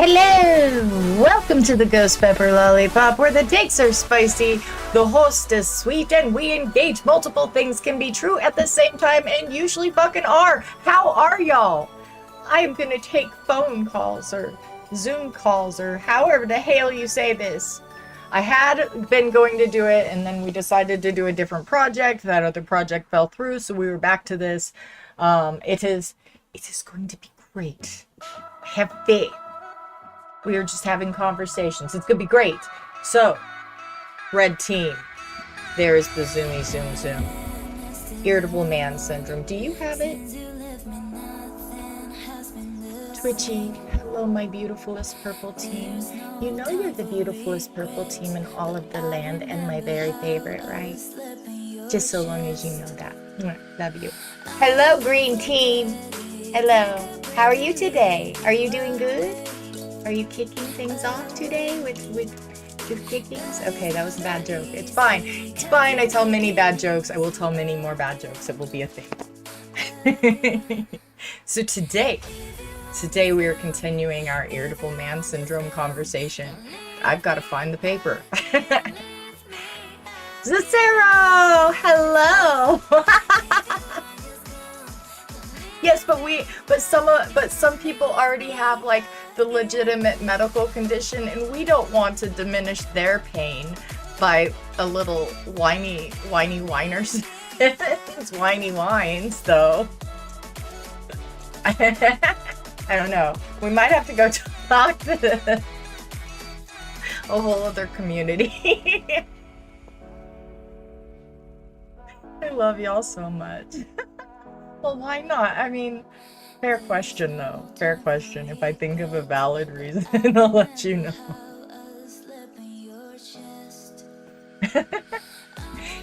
Hello! Welcome to the Ghost Pepper Lollipop, where the takes are spicy, the host is sweet, and we engage multiple things can be true at the same time and usually fucking are. How are y'all? I am gonna take phone calls or Zoom calls or however the hell you say this. I had been going to do it and then we decided to do a different project. That other project fell through, so we were back to this. It is going to be great. Have faith. We are just having conversations. It's gonna be great. So, red team. There's the zoomy zoom zoom. Irritable man syndrome. Do you have it? Twitchy. Hello, my beautifulest purple team. You know you're the beautifulest purple team in all of the land and my very favorite, right? Just so long as you know that. Love you. Hello, green team. Hello. How are you today? Are you doing good? Are you kicking things off today with kickings? Okay, that was a bad joke. It's fine. It's fine. I tell many bad jokes. I will tell many more bad jokes. It will be a thing. So today we are continuing our irritable man syndrome conversation. I've got to find the paper. Cicero! Hello! Yes, but some people already have like the legitimate medical condition, and we don't want to diminish their pain by a little whiny whiners. It's whiny whines, though. I don't know. We might have to go talk to a whole other community. I love y'all so much. Well, why not? I mean, fair question, though. Fair question. If I think of a valid reason, I'll let you know.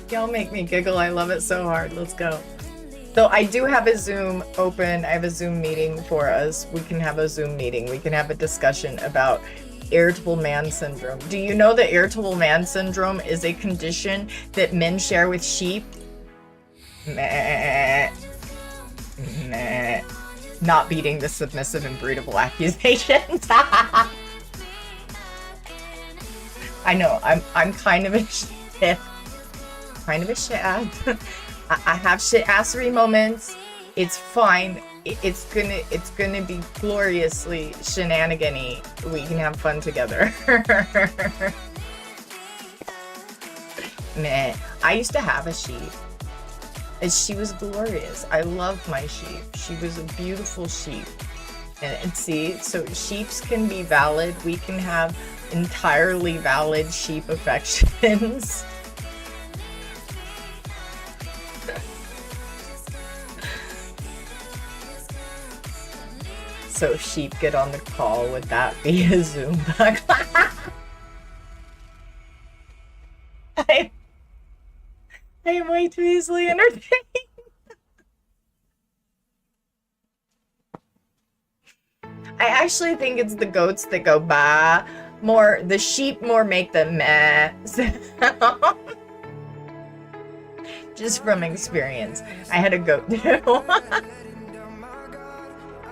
Y'all make me giggle. I love it so hard. Let's go. So I do have a Zoom open. I have a Zoom meeting for us. We can have a Zoom meeting. We can have a discussion about irritable man syndrome. Do you know that irritable man syndrome is a condition that men share with sheep? Meh. Nah, not beating the submissive and breedable accusations. I know, I'm kind of a shit. Kind of a shit ass. I have shit assery moments. It's fine. It's gonna be gloriously shenanigan-y. We can have fun together. Meh. I used to have a sheep. And she was glorious. I loved my sheep. She was a beautiful sheep. And see, so sheeps can be valid. We can have entirely valid sheep affections. So sheep get on the call, would that be a Zoom bug? I am way too easily entertained. I actually think it's the goats that go bah more. The sheep more make the meh sound. Just from experience. I had a goat too.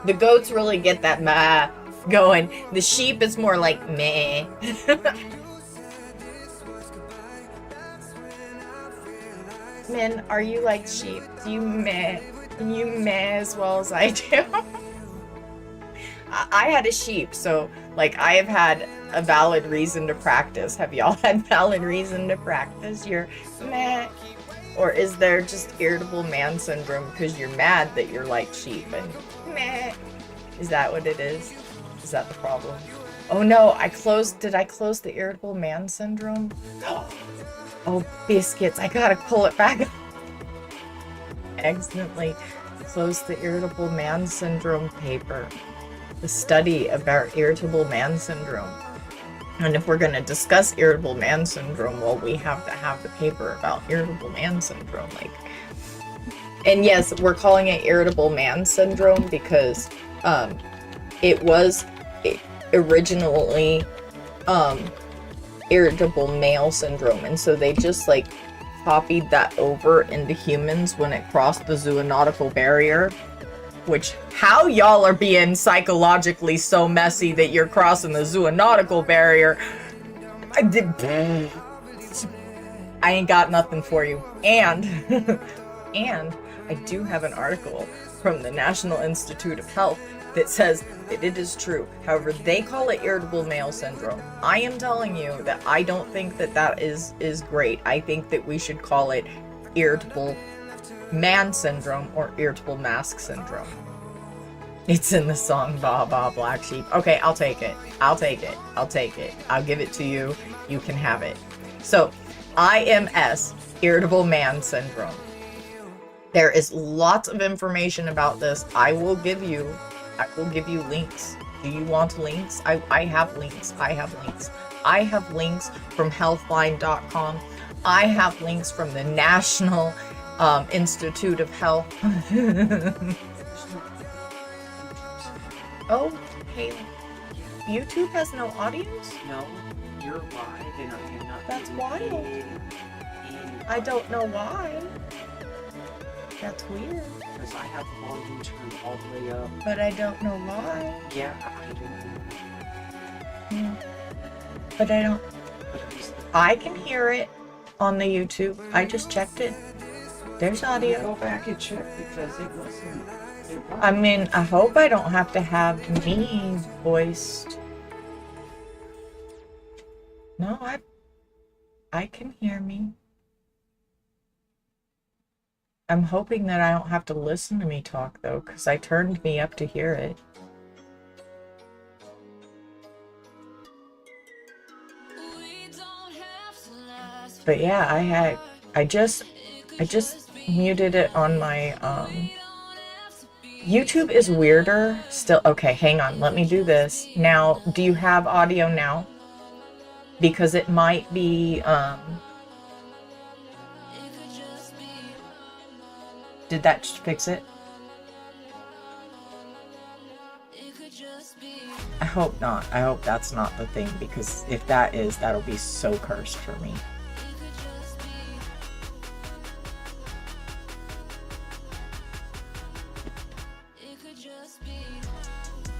The goats really get that meh going. The sheep is more like meh. Men, are you like sheep? Do you meh? Can you meh as well as I do? I had a sheep, so like I have had a valid reason to practice. Have y'all had valid reason to practice your meh? Or is there just irritable man syndrome because you're mad that you're like sheep and meh? Is that what it is? Is that the problem? Oh no, did I close the irritable man syndrome? Oh, biscuits, I gotta pull it back. Accidentally closed the irritable man syndrome paper. The study about irritable man syndrome. And if we're gonna discuss irritable man syndrome, well, we have to have the paper about irritable man syndrome. And yes, we're calling it irritable man syndrome because it was originally irritable male syndrome, and so they just like copied that over into humans when it crossed the zoonotical barrier. which how y'all are being psychologically so messy that you're crossing the zoonotical barrier. I ain't got nothing for you. And and I do have an article from the National Institute of Health that says that it is true. However, they call it irritable male syndrome. I am telling you that I don't think that that is great. I think that we should call it irritable man syndrome or irritable mask syndrome. It's in the song Ba Ba Black Sheep. Okay, I'll take it. I'll take it. I'll take it. I'll give it to you. You can have it. So, IMS, irritable man syndrome. There is lots of information about this. I will give you links. Do you want links? I have links. I have links. I have links from healthline.com. I have links from the National Institute of Health. Oh, hey, YouTube has no audios? No, you're live and I am not. That's wild. I don't know why. That's weird. Because I have the volume turned all the way up. But I don't know why. Yeah, I don't know. Yeah. But I don't. I can hear it on the YouTube. I just checked it. There's audio. Go back and check because it wasn't. I mean, I hope I don't have to have me voiced. No, I can hear me. I'm hoping that I don't have to listen to me talk though, because I turned me up to hear it. But yeah, I just muted it on my YouTube is weirder still. Okay, hang on. Let me do this. Now, do you have audio now? Because it might be, did that fix it? I hope not. I hope that's not the thing, because if that is, that'll be so cursed for me.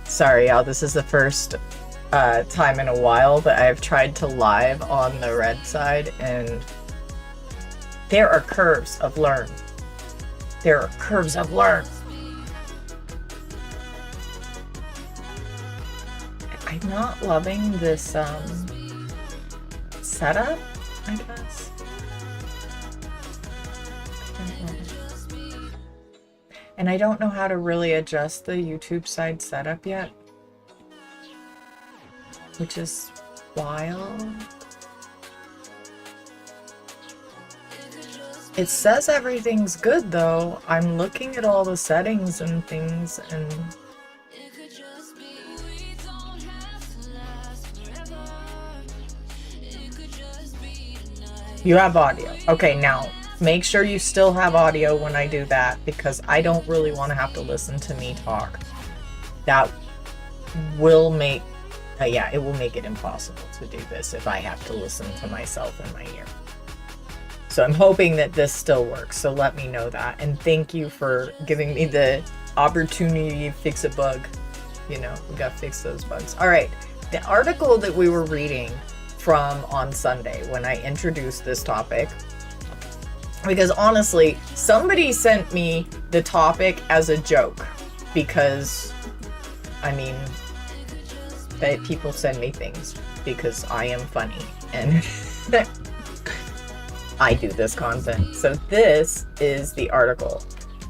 Sorry, y'all. This is the first time in a while that I've tried to live on the red side, and there are curves of learn. There are curves of learn. I'm not loving this setup, I guess. And I don't know how to really adjust the YouTube side setup yet, which is wild. It says everything's good though. I'm looking at all the settings and things, and you have audio. Okay, now make sure you still have audio when I do that, because I don't really want to have to listen to me talk. That will make, yeah, it will make it impossible to do this if I have to listen to myself in my ear. So I'm hoping that this still works, so let me know that. And thank you for giving me the opportunity to fix a bug. You know, we gotta fix those bugs. All right, the article that we were reading from on Sunday when I introduced this topic, because honestly, somebody sent me the topic as a joke, because, I mean, that people send me things because I am funny and I do this content. So this is the article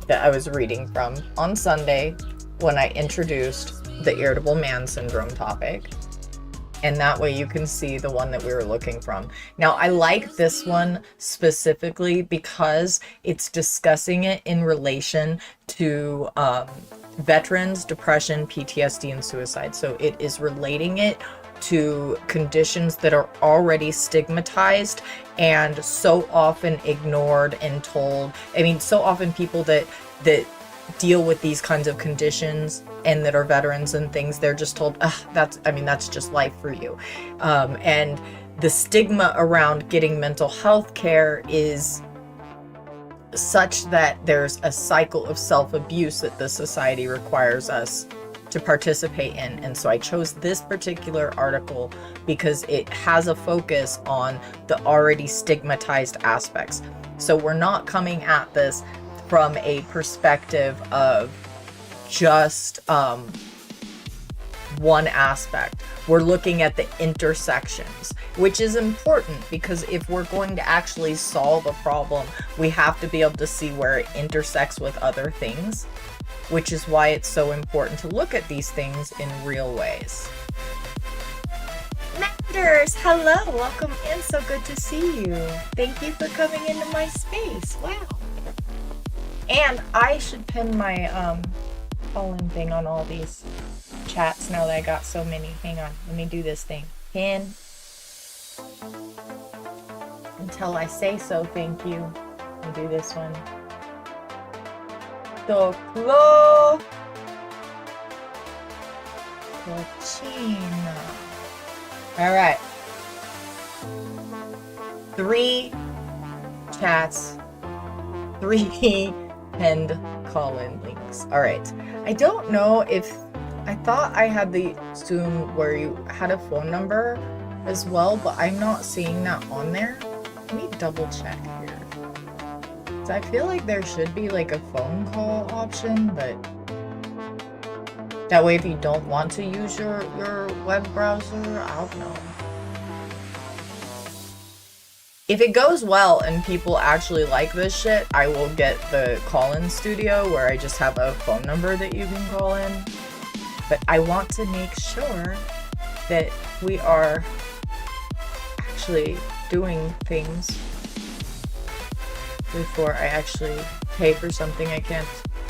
that I was reading from on Sunday when I introduced the irritable man syndrome topic. And that way you can see the one that we were looking from. Now, I like this one specifically because it's discussing it in relation to veterans, depression, PTSD, and suicide. So it is relating it to conditions that are already stigmatized and so often ignored and told. I mean, so often people that deal with these kinds of conditions and that are veterans and things, they're just told, that's just life for you. And the stigma around getting mental health care is such that there's a cycle of self-abuse that the society requires us to participate in. And so I chose this particular article because it has a focus on the already stigmatized aspects. So we're not coming at this from a perspective of just one aspect. We're looking at the intersections, which is important because if we're going to actually solve a problem, we have to be able to see where it intersects with other things, which is why it's so important to look at these things in real ways. Manders, hello, welcome in, so good to see you. Thank you for coming into my space, wow. And I should pin my call-in thing on all these chats now that I got so many. Hang on, let me do this thing. Pin. Until I say so, thank you. Let me do this one. Doclo. Cochina. Alright. 3 chats. 3 pinned call-in links. Alright. I don't know if I thought I had the Zoom where you had a phone number as well, but I'm not seeing that on there. Let me double check here. So I feel like there should be like a phone call option, but that way if you don't want to use your web browser, I don't know. If it goes well and people actually like this shit, I will get the call-in studio where I just have a phone number that you can call in. But I want to make sure that we are actually doing things before I actually pay for something I can't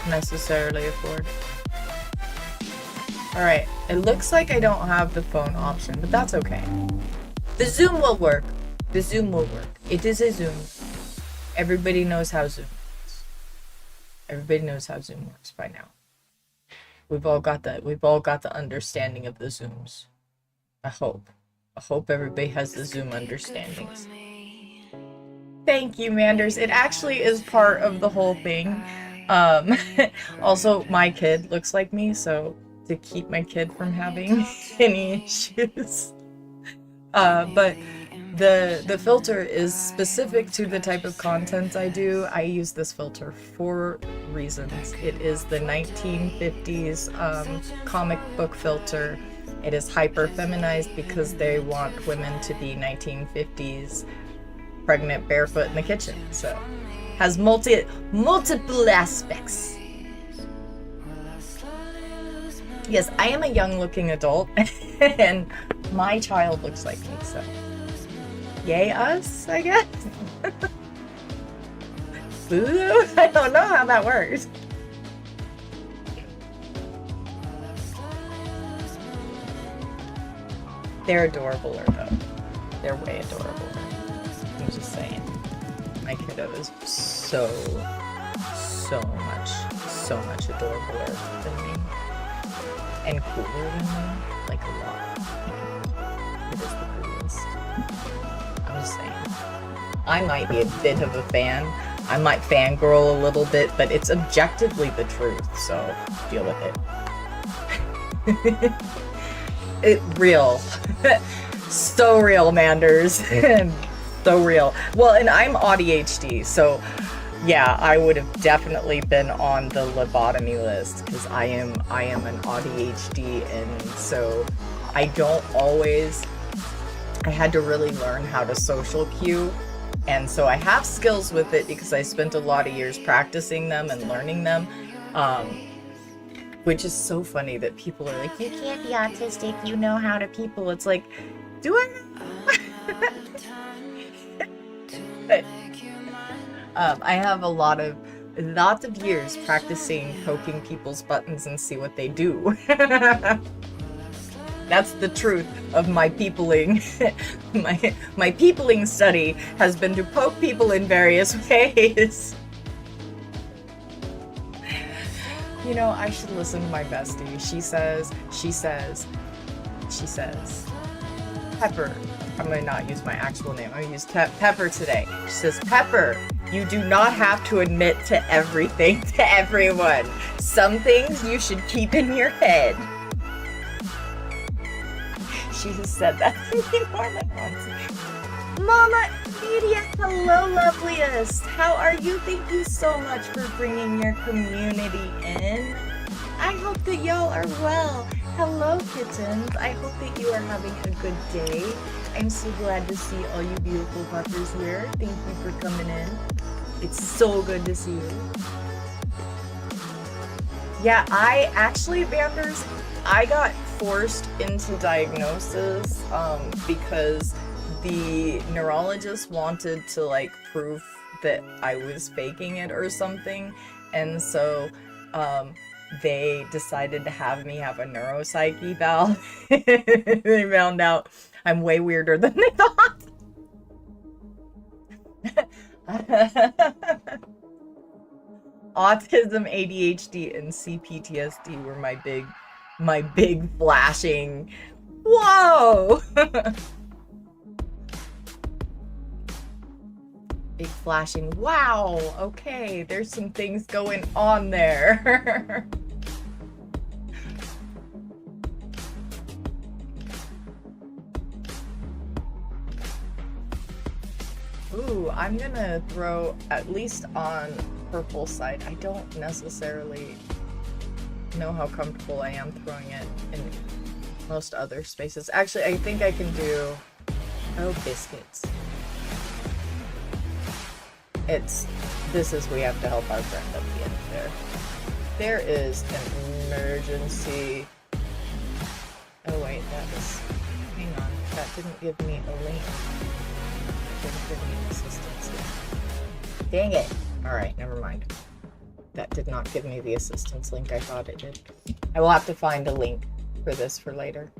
necessarily afford. Alright, it looks like I don't have the phone option, but that's okay. The Zoom will work. The Zoom will work. It is a Zoom. Everybody knows how Zoom works. Everybody knows how Zoom works by now. We've all got the understanding of the Zooms. I hope everybody has the Zoom understandings. Thank you, Manders. It actually is part of the whole thing. Also, my kid looks like me, so to keep my kid from having any issues. But the filter is specific to the type of content I do. I use this filter for reasons. It is the 1950s comic book filter. It is hyper feminized because they want women to be 1950s pregnant barefoot in the kitchen. So has multiple aspects. Yes, I am a young looking adult and my child looks like me, so yay us, I guess. Voodoo? I don't know how that works. They're adorable, though. They're way adorable. I'm just saying. My kiddo is so much adorable than me. And cooler than me. Like a lot. It is the coolest. I'm just saying. I might be a bit of a fan. I might fangirl a little bit, but it's objectively the truth, so deal with it. It real. So real, Manders. So real. Well, and I'm ADHD, so yeah, I would have definitely been on the lobotomy list because I am an ADHD, and so I don't always. I had to really learn how to social cue, and so I have skills with it because I spent a lot of years practicing them and learning them. Which is so funny that people are like, you can't be autistic, you know how to people. It's like, do I know? But, I have lots of years practicing poking people's buttons and see what they do. That's the truth of my peopling. My peopling study has been to poke people in various ways. You know, I should listen to my bestie. She says, Pepper. I'm gonna not use my actual name. I'm gonna use Pepper today. She says, Pepper, You do not have to admit to everything to everyone. Some things you should keep in your head. She has said that to me more than once. Mama Media, hello loveliest. How are you? Thank you so much for bringing your community in. I hope that y'all are well. Hello kittens. I hope that you are having a good day. I'm so glad to see all you beautiful puppers here. Thank you for coming in. It's so good to see you. Yeah, I actually, Vanders, I got forced into diagnosis because the neurologist wanted to like prove that I was faking it or something, and so they decided to have me have a neuropsych eval. They found out I'm way weirder than they thought. Autism, ADHD, and CPTSD were my big flashing. Whoa! Big flashing. Wow. Okay, there's some things going on there. Ooh, I'm gonna throw, at least on purple side, I don't necessarily know how comfortable I am throwing it in most other spaces. Actually, I think I can do, oh, biscuits. This is, we have to help our friend at the end there. There is an emergency. Oh wait, hang on, that didn't give me a link. Didn't give me assistance. Dang it. Alright, never mind. That did not give me the assistance link I thought it did. I will have to find a link for this for later.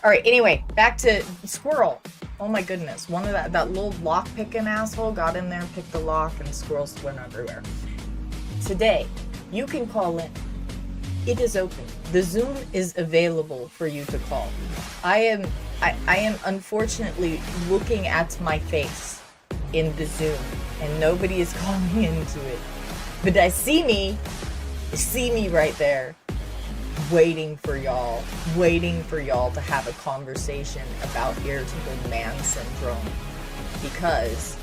Alright, anyway, back to squirrel. Oh my goodness. One of that little lock picking asshole got in there and picked the lock and squirrels went everywhere. Today, you can call in. It is open. The Zoom is available for you to call. I am unfortunately looking at my face in the Zoom and nobody is calling into it. But I see me right there, waiting for y'all to have a conversation about irritable man syndrome, because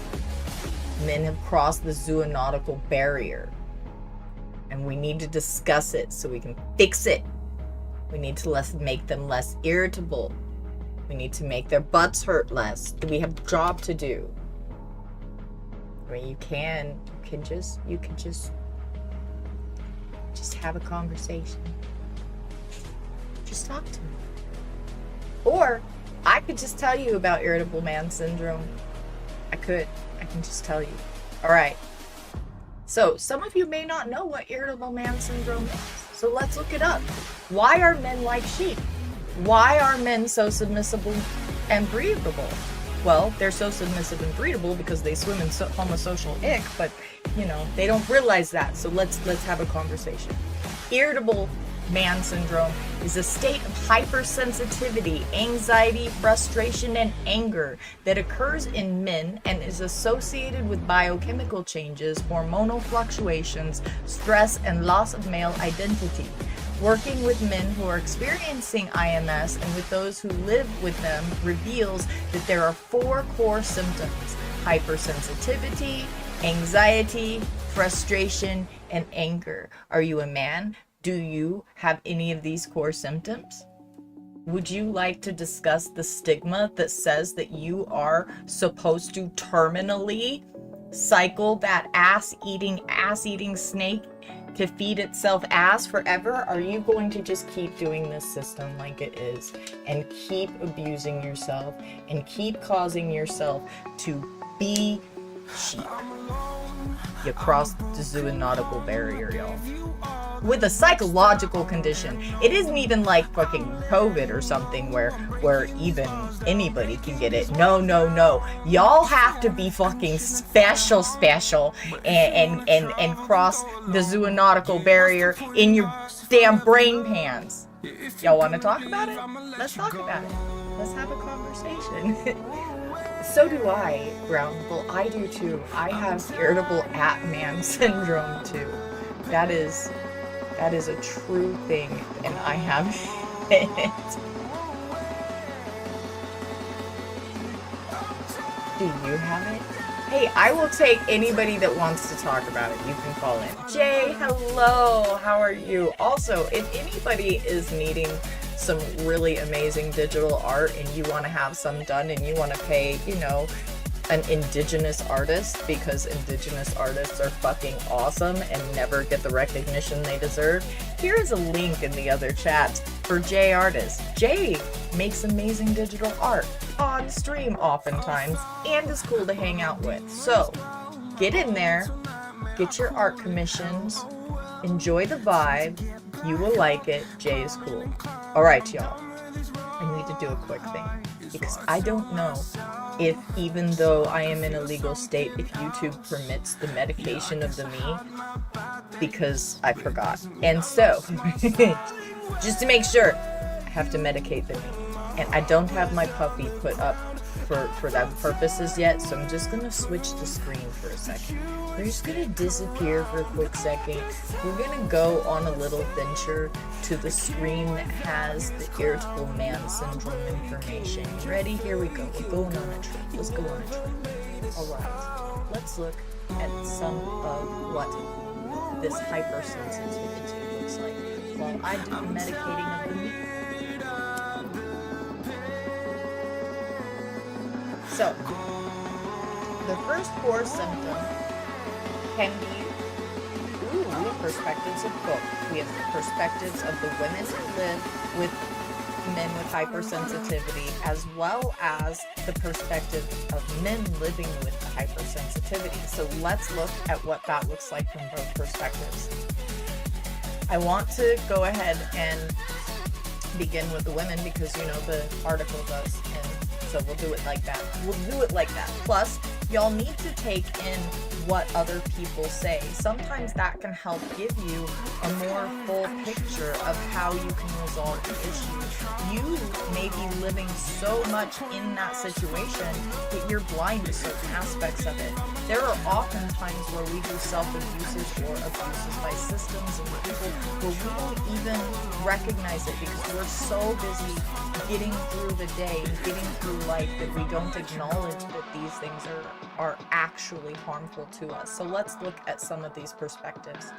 men have crossed the zoonotical barrier and we need to discuss it so we can fix it. We need to make them less irritable. We need to make their butts hurt less. We have a job to do. I mean, you can just have a conversation. Just talk to me. Or I could just tell you about irritable man syndrome. I can just tell you. All right. So some of you may not know what irritable man syndrome is. So let's look it up. Why are men like sheep? Why are men so submissive and breedable? Well, they're so submissive and breedable because they swim in homosocial ick, but you know, they don't realize that. So let's have a conversation. Irritable man syndrome is a state of hypersensitivity, anxiety, frustration, and anger that occurs in men and is associated with biochemical changes, hormonal fluctuations, stress, and loss of male identity. Working with men who are experiencing IMS and with those who live with them reveals that there are 4 core symptoms: hypersensitivity, anxiety, frustration, and anger. Are you a man? Do you have any of these core symptoms? Would you like to discuss the stigma that says that you are supposed to terminally cycle that ass-eating snake to feed itself ass forever? Are you going to just keep doing this system like it is and keep abusing yourself and keep causing yourself to be sheep? You crossed the zoonotical barrier, y'all. With a psychological condition. It isn't even like fucking COVID or something where even anybody can get it. No. Y'all have to be fucking special and cross the zoonotical barrier in your damn brain pans. Y'all want to talk about it? Let's talk about it. Let's have a conversation. So do I, Groundable. I do too. I have irritable at-man syndrome too. That is a true thing, and I have it. Do you have it? Hey, I will take anybody that wants to talk about it. You can call in. Jay, hello. How are you? Also, if anybody is needing some really amazing digital art and you want to have some done and you want to pay, you know, an indigenous artist, because indigenous artists are fucking awesome and never get the recognition they deserve, here is a link in the other chat for Jay Artist. Jay makes amazing digital art on stream oftentimes and is cool to hang out with. So get in there, get your art commissions, enjoy the vibe. You will like it. Jay is cool. All right, y'all. I need to do a quick thing because I don't know if, even though I am in a legal state, if YouTube permits the medication of the me, because I forgot. And so, just to make sure, I have to medicate the me. And I don't have my puppy put up for that purposes yet, so I'm just gonna switch the screen for a second. We're just gonna disappear for a quick second. We're gonna go on a little venture to the screen that has the irritable man syndrome information. You ready? Here we go. We're going on a trip. Let's go on a trip. Alright, let's look at some of what this hypersensitivity looks like while I do the medicating of the meat. So, the first core symptom can be, we have perspectives of both. We have the perspectives of the women who live with men with hypersensitivity, as well as the perspective of men living with the hypersensitivity. So let's look at what that looks like from both perspectives. I want to go ahead and begin with the women because, you know, the article does, and so we'll do it like that. We'll do it like that. Plus, y'all need to take in what other people say. Sometimes that can help give you a more full picture of how you can resolve the issue. You may be living so much in that situation that you're blind to certain aspects of it. There are often times where we do self-abuses or abuses by systems and people where we don't even recognize it because we're so busy getting through the day and getting through life that we don't acknowledge that these things are actually harmful to us. So let's look at some of these perspectives.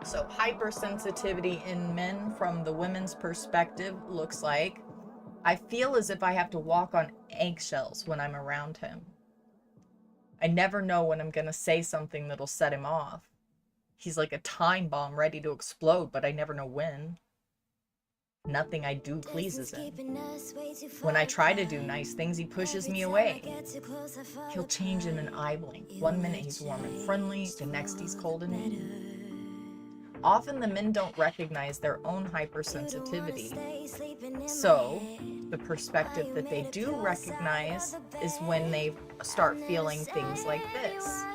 So hypersensitivity in men from the women's perspective looks like, I feel as if I have to walk on eggshells when I'm around him. I never know when I'm gonna say something that'll set him off. He's like a time bomb ready to explode, but I never know when. Nothing I do pleases him. When I try to do nice things, he pushes me away. He'll change in an eye blink. One minute he's warm and friendly, the next he's cold and mean. Often the men don't recognize their own hypersensitivity. So, the perspective that they do recognize is when they start feeling things like this.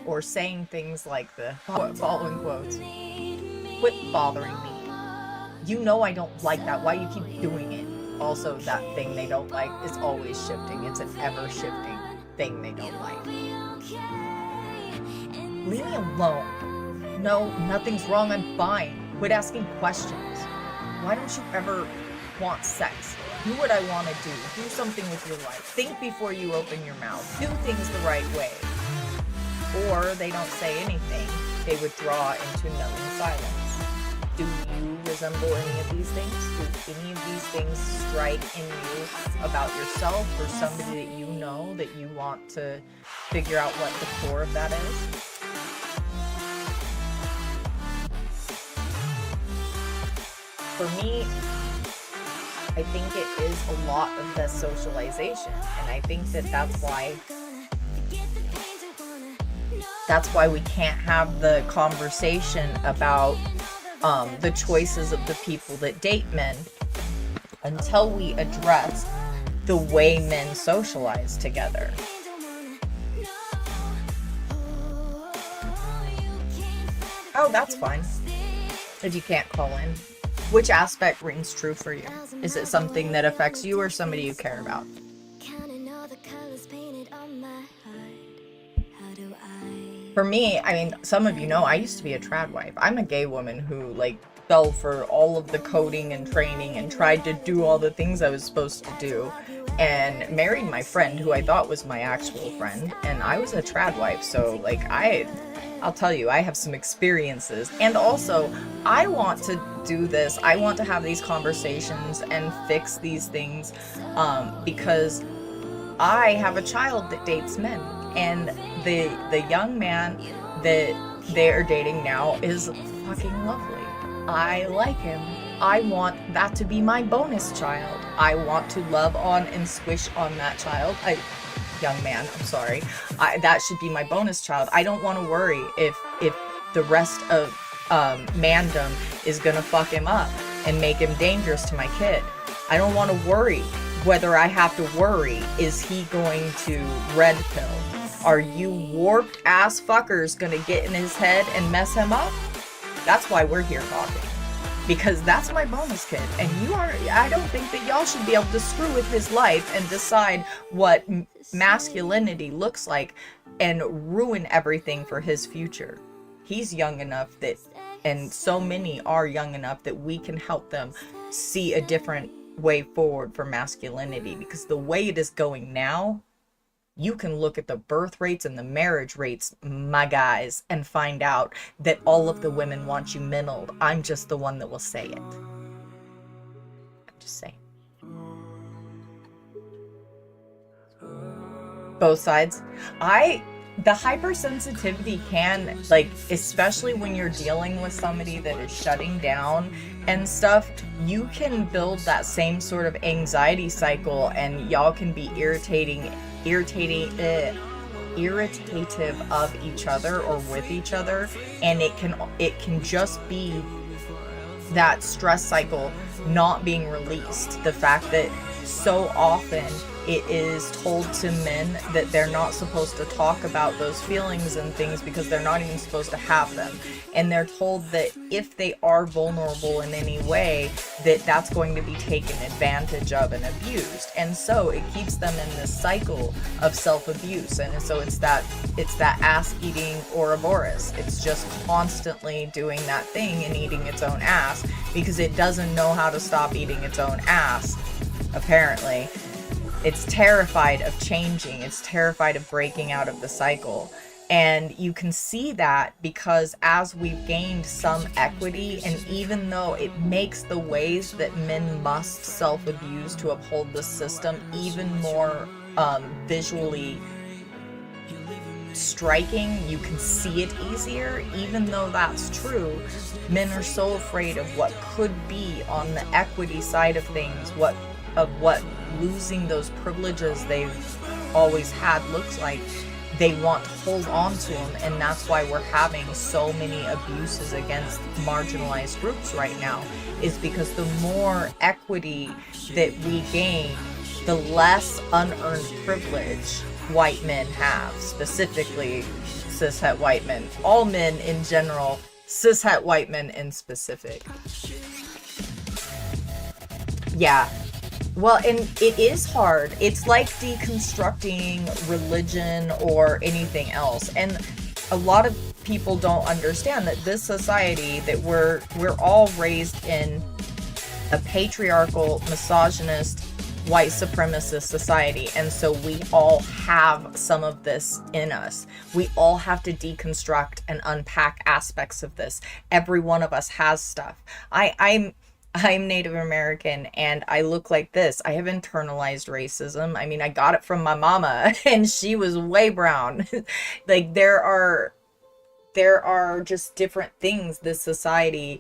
Or saying things like the following quotes. Quit bothering me. You know I don't like that. Why you keep doing it? Also, that thing they don't like is always shifting. It's an ever-shifting thing they don't like. Leave me alone. No, nothing's wrong. I'm fine. Quit asking questions. Why don't you ever want sex? Do what I want to do. Do something with your life. Think before you open your mouth. Do things the right way. Or they don't say anything. They withdraw into numbing silence. Do you resemble any of these things? Do any of these things strike in you about yourself or somebody that you know that you want to figure out what the core of that is? For me, I think it is a lot of the socialization, and I think that that's why we can't have the conversation about the choices of the people that date men until we address the way men socialize together. Oh, that's fine. If you can't call in. Which aspect rings true for you? Is it something that affects you or somebody you care about? For me, I mean, some of you know I used to be a trad wife. I'm a gay woman who, like, fell for all of the coding and training and tried to do all the things I was supposed to do, and married my friend who I thought was my actual friend, and I was a trad wife. So, like, I'll tell you, I have some experiences. And also, I want to do this. I want to have these conversations and fix these things, because I have a child that dates men, and the young man that they're dating now is fucking lovely. I like him. I want that to be my bonus child. I want to love on and squish on that child. Young man, I'm sorry. That should be my bonus child. I don't want to worry if the rest of mandom is gonna fuck him up and make him dangerous to my kid. I don't want to worry whether I have to worry, is he going to red pill? Are you warped ass fuckers gonna get in his head and mess him up? That's why we're here talking. Because that's my bonus kid. And I don't think that y'all should be able to screw with his life and decide what masculinity looks like and ruin everything for his future. He's young enough that, and so many are young enough that we can help them see a different way forward for masculinity, because the way it is going now, you can look at the birth rates and the marriage rates, my guys, and find out that all of the women want you middled. I'm just the one that will say it. I'm just saying. Both sides. The hypersensitivity can, like, especially when you're dealing with somebody that is shutting down and stuff, you can build that same sort of anxiety cycle, and y'all can be irritative of each other or with each other, and it can just be that stress cycle not being released. The fact that so often it is told to men that they're not supposed to talk about those feelings and things because they're not even supposed to have them. And they're told that if they are vulnerable in any way, that's going to be taken advantage of and abused. And so it keeps them in this cycle of self-abuse. And so it's that ass-eating Ouroboros. It's just constantly doing that thing and eating its own ass because it doesn't know how to stop eating its own ass, apparently. It's terrified of changing. It's terrified of breaking out of the cycle. And you can see that because as we've gained some equity, and even though it makes the ways that men must self-abuse to uphold the system even more visually striking, you can see it easier. Even though that's true, men are so afraid of what could be on the equity side of things, what losing those privileges they've always had looks like. They want to hold on to them, and that's why we're having so many abuses against marginalized groups right now, is because the more equity that we gain, the less unearned privilege white men have, specifically cishet white men. All men in general, cishet white men in specific. Yeah. Well, and it is hard. It's like deconstructing religion or anything else. And a lot of people don't understand that this society, that we're all raised in a patriarchal, misogynist, white supremacist society. And so we all have some of this in us. We all have to deconstruct and unpack aspects of this. Every one of us has stuff. I'm Native American and I look like this. I have internalized racism. I mean, I got it from my mama and she was way brown. Like there are just different things this society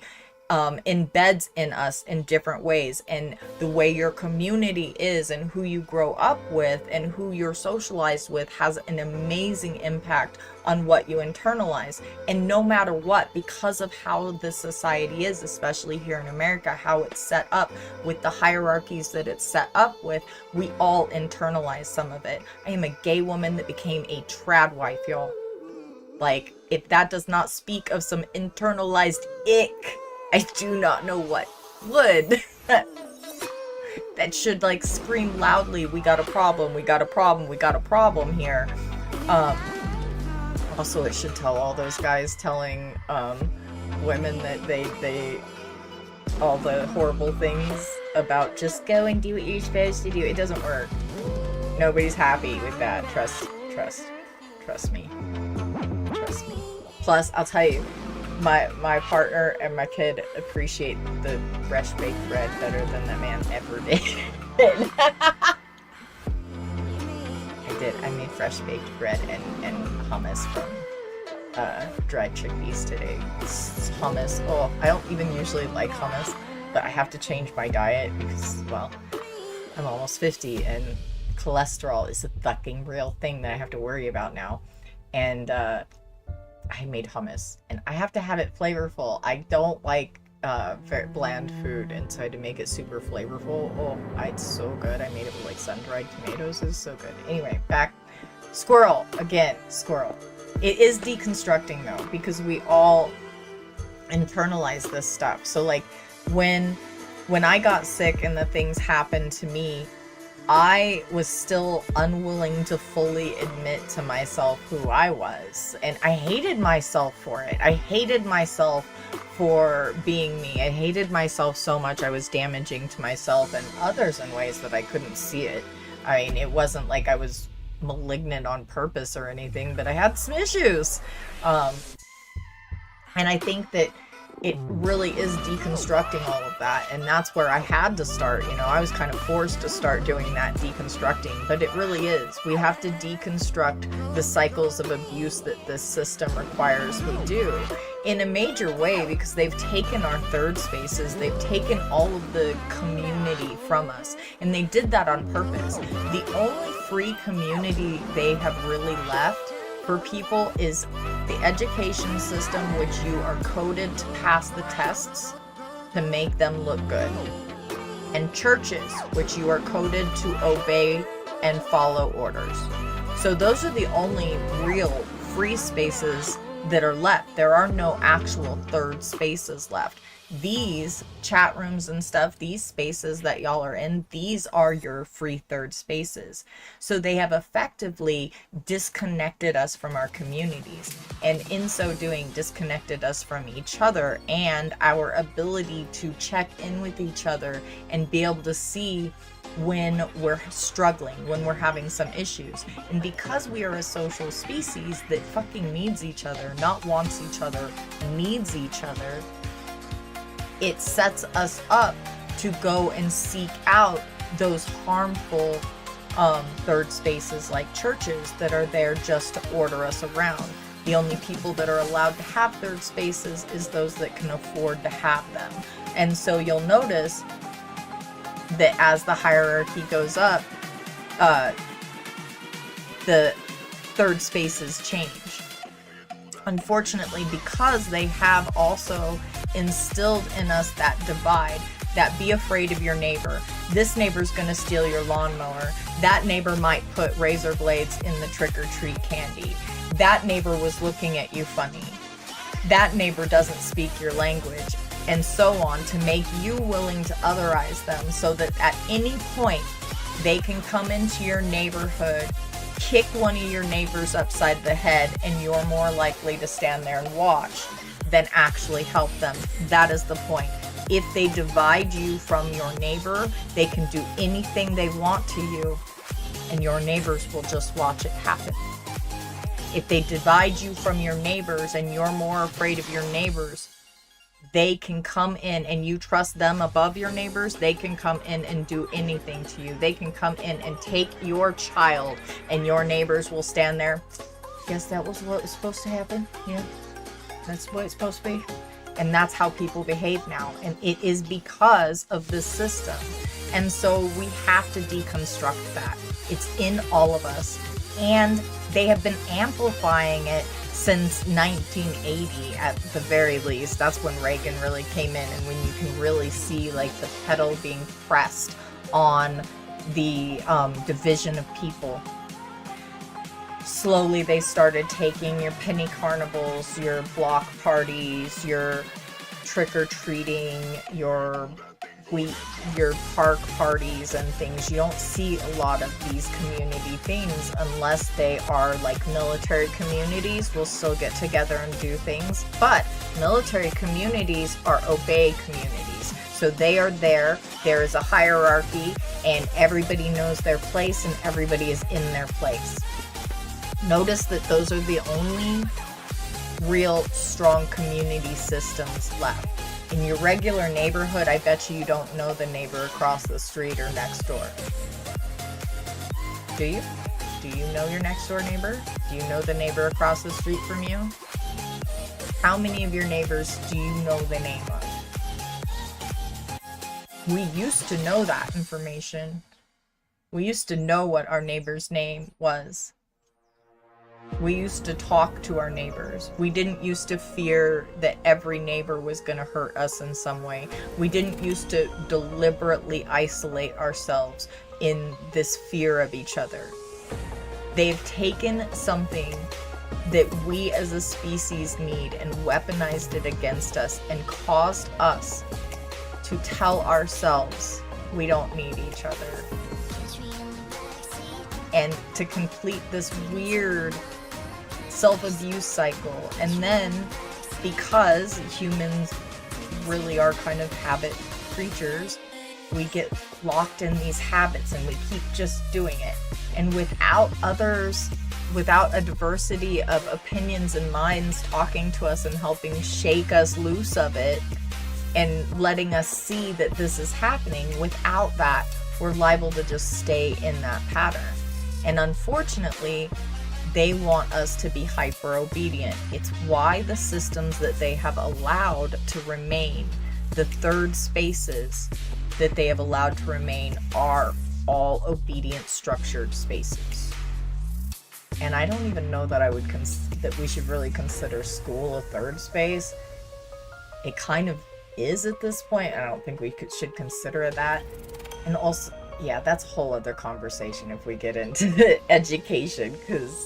embeds in us in different ways, and the way your community is and who you grow up with and who you're socialized with has an amazing impact on what you internalize. And no matter what, because of how this society is, especially here in America, how it's set up with the hierarchies that it's set up with, we all internalize some of it. I am a gay woman that became a trad wife, y'all. Like, if that does not speak of some internalized ick, I do not know what would that should like scream loudly, we got a problem, we got a problem, we got a problem here. Also, it should tell all those guys telling women that they all the horrible things about just go and do what you're supposed to do. It doesn't work. Nobody's happy with that. Trust me. Trust me. Plus, I'll tell you, my partner and my kid appreciate the fresh baked bread better than that man ever did. I made fresh baked bread and hummus from dried chickpeas today. It's hummus. Oh, I don't even usually like hummus, but I have to change my diet because, well, I'm almost 50 and cholesterol is a fucking real thing that I have to worry about now. And I made hummus, and I have to have it flavorful. I don't like very bland food, and so I had to make it super flavorful. Oh, it's so good. I made it with like sun-dried tomatoes. It's so good. Anyway, back. Squirrel. Again, squirrel. It is deconstructing though, because we all internalize this stuff. So like when I got sick and the things happened to me, I was still unwilling to fully admit to myself who I was. And I hated myself for it. I hated myself for being me. I hated myself so much I was damaging to myself and others in ways that I couldn't see it. I mean, it wasn't like I was malignant on purpose or anything, but I had some issues. And I think that it really is deconstructing all of that, and that's where I had to start. You know, I was kind of forced to start doing that deconstructing, but it really is. We have to deconstruct the cycles of abuse that this system requires we do in a major way, because they've taken our third spaces, they've taken all of the community from us, and they did that on purpose. The only free community they have really left for people is the education system, which you are coded to pass the tests to make them look good, and churches, which you are coded to obey and follow orders. So those are the only real free spaces that are left. There are no actual third spaces left. These chat rooms and stuff, these spaces that y'all are in, these are your free third spaces. So they have effectively disconnected us from our communities, and in so doing disconnected us from each other and our ability to check in with each other and be able to see when we're struggling, when we're having some issues. And because we are a social species that fucking needs each other, not wants each other, needs each other, it sets us up to go and seek out those harmful third spaces like churches that are there just to order us around. The only people that are allowed to have third spaces is those that can afford to have them. And so you'll notice that as the hierarchy goes up, the third spaces change. Unfortunately, because they have also instilled in us that divide, that be afraid of your neighbor. This neighbor's gonna steal your lawnmower. That neighbor might put razor blades in the trick-or-treat candy. That neighbor was looking at you funny. That neighbor doesn't speak your language, and so on, to make you willing to otherize them so that at any point they can come into your neighborhood, kick one of your neighbors upside the head, and you're more likely to stand there and watch than actually help them. That is the point. If they divide you from your neighbor, they can do anything they want to you, and your neighbors will just watch it happen. If they divide you from your neighbors and you're more afraid of your neighbors, they can come in, and you trust them above your neighbors, they can come in and do anything to you. They can come in and take your child, and your neighbors will stand there. Guess that was what was supposed to happen? Yeah, that's what it's supposed to be. And that's how people behave now. And it is because of this system. And so we have to deconstruct that. It's in all of us. And they have been amplifying it since 1980 at the very least. That's when Reagan really came in, and when you can really see like the pedal being pressed on the division of people. Slowly they started taking your penny carnivals, your block parties, your trick-or-treating, your park parties and things. You don't see a lot of these community things unless they are like military communities will still get together and do things. But military communities are obey communities. So they are there is a hierarchy, and everybody knows their place and everybody is in their place. Notice that those are the only real strong community systems left. In your regular neighborhood, I bet you don't know the neighbor across the street or next door. Do you? Do you know your next door neighbor? Do you know the neighbor across the street from you? How many of your neighbors do you know the name of? We used to know that information. We used to know what our neighbor's name was. We used to talk to our neighbors. We didn't used to fear that every neighbor was going to hurt us in some way. We didn't used to deliberately isolate ourselves in this fear of each other. They've taken something that we as a species need and weaponized it against us and caused us to tell ourselves we don't need each other. And to complete this weird self-abuse cycle. And then, because humans really are kind of habit creatures, we get locked in these habits and we keep just doing it. And without others, without a diversity of opinions and minds talking to us and helping shake us loose of it and letting us see that this is happening, without that, we're liable to just stay in that pattern. And unfortunately, they want us to be hyper obedient. It's why the systems that they have allowed to remain, the third spaces that they have allowed to remain, are all obedient structured spaces. And I don't even know that I would that we should really consider school a third space. It kind of is at this point. I don't think we should consider it that. And also, yeah, that's a whole other conversation if we get into education, because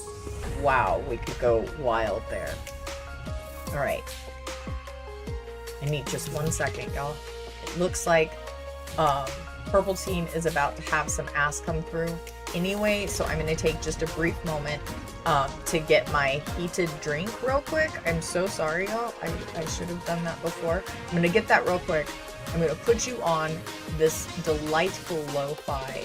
wow, we could go wild there. All right, I need just 1 second, y'all. It looks like Purple Team is about to have some ass come through anyway, so I'm going to take just a brief moment to get my heated drink real quick. I'm so sorry, y'all. I should have done that before. I'm going to get that real quick. I'm going to put you on this delightful lo-fi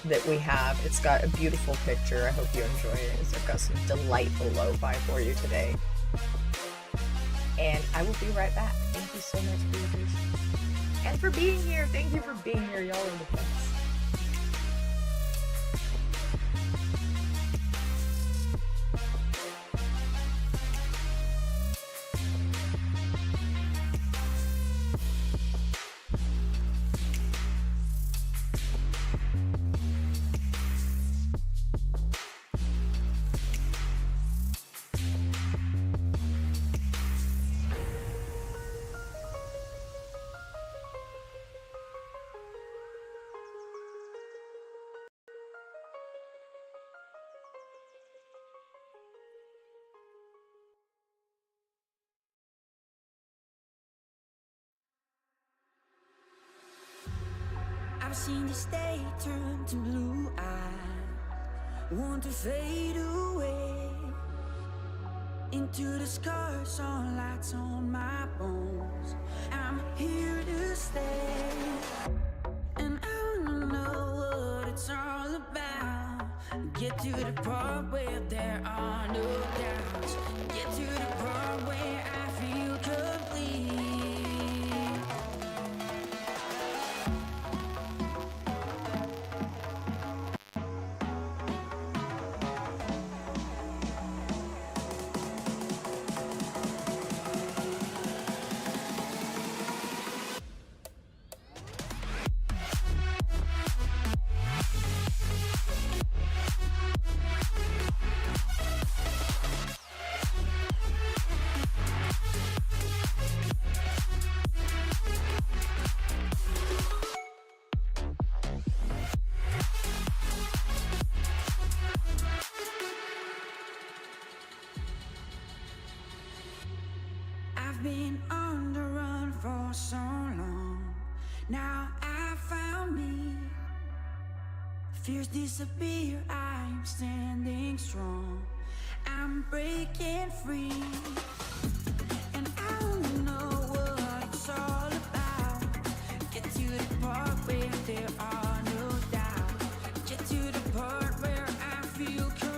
that we have. It's got a beautiful picture. I hope you enjoy it. I've got some delightful lo-fi for you today. And I will be right back. Thank you so much for your patience. And for being here. Thank you for being here. Y'all are the best. I've seen this day turn to blue eyes, want to fade away into the scars on lights on my bones. I'm here to stay, and I don't know what it's all about. Get to the part where there are no doubts. Get to the part where I feel complete. Fears disappear, I'm standing strong. I'm breaking free. And I don't know what it's all about. Get to the part where there are no doubts. Get to the part where I feel complete.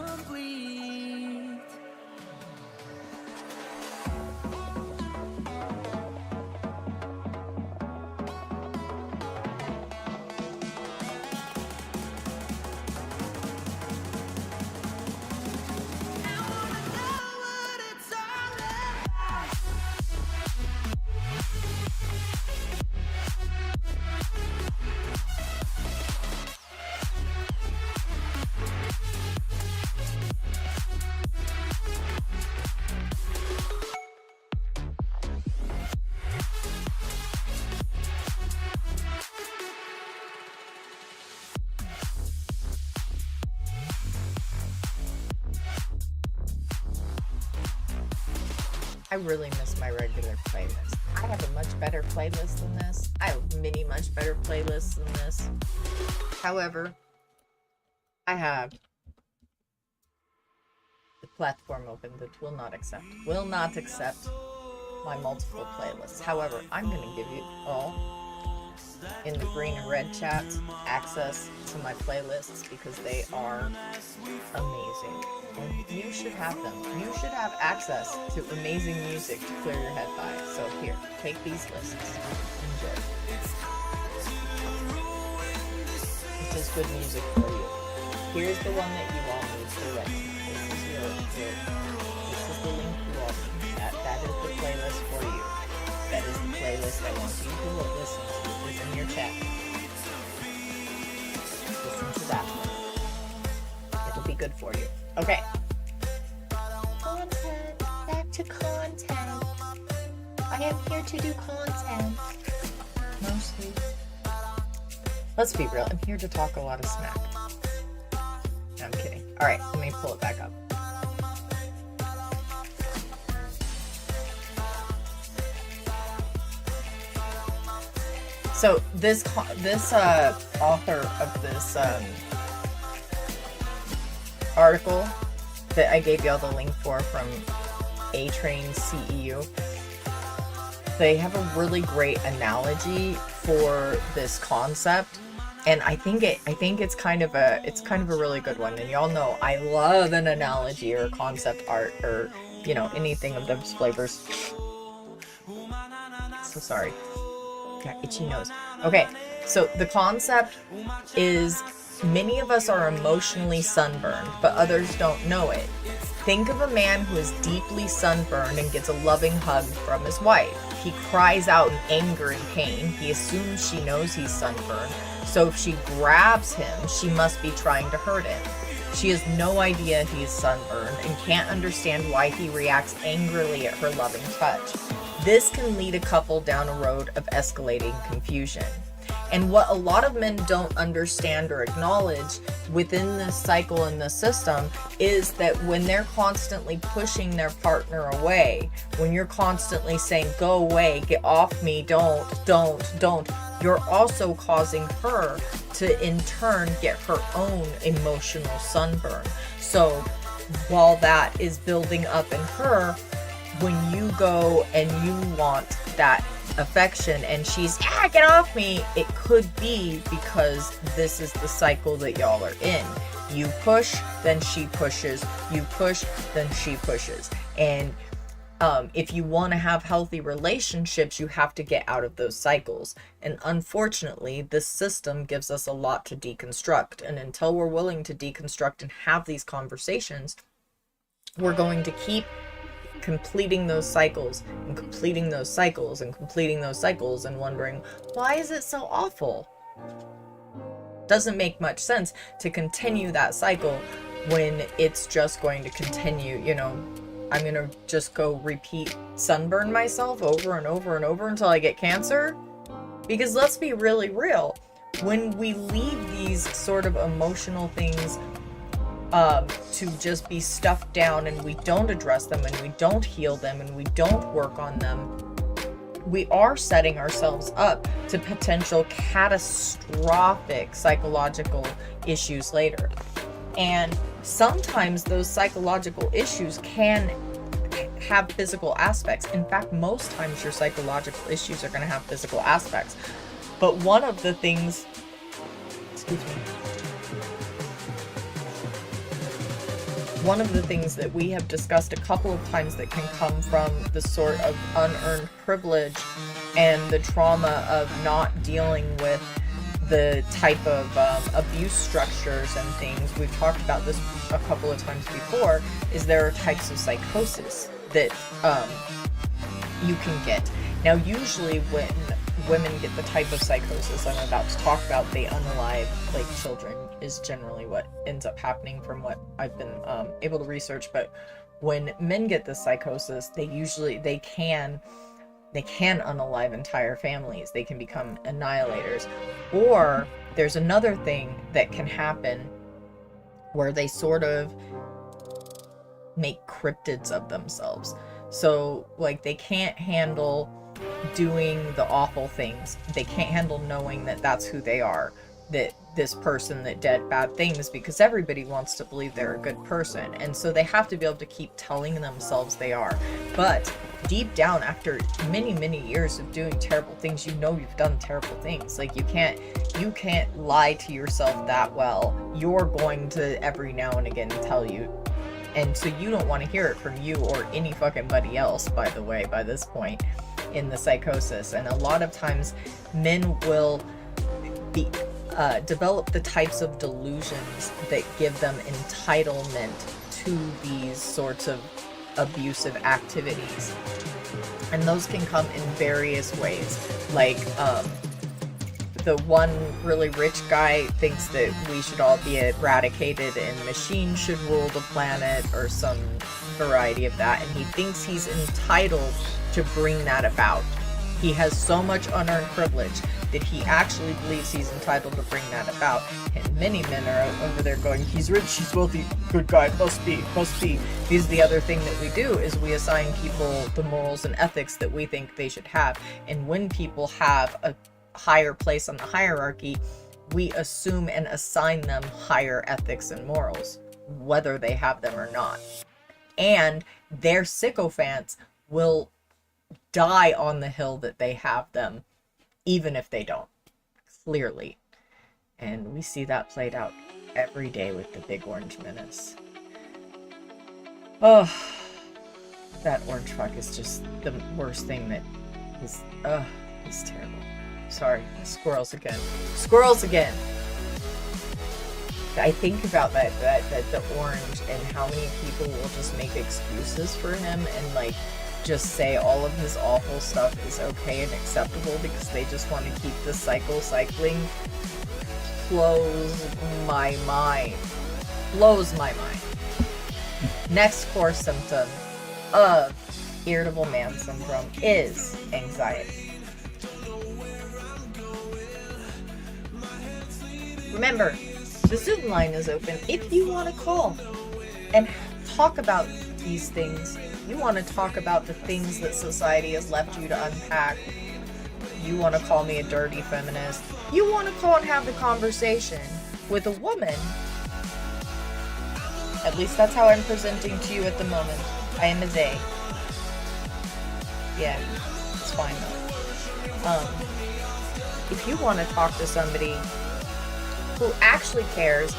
I really miss my regular playlist. I have a much better playlist than this. I have many much better playlists than this. However, I have the platform open that will not accept my multiple playlists. However, I'm going to give you all in the green and red chat access to my playlists because they are amazing. And you should have them. You should have access to amazing music to clear your head by. So here, take these lists. Enjoy. This is good music for you. Here's the one that you all need to listen. This is the link you all need. That is the playlist for you. That is the playlist I want you to listen to. It's in your chat. Listen to that one. It'll be good for you. Okay. Content. Back to content. I am here to do content. Mostly. Let's be real. I'm here to talk a lot of smack. No, I'm kidding. Alright, let me pull it back up. So this author of this article that I gave y'all the link for from A-Train CEO, they have a really great analogy for this concept, and I think it's kind of a really good one. And y'all know I love an analogy or concept art or anything of those flavors. So sorry. Got itchy nose. Okay, so the concept is many of us are emotionally sunburned, but others don't know it. Think of a man who is deeply sunburned and gets a loving hug from his wife. He cries out in anger and pain. He assumes she knows he's sunburned, so if she grabs him, she must be trying to hurt him. She has no idea he's sunburned and can't understand why he reacts angrily at her loving touch. This can lead a couple down a road of escalating confusion. And what a lot of men don't understand or acknowledge within this cycle and this system is that when they're constantly pushing their partner away, when you're constantly saying, go away, get off me, don't, you're also causing her to in turn get her own emotional sunburn. So while that is building up in her, when you go and you want that affection and she's get off me, it could be because this is the cycle that y'all are in. You push, then she pushes. You push, then she pushes. And if you want to have healthy relationships, you have to get out of those cycles. And unfortunately, this system gives us a lot to deconstruct. And until we're willing to deconstruct and have these conversations, we're going to keep completing those cycles and completing those cycles and completing those cycles and wondering, why is it so awful? Doesn't make much sense to continue that cycle when it's just going to continue, I'm going to just go repeat sunburn myself over and over and over until I get cancer. Because let's be really real, when we leave these sort of emotional things to just be stuffed down and we don't address them and we don't heal them and we don't work on them, we are setting ourselves up to potential catastrophic psychological issues later. And sometimes those psychological issues can have physical aspects. In fact, most times your psychological issues are going to have physical aspects. But one of the things, excuse me, one of the things that we have discussed a couple of times that can come from the sort of unearned privilege and the trauma of not dealing with the type of abuse structures and things, we've talked about this a couple of times before, is there are types of psychosis that you can get. Now, usually when women get the type of psychosis I'm about to talk about, they unalive like children, is generally what ends up happening from what I've been able to research. But when men get this psychosis, they can unalive entire families. They can become annihilators. Or there's another thing that can happen where they sort of make cryptids of themselves. So like they can't handle doing the awful things. They can't handle knowing that that's who they are, that this person that did bad things, because everybody wants to believe they're a good person. And so they have to be able to keep telling themselves they are. But deep down, after many, many years of doing terrible things, you know you've done terrible things. Like you can't lie to yourself that well. You're going to every now and again tell you. And so you don't want to hear it from you or any fucking buddy else, by the way, by this point in the psychosis. And a lot of times men will develop the types of delusions that give them entitlement to these sorts of abusive activities. And those can come in various ways. Like, the one really rich guy thinks that we should all be eradicated and machines should rule the planet, or some variety of that. And he thinks he's entitled to bring that about. He has so much unearned privilege that he actually believes he's entitled to bring that about. And many men are over there going, he's rich, he's wealthy, good guy, must be. Because the other thing that we do is we assign people the morals and ethics that we think they should have. And when people have a higher place on the hierarchy, we assume and assign them higher ethics and morals, whether they have them or not. And their sycophants will die on the hill that they have them, even if they don't, clearly. And we see that played out every day with the Big Orange Menace. Oh, that orange fuck is just the worst thing that is, it's terrible. Sorry, squirrels again. I think about that the orange and how many people will just make excuses for him and like just say all of his awful stuff is okay and acceptable because they just want to keep the cycle cycling. Blows my mind. Next core symptom of irritable man syndrome is anxiety. Remember, the Zoom line is open if you want to call and talk about these things. You want to talk about the things that society has left you to unpack. You want to call me a dirty feminist. You want to call and have the conversation with a woman. At least that's how I'm presenting to you at the moment. I am a they. Yeah, it's fine though. If you want to talk to somebody who actually cares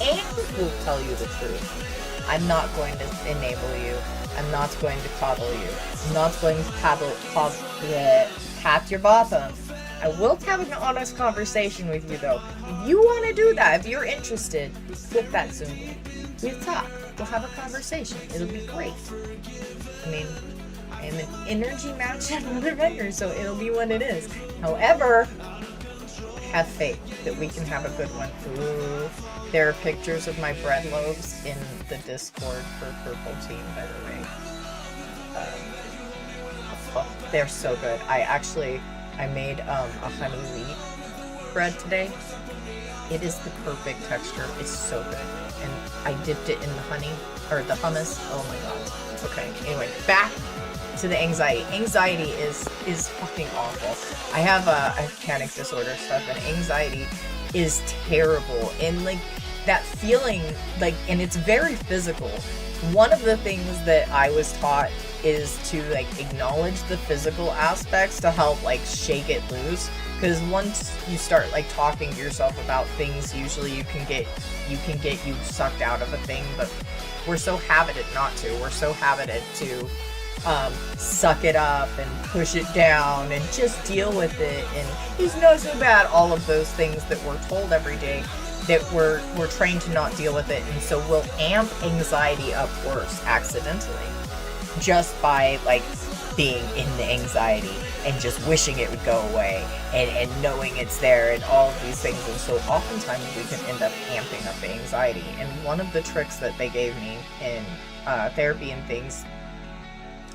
and will tell you the truth, I'm not going to enable you. I'm not going to coddle you. I'm not going to pat your bottom. I will have an honest conversation with you though. If you want to do that, if you're interested, click that Zoom link. We'll talk. We'll have a conversation. It'll be great. I mean, I am an energy match and another vendor, so it'll be what it is. However, have faith that we can have a good one. Ooh, there are pictures of my bread loaves in the Discord for Purple Team, by the way. They're so good. I made a honey wheat bread today. It is the perfect texture. It's so good. And I dipped it in the honey, or the hummus. Oh my god. Okay, anyway, back to the anxiety. Anxiety is fucking awful. I have panic disorder stuff, and anxiety is terrible. And like that feeling, like, and it's very physical. One of the things that I was taught is to like acknowledge the physical aspects to help like shake it loose. Because once you start like talking to yourself about things, usually you can get you sucked out of a thing. But we're so habited not to. We're so habited to suck it up and push it down and just deal with it. And it's not so bad. All of those things that we're told every day, that we're trained to not deal with it, and so we'll amp anxiety up worse accidentally, just by like being in the anxiety and just wishing it would go away and knowing it's there and all of these things. And so oftentimes we can end up amping up the anxiety. And one of the tricks that they gave me in therapy and things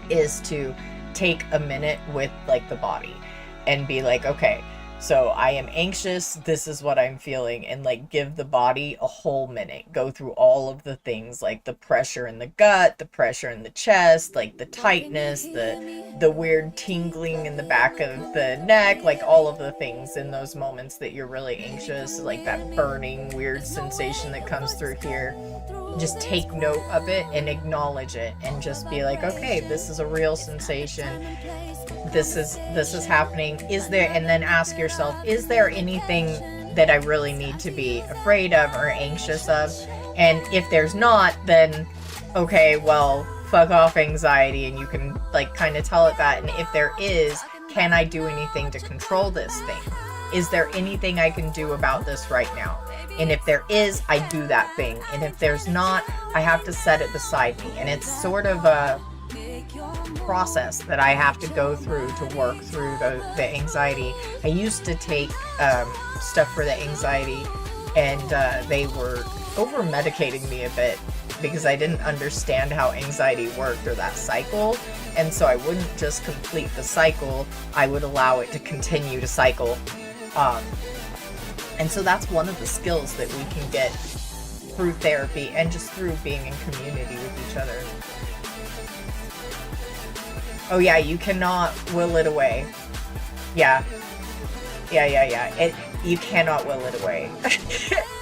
is to take a minute with like the body and be like, okay, so I am anxious, this is what I'm feeling, and like give the body a whole minute. Go through all of the things, like the pressure in the gut, the pressure in the chest, like the tightness, the weird tingling in the back of the neck, like all of the things in those moments that you're really anxious, like that burning weird sensation that comes through here. Just take note of it and acknowledge it and just be like, okay, this is a real sensation. This is happening. Is there, and then ask yourself, is there anything that I really need to be afraid of or anxious of? And if there's not, then okay, well, fuck off anxiety, and you can like kind of tell it that. And if there is, can I do anything to control this thing? Is there anything I can do about this right now? And if there is, I do that thing. And if there's not, I have to set it beside me. And it's sort of a process that I have to go through to work through the anxiety. I used to take stuff for the anxiety, and they were over medicating me a bit because I didn't understand how anxiety worked or that cycle. And so I wouldn't just complete the cycle, I would allow it to continue to cycle. And so that's one of the skills that we can get through therapy and just through being in community with each other. Oh yeah, you cannot will it away. Yeah. You cannot will it away.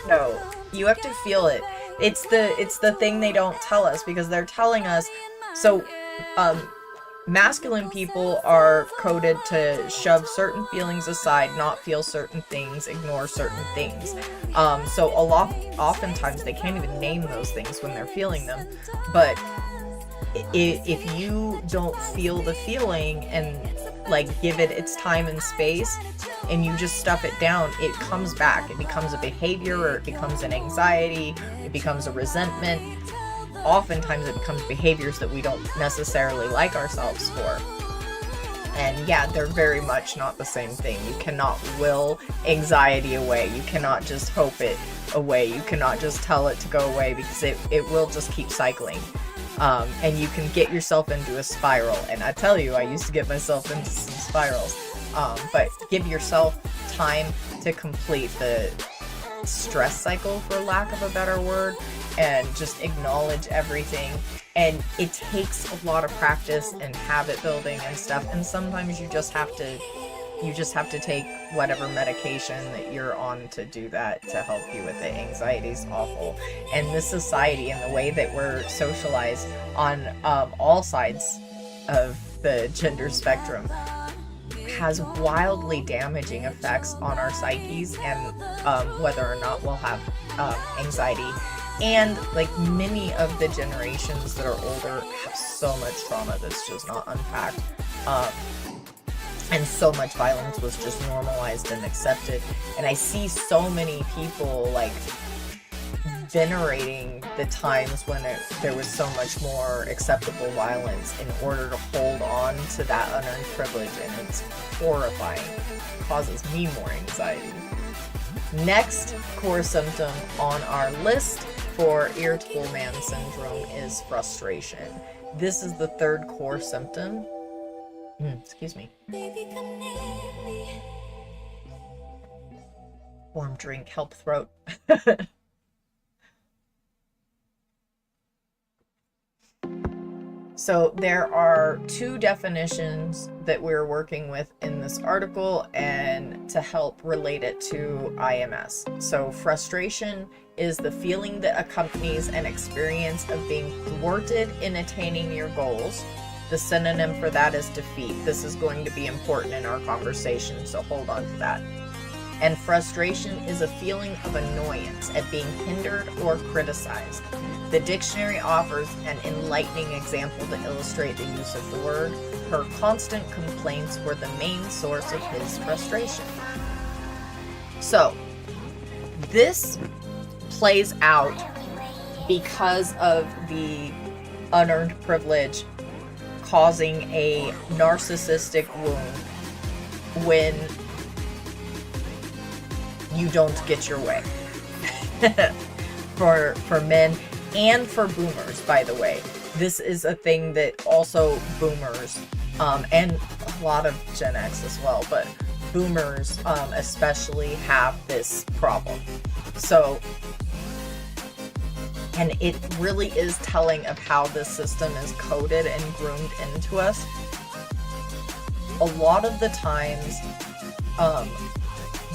No, you have to feel it. It's the thing they don't tell us, because they're telling us. So, masculine people are coded to shove certain feelings aside, not feel certain things, ignore certain things. So oftentimes they can't even name those things when they're feeling them. But if you don't feel the feeling and like give it its time and space, and you just stuff it down, it comes back. It becomes a behavior, or it becomes an anxiety, it becomes a resentment. Oftentimes it becomes behaviors that we don't necessarily like ourselves for. And yeah, they're very much not the same thing. You cannot will anxiety away. You cannot just hope it away. You cannot just tell it to go away, because it will just keep cycling. And you can get yourself into a spiral. And I tell you, I used to get myself into some spirals. But give yourself time to complete the stress cycle, for lack of a better word, and just acknowledge everything. And it takes a lot of practice and habit building and stuff. And sometimes you just have to take whatever medication that you're on to do that, to help you with it. Anxiety's awful. And this society and the way that we're socialized on all sides of the gender spectrum has wildly damaging effects on our psyches, and whether or not we'll have anxiety. And like many of the generations that are older have so much trauma that's just not unpacked. And so much violence was just normalized and accepted. And I see so many people like venerating the times when there was so much more acceptable violence in order to hold on to that unearned privilege, and it's horrifying. It causes me more anxiety. Next core symptom on our list for irritable man syndrome is frustration. This is the third core symptom. Excuse me. Warm drink, help throat. So there are 2 definitions that we're working with in this article and to help relate it to IMS. So frustration is the feeling that accompanies an experience of being thwarted in attaining your goals. The synonym for that is defeat. This is going to be important in our conversation, so hold on to that. And frustration is a feeling of annoyance at being hindered or criticized. The dictionary offers an enlightening example to illustrate the use of the word. Her constant complaints were the main source of his frustration. So, this plays out because of the unearned privilege causing a narcissistic wound when you don't get your way. for men and for boomers, by the way. This is a thing that also boomers, and a lot of Gen X as well, but boomers especially have this problem. So, and it really is telling of how this system is coded and groomed into us. A lot of the times,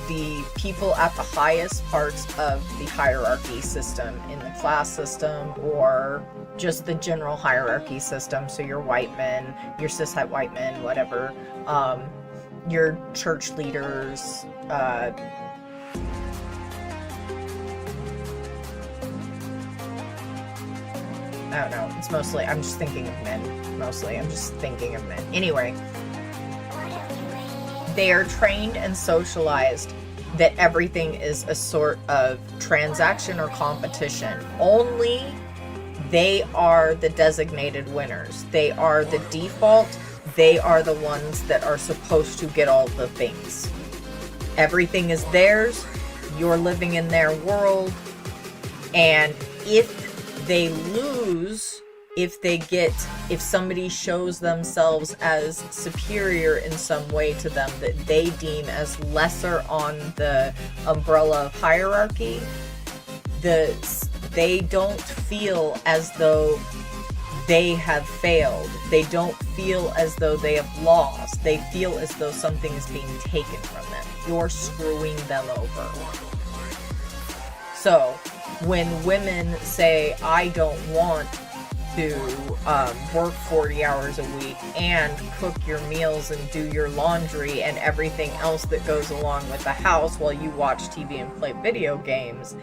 the people at the highest parts of the hierarchy system, in the class system, or just the general hierarchy system, so your white men, your cishet white men, whatever, your church leaders, I don't know, it's mostly, I'm just thinking of men, mostly, I'm just thinking of men. Anyway, they are trained and socialized that everything is a sort of transaction or competition. Only they are the designated winners. They are the default. They are the ones that are supposed to get all the things. Everything is theirs. You're living in their world. And if they lose, if somebody shows themselves as superior in some way to them that they deem as lesser on the umbrella of hierarchy, they don't feel as though they have failed. They don't feel as though they have lost. They feel as though something is being taken from them. You're screwing them over. So, when women say, I don't want to work 40 hours a week and cook your meals and do your laundry and everything else that goes along with the house while you watch TV and play video games,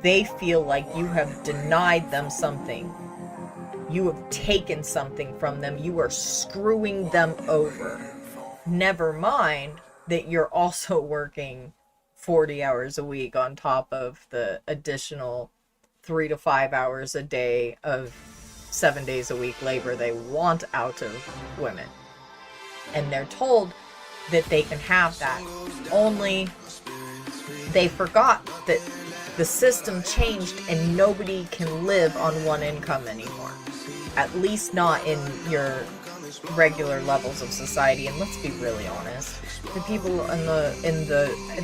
they feel like you have denied them something. You have taken something from them. You are screwing them over. Never mind that you're also working 40 hours a week on top of the additional 3 to 5 hours a day of 7 days a week labor they want out of women. And they're told that they can have that. Only they forgot that the system changed and nobody can live on one income anymore. At least not in your regular levels of society. And let's be really honest, the people at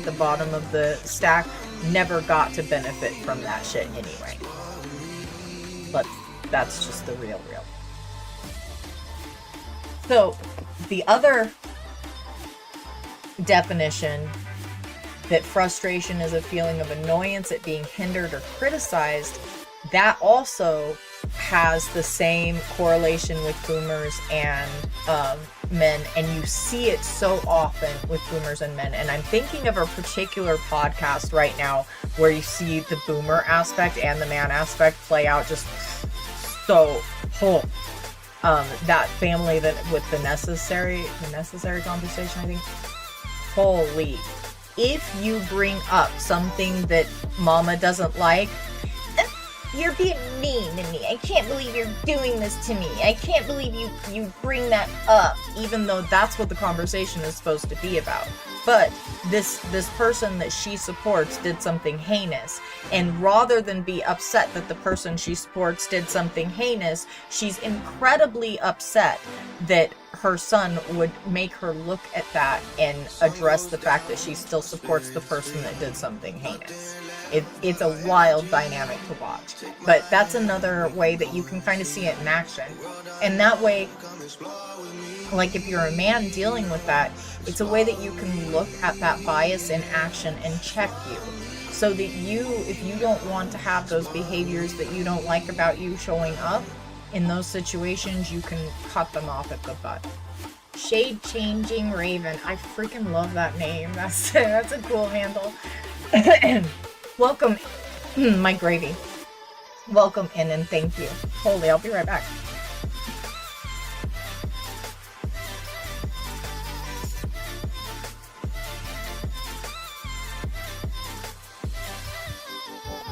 the bottom of the stack never got to benefit from that shit anyway. But that's just the real. So the other definition, that frustration is a feeling of annoyance at being hindered or criticized, that also has the same correlation with boomers and men, and you see it so often with boomers and men. And I'm thinking of a particular podcast right now where you see the boomer aspect and the man aspect play out just so that family that with the necessary conversation, I think. Holy, if you bring up something that mama doesn't like, you're being mean to me. I can't believe you're doing this to me. I can't believe you bring that up, even though that's what the conversation is supposed to be about. But this person that she supports did something heinous, and rather than be upset that the person she supports did something heinous, she's incredibly upset that her son would make her look at that and address the fact that she still supports the person that did something heinous. It's a wild dynamic to watch. But that's another way that you can kind of see it in action. And that way, like if you're a man dealing with that, it's a way that you can look at that bias in action and check you. So that you, if you don't want to have those behaviors that you don't like about you showing up, in those situations, you can cut them off at the butt. Shade Changing Raven. I freaking love that name. That's a cool handle. Welcome, my gravy. Welcome in and thank you. Holy, I'll be right back.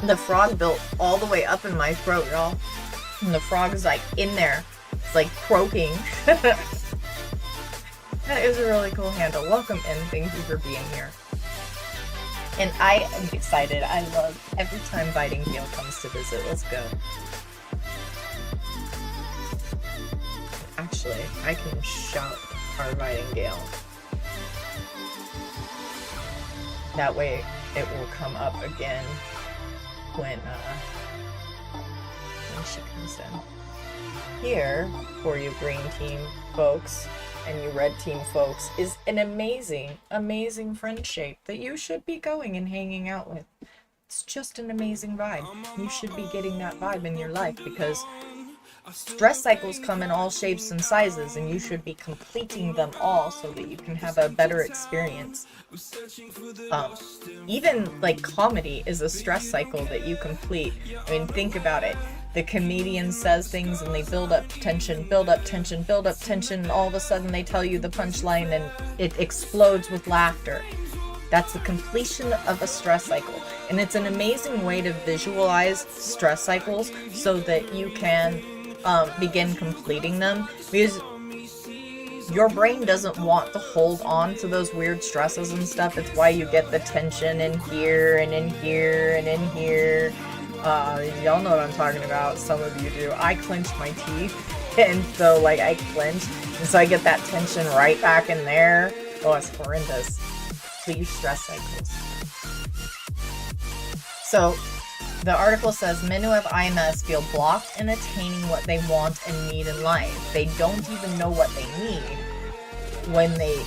The frog built all the way up in my throat, y'all. And the frog is like in there. It's like croaking. That is a really cool handle. Welcome in. Thank you for being here. And I am excited. I love every time Biting Gale comes to visit. Let's go. Actually, I can shout our Biting Gale. That way it will come up again when she comes in. Here, for you green team folks and you red team folks, is an amazing friend shape that you should be going and hanging out with. It's just an amazing vibe. You should be getting that vibe in your life because stress cycles come in all shapes and sizes, and you should be completing them all so that you can have a better experience. Even like comedy is a stress cycle that you complete. I mean, think about it. The comedian says things and they build up tension, and all of a sudden they tell you the punchline and it explodes with laughter. That's the completion of a stress cycle. And it's an amazing way to visualize stress cycles so that you can begin completing them, because your brain doesn't want to hold on to those weird stresses and stuff. It's why you get the tension in here and in here and in here. Y'all know what I'm talking about. Some of you do. I clench my teeth, and so like I clench, and so I get that tension right back in there. Oh, it's horrendous. Please, stress cycles. So the article says men who have IMS feel blocked in attaining what they want and need in life. They don't even know what they need. When they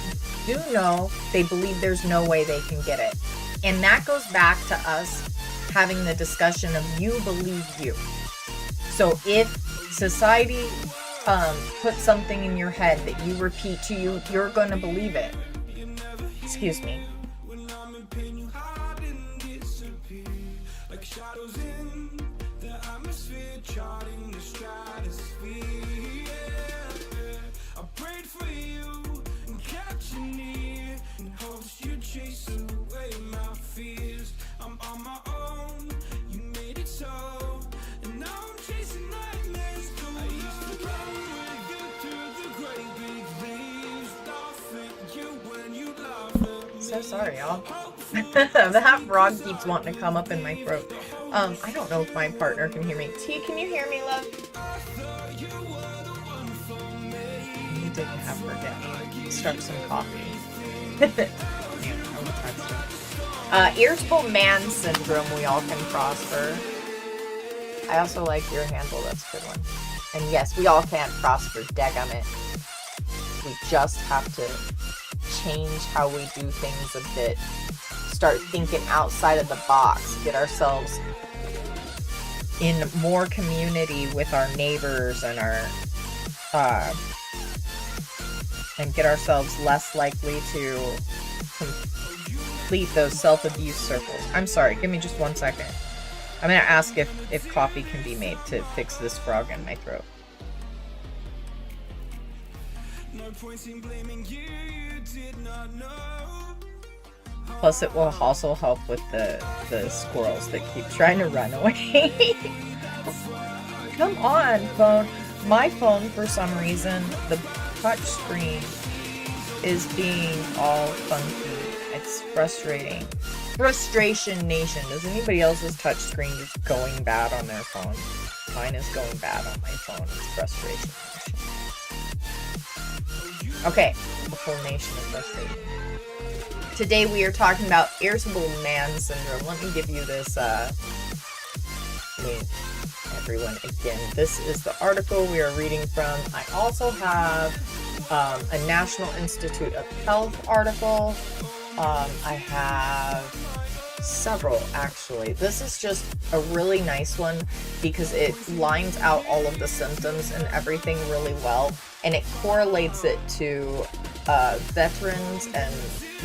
do know, they believe there's no way they can get it. And that goes back to us having the discussion of you believe you. So if society puts something in your head that you repeat to you, you're going to believe it. Excuse me. So sorry, y'all. That frog keeps wanting to come up in my throat. I don't know if my partner can hear me. T, can you hear me, love? You didn't have her get start some coffee. Irritable man syndrome, we all can prosper. I also like your handle, that's a good one. And yes, we all can't prosper, dagummit. We just have to change how we do things a bit. Start thinking outside of the box. Get ourselves in more community with our neighbors and our and get ourselves less likely to complete those self-abuse circles. I'm sorry, give me just 1 second. I'm gonna ask if coffee can be made to fix this frog in my throat. Plus it will also help with the squirrels that keep trying to run away. Come on, phone. My phone, for some reason, the touch screen is being all funky. It's frustrating. Frustration Nation. Does anybody else's touch screen just going bad on their phone? Mine is going bad on my phone. It's Frustration Nation. Okay, the whole nation is frustrated. Today we are talking about irritable man syndrome. Let me give you this, everyone again. This is the article we are reading from. I also have a National Institute of Health article. I have several, actually. This is just a really nice one because it lines out all of the symptoms and everything really well, and it correlates it to veterans and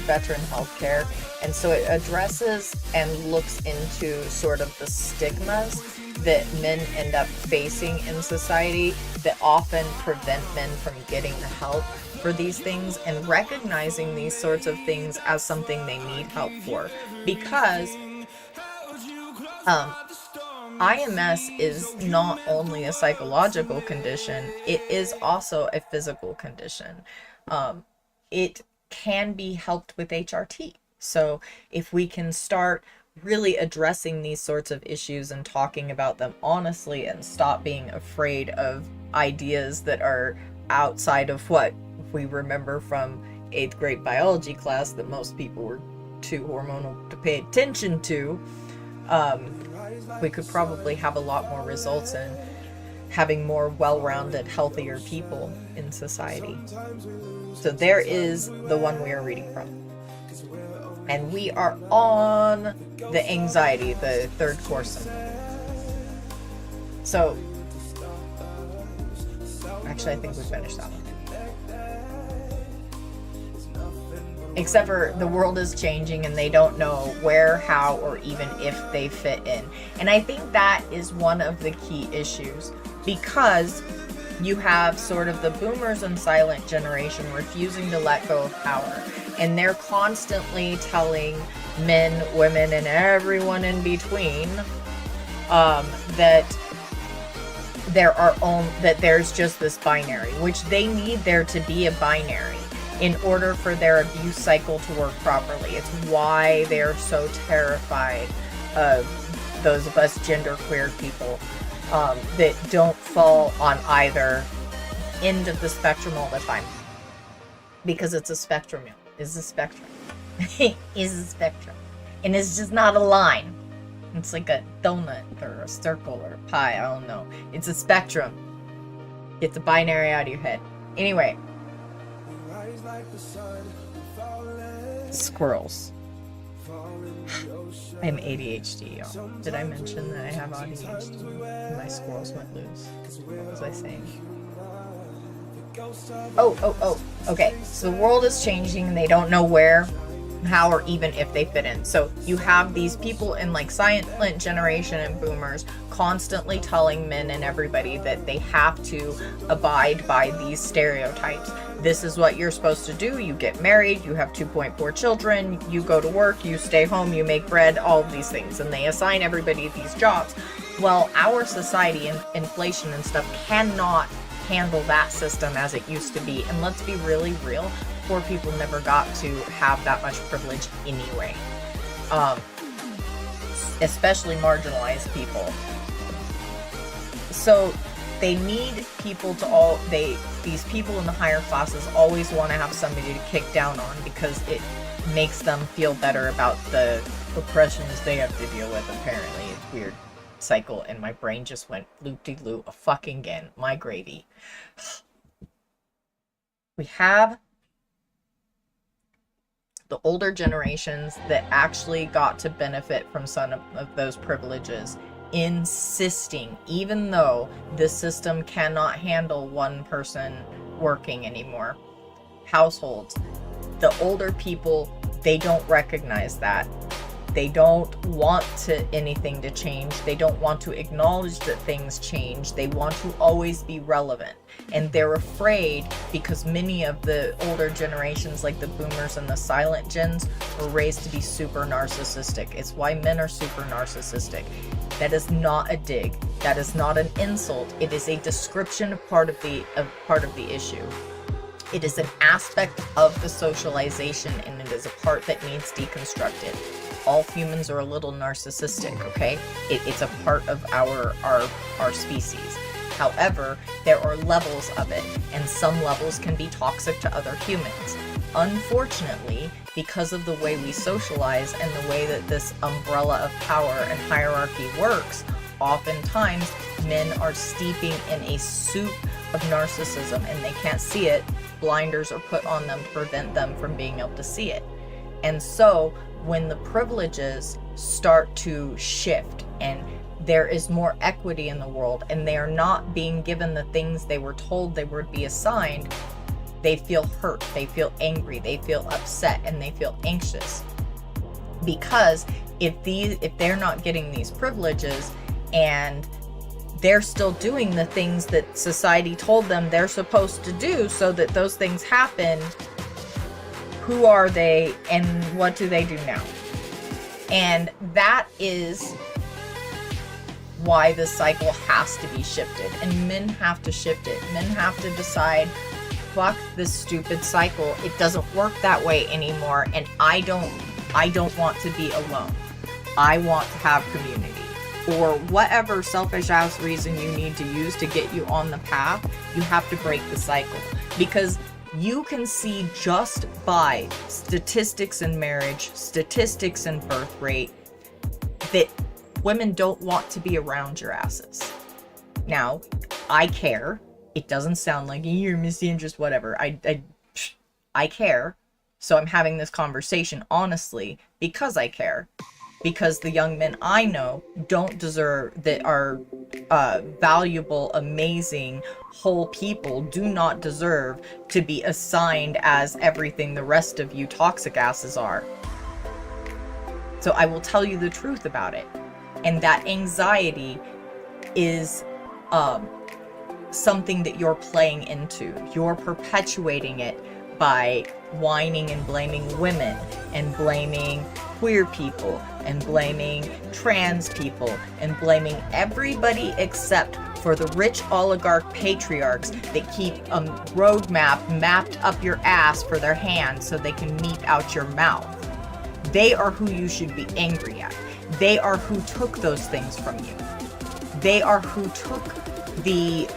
veteran healthcare, and so it addresses and looks into sort of the stigmas that men end up facing in society that often prevent men from getting the help for these things, and recognizing these sorts of things as something they need help for, because IMS is not only a psychological condition, it is also a physical condition. It can be helped with HRT. So if we can start really addressing these sorts of issues and talking about them honestly, and stop being afraid of ideas that are outside of what we remember from 8th grade biology class that most people were too hormonal to pay attention to, we could probably have a lot more results in having more well-rounded, healthier people in society. So there is the one we are reading from. And we are on the anxiety, the third course. So, actually I think we finished that one. Except for the world is changing and they don't know where, how, or even if they fit in. And I think that is one of the key issues, because you have sort of the boomers and silent generation refusing to let go of power. And they're constantly telling men, women, and everyone in between that that there's just this binary, which they need there to be a binary in order for their abuse cycle to work properly. It's why they're so terrified of those of us genderqueer people that don't fall on either end of the spectrum all the time. Because it's a spectrum. It's a spectrum. Is a spectrum. And it's just not a line. It's like a donut or a circle or a pie. I don't know. It's a spectrum. Get the binary out of your head. Anyway. Squirrels. I have ADHD, y'all. Did I mention that I have ADHD? My squirrels went loose. What was I saying? Oh. Okay, so the world is changing and they don't know where, how, or even if they fit in. So you have these people in like silent generation and boomers constantly telling men and everybody that they have to abide by these stereotypes. This is what you're supposed to do. You get married, you have 2.4 children, you go to work, you stay home, you make bread, all of these things. And they assign everybody these jobs. Well, our society and inflation and stuff cannot handle that system as it used to be. And let's be really real, poor people never got to have that much privilege anyway. Especially marginalized people. So they need people to these people in the higher classes always want to have somebody to kick down on, because it makes them feel better about the oppressions they have to deal with. Apparently, it's weird cycle, and my brain just went loop-de-loop fucking again. My gravy. We have the older generations that actually got to benefit from some of those privileges, insisting, even though the system cannot handle one person working anymore, households, the older people, they don't recognize that. They don't want anything to change. They don't want to acknowledge that things change. They want to always be relevant. And they're afraid, because many of the older generations, like the boomers and the silent gens, were raised to be super narcissistic. It's why men are super narcissistic. That is not a dig. That is not an insult. It is a description of part of the issue. It is an aspect of the socialization, and it is a part that needs deconstructed. All humans are a little narcissistic, okay? It's a part of our species. However, there are levels of it, and some levels can be toxic to other humans. unfortunately, because of the way we socialize and the way that this umbrella of power and hierarchy works, oftentimes men are steeping in a soup of narcissism and they can't see it. Blinders are put on them to prevent them from being able to see it. And so when the privileges start to shift and there is more equity in the world and they are not being given the things they were told they would be assigned, they feel hurt, they feel angry, they feel upset, and they feel anxious. Because if they're not getting these privileges and they're still doing the things that society told them they're supposed to do so that those things happen, who are they and what do they do now? And that is why the cycle has to be shifted, and men have to shift it. Men have to decide, fuck this stupid cycle. It doesn't work that way anymore, and I don't want to be alone. I want to have community. Or whatever selfish ass reason you need to use to get you on the path, you have to break the cycle. Because you can see just by statistics in marriage, statistics in birth rate, that women don't want to be around your asses. Now, I care. It doesn't sound like you're misandrist, whatever. I care. So I'm having this conversation honestly because I care. Because the young men I know don't deserve, that are valuable, amazing, whole people, do not deserve to be assigned as everything the rest of you toxic asses are. So I will tell you the truth about it. And that anxiety is something that you're playing into. You're perpetuating it by whining and blaming women and blaming queer people and blaming trans people and blaming everybody except for the rich oligarch patriarchs that keep a roadmap mapped up your ass for their hands so they can meet out your mouth. They are who you should be angry at. They are who took those things from you. They are who took the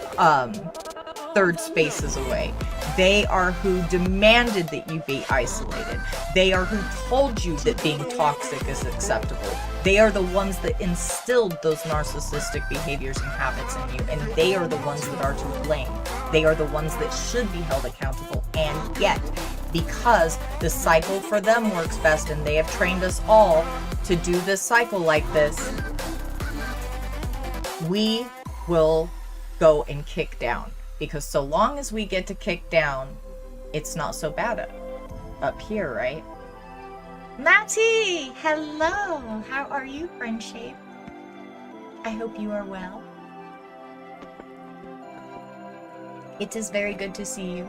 third spaces away. They are who demanded that you be isolated. They are who told you that being toxic is acceptable. They are the ones that instilled those narcissistic behaviors and habits in you, and they are the ones that are to blame. They are the ones that should be held accountable, and yet, because the cycle for them works best and they have trained us all to do this cycle like this, we will go and kick down. Because so long as we get to kick down, it's not so bad up here, right? Matty! Hello! How are you, friendship? I hope you are well. It is very good to see you.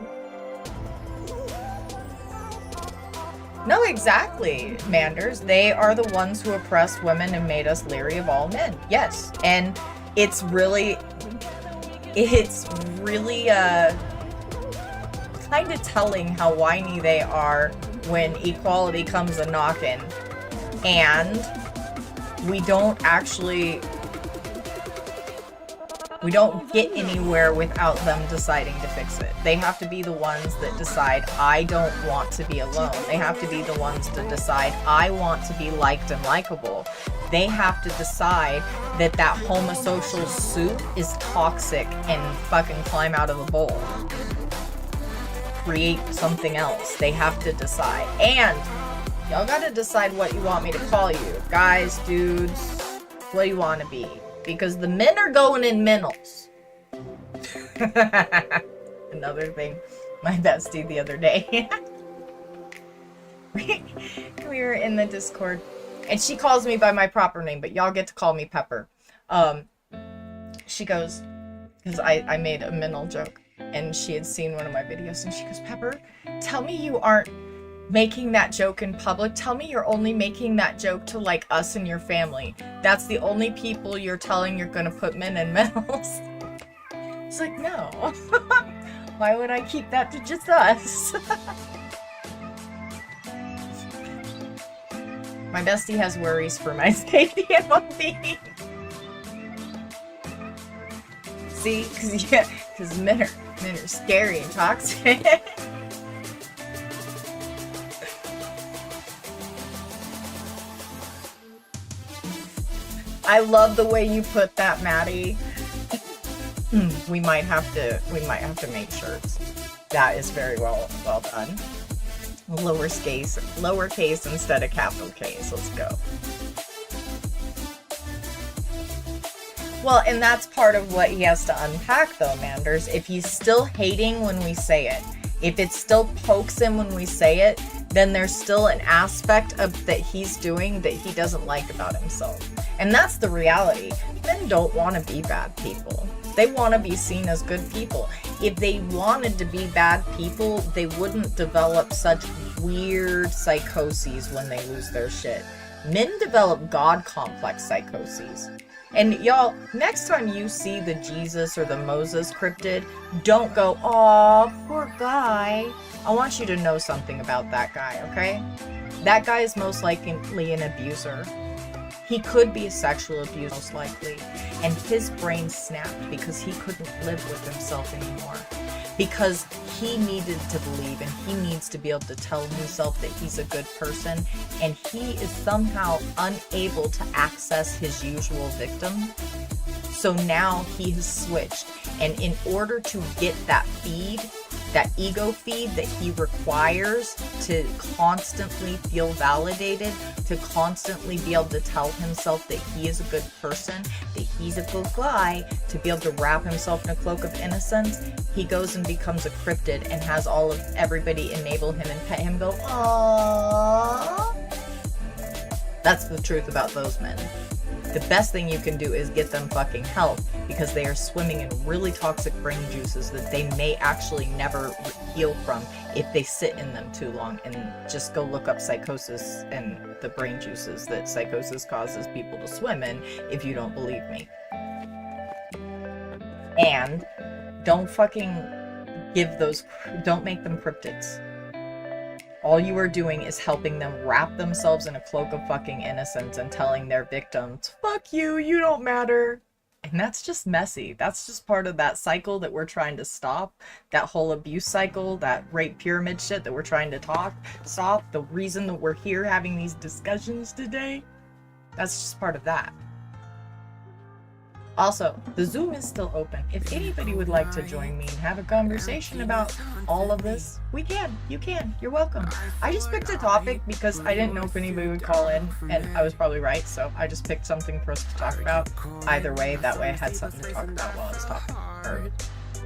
No, exactly, Manders. They are the ones who oppressed women and made us leery of all men. Yes. And it's really kind of telling how whiny they are when equality comes a knocking, and we don't get anywhere without them deciding to fix it. They have to be the ones that decide, I don't want to be alone. They have to be the ones to decide, I want to be liked and likable. They have to decide that that homosocial soup is toxic and fucking climb out of the bowl. Create something else. They have to decide. And y'all gotta decide what you want me to call you. Guys, dudes, what do you want to be? Because the men are going in minnels. Another thing, my bestie the other day. We were in the Discord, and she calls me by my proper name, but y'all get to call me Pepper. She goes, because I made a minnel joke, and she had seen one of my videos, and she goes, Pepper, tell me you aren't making that joke in public. Tell me you're only making that joke to, like, us and your family. That's the only people you're telling you're gonna put men in minnels. It's like, no. Why would I keep that to just us? My bestie has worries for my safety and well-being. See? Because men are scary and toxic. I love the way you put that, Maddie. We might have to make shirts. That is very well done. Lowercase instead of capital Case. Let's go. Well, and that's part of what he has to unpack, though, Manders. If he's still hating when we say it, if it still pokes him when we say it, then there's still an aspect of that he's doing that he doesn't like about himself. And that's the reality. Men don't want to be bad people. They want to be seen as good people. If they wanted to be bad people, they wouldn't develop such weird psychoses when they lose their shit. Men develop God complex psychoses. And y'all, next time you see the Jesus or the Moses cryptid, don't go, "Aw, poor guy." I want you to know something about that guy, okay? That guy is most likely an abuser. He could be a sexual abuser, most likely. And his brain snapped because he couldn't live with himself anymore. Because he needed to believe and he needs to be able to tell himself that he's a good person. And he is somehow unable to access his usual victim. So now he has switched. And in order to get that feed, that ego feed that he requires to constantly feel validated, to constantly be able to tell himself that he is a good person, that he's a good guy, to be able to wrap himself in a cloak of innocence, he goes and becomes a cryptid and has all of everybody enable him and pet him, go, "Aww." That's the truth about those men. The best thing you can do is get them fucking help, because they are swimming in really toxic brain juices that they may actually never heal from if they sit in them too long. And just go look up psychosis and the brain juices that psychosis causes people to swim in if you don't believe me. And don't fucking don't make them cryptids. All you are doing is helping them wrap themselves in a cloak of fucking innocence and telling their victims, "Fuck you, you don't matter." And that's just messy. That's just part of that cycle that we're trying to stop. That whole abuse cycle, that rape pyramid shit that we're trying to stop. The reason that we're here having these discussions today, that's just part of that. Also, the Zoom is still open. If anybody would like to join me and have a conversation about all of this, we can. You can. You're welcome. I just picked a topic because I didn't know if anybody would call in, and I was probably right, so I just picked something for us to talk about. Either way, that way I had something to talk about while I was talking, or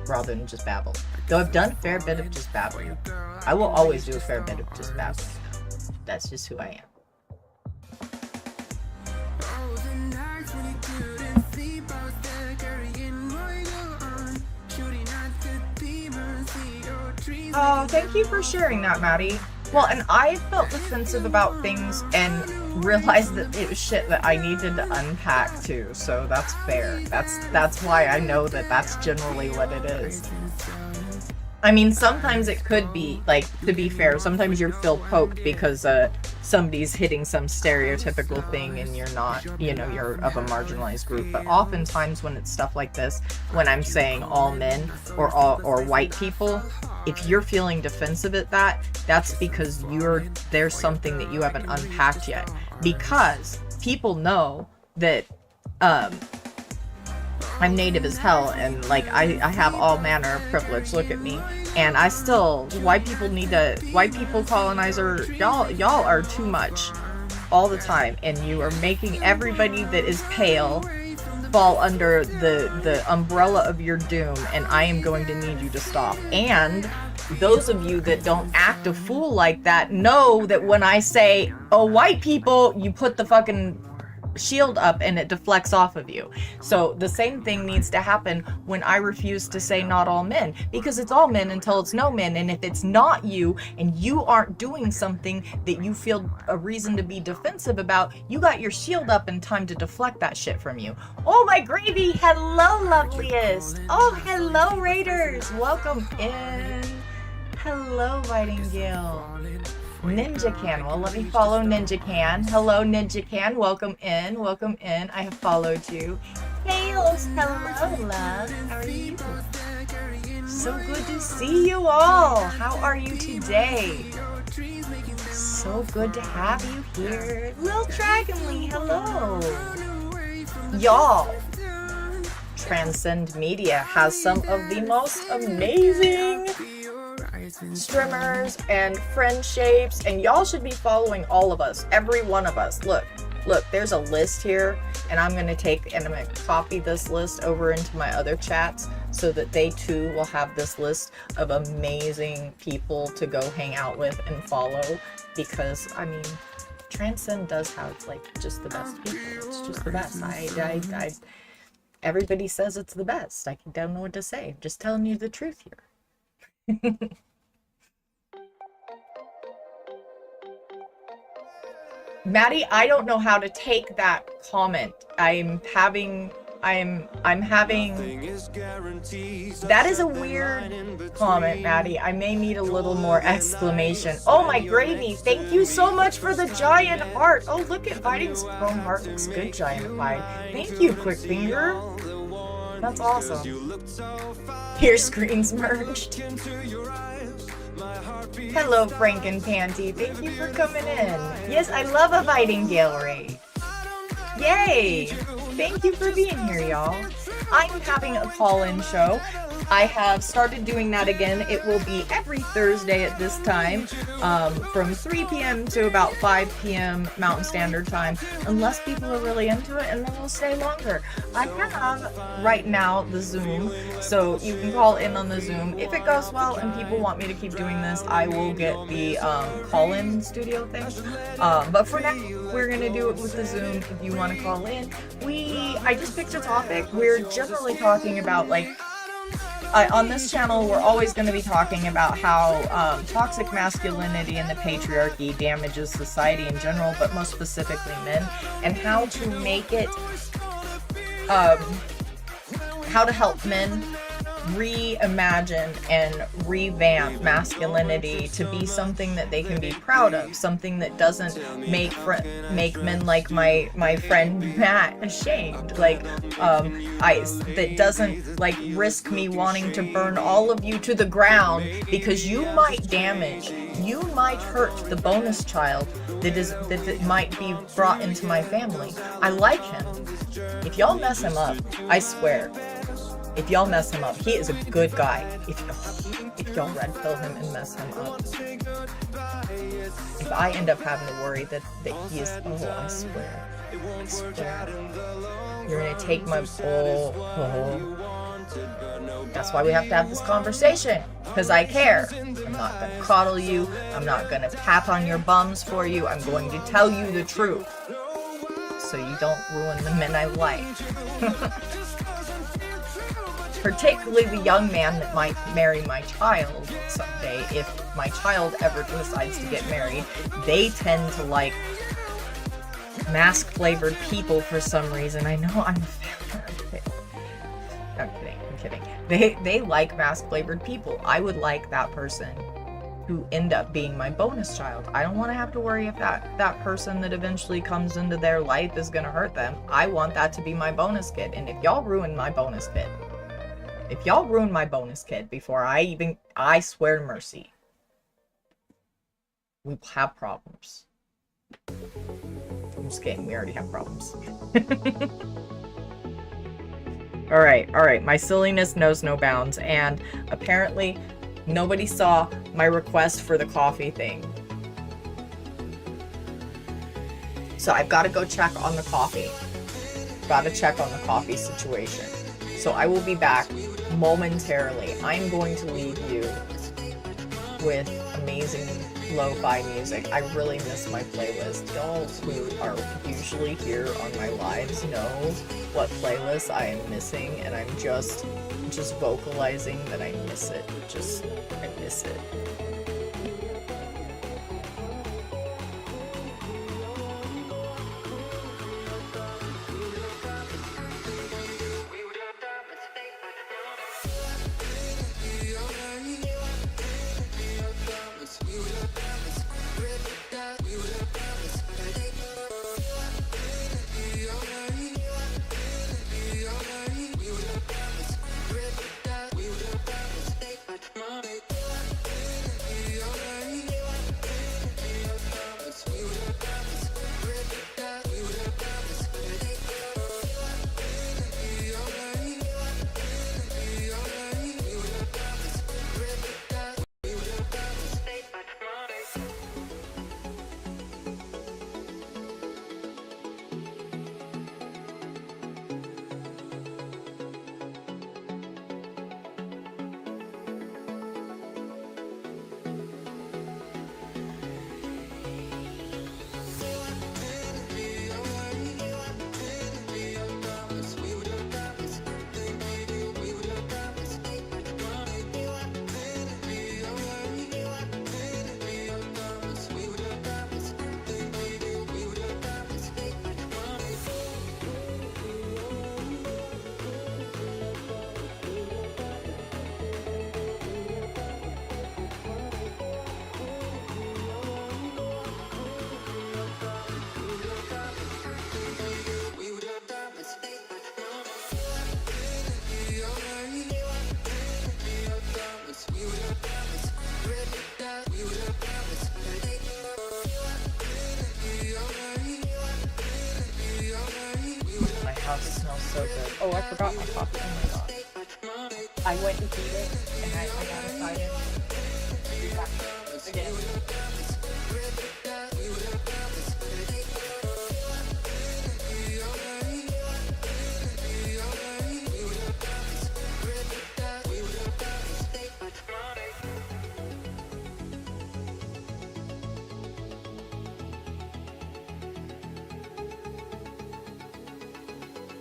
rather than just babble. Though I've done a fair bit of just babbling. I will always do a fair bit of just babbling. That's just who I am. Oh, thank you for sharing that, Maddie. Well, and I felt defensive about things and realized that it was shit that I needed to unpack too, so that's fair. That's why I know that that's generally what it is. I mean, sometimes it could be, like, to be fair, sometimes you feel poked because somebody's hitting some stereotypical thing and you're not, you're of a marginalized group. But oftentimes when it's stuff like this, when I'm saying all men or white people, if you're feeling defensive at that, that's because there's something that you haven't unpacked yet. Because people know that I'm native as hell, and like I have all manner of privilege. Look at me. And I still, white people colonizer, y'all are too much all the time, and you are making everybody that is pale fall under the umbrella of your doom, and I am going to need you to stop. And those of you that don't act a fool like that know that when I say, "Oh, white people," you put the fucking shield up and it deflects off of you. So the same thing needs to happen when I refuse to say not all men, because it's all men until it's no men. And if it's not you and you aren't doing something that you feel a reason to be defensive about, you got your shield up in time to deflect that shit from you. Oh, my gravy, hello loveliest. Oh, hello Raiders, welcome in. Hello Whitingale. Ninja Can. Well, let me follow Ninja Can. Hello, Ninja Can. Welcome in. Welcome in. I have followed you. Halos. Hello, love. How are you? So good to see you all. How are you today? So good to have you here. Lil Dragonly. Hello. Y'all, Transcend Media has some of the most amazing streamers and friend shapes, and y'all should be following all of us, every one of us. Look, there's a list here, and I'm gonna copy this list over into my other chats so that they too will have this list of amazing people to go hang out with and follow, because I mean, Transcend does have like just the best people. It's just the best. I everybody says it's the best. I don't know what to say. I'm just telling you the truth here. Maddie, I don't know how to take that comment. I'm having that is a weird comment, Maddie. I may need a little more exclamation. Oh my gravy, thank you so much for the giant heart. Oh, look at Biting's chrome heart. Looks good, giant bite. Thank you, Quick Finger. That's awesome. Your screen's merged. Hello, Franken Panty. Thank you for coming in. Yes, I love a Biting gallery. Yay! Thank you for being here, y'all. I'm having a call-in show. I have started doing that again. It will be every Thursday at this time, from 3 p.m. to about 5 p.m. Mountain Standard Time, unless people are really into it, and then we'll stay longer. I have right now the Zoom, so you can call in on the Zoom. If it goes well and people want me to keep doing this, I will get the call-in studio thing. But for now, we're gonna do it with the Zoom. If you want to call in, I just picked a topic. We're generally talking about like. On this channel, we're always going to be talking about how toxic masculinity and the patriarchy damages society in general, but most specifically men, and how to make it, how to help men reimagine and revamp masculinity to be something that they can be proud of, something that doesn't make men like my friend Matt ashamed, like that doesn't like risk me wanting to burn all of you to the ground because you might hurt the bonus child that might be brought into my family. I like him. If y'all mess him up, I swear. If y'all mess him up, he is a good guy. If y'all red pill him and mess him up. If I end up having to worry that he is, I swear. You're gonna take my, That's why we have to have this conversation, because I care. I'm not gonna coddle you. I'm not gonna tap on your bums for you. I'm going to tell you the truth, so you don't ruin the men I like. Particularly the young man that might marry my child someday. If my child ever decides to get married, they tend to like mask-flavored people for some reason. I know I'm kidding. They like mask-flavored people. I would like that person who end up being my bonus child. I don't want to have to worry if that person that eventually comes into their life is going to hurt them. I want that to be my bonus kid. And if y'all ruin my bonus kid before I swear to mercy, we will have problems. I'm just kidding, we already have problems. Alright, my silliness knows no bounds, and apparently nobody saw my request for the coffee thing. So I've got to go check on the coffee. Got to check on the coffee situation. So I will be back momentarily. I'm going to leave you with amazing lo-fi music. I really miss my playlist. Y'all who are usually here on my lives know what playlist I am missing, and I'm just vocalizing that I miss it. I miss it. So good. Oh, I forgot my coffee. Oh my god. I went to feed it and I got excited. Again.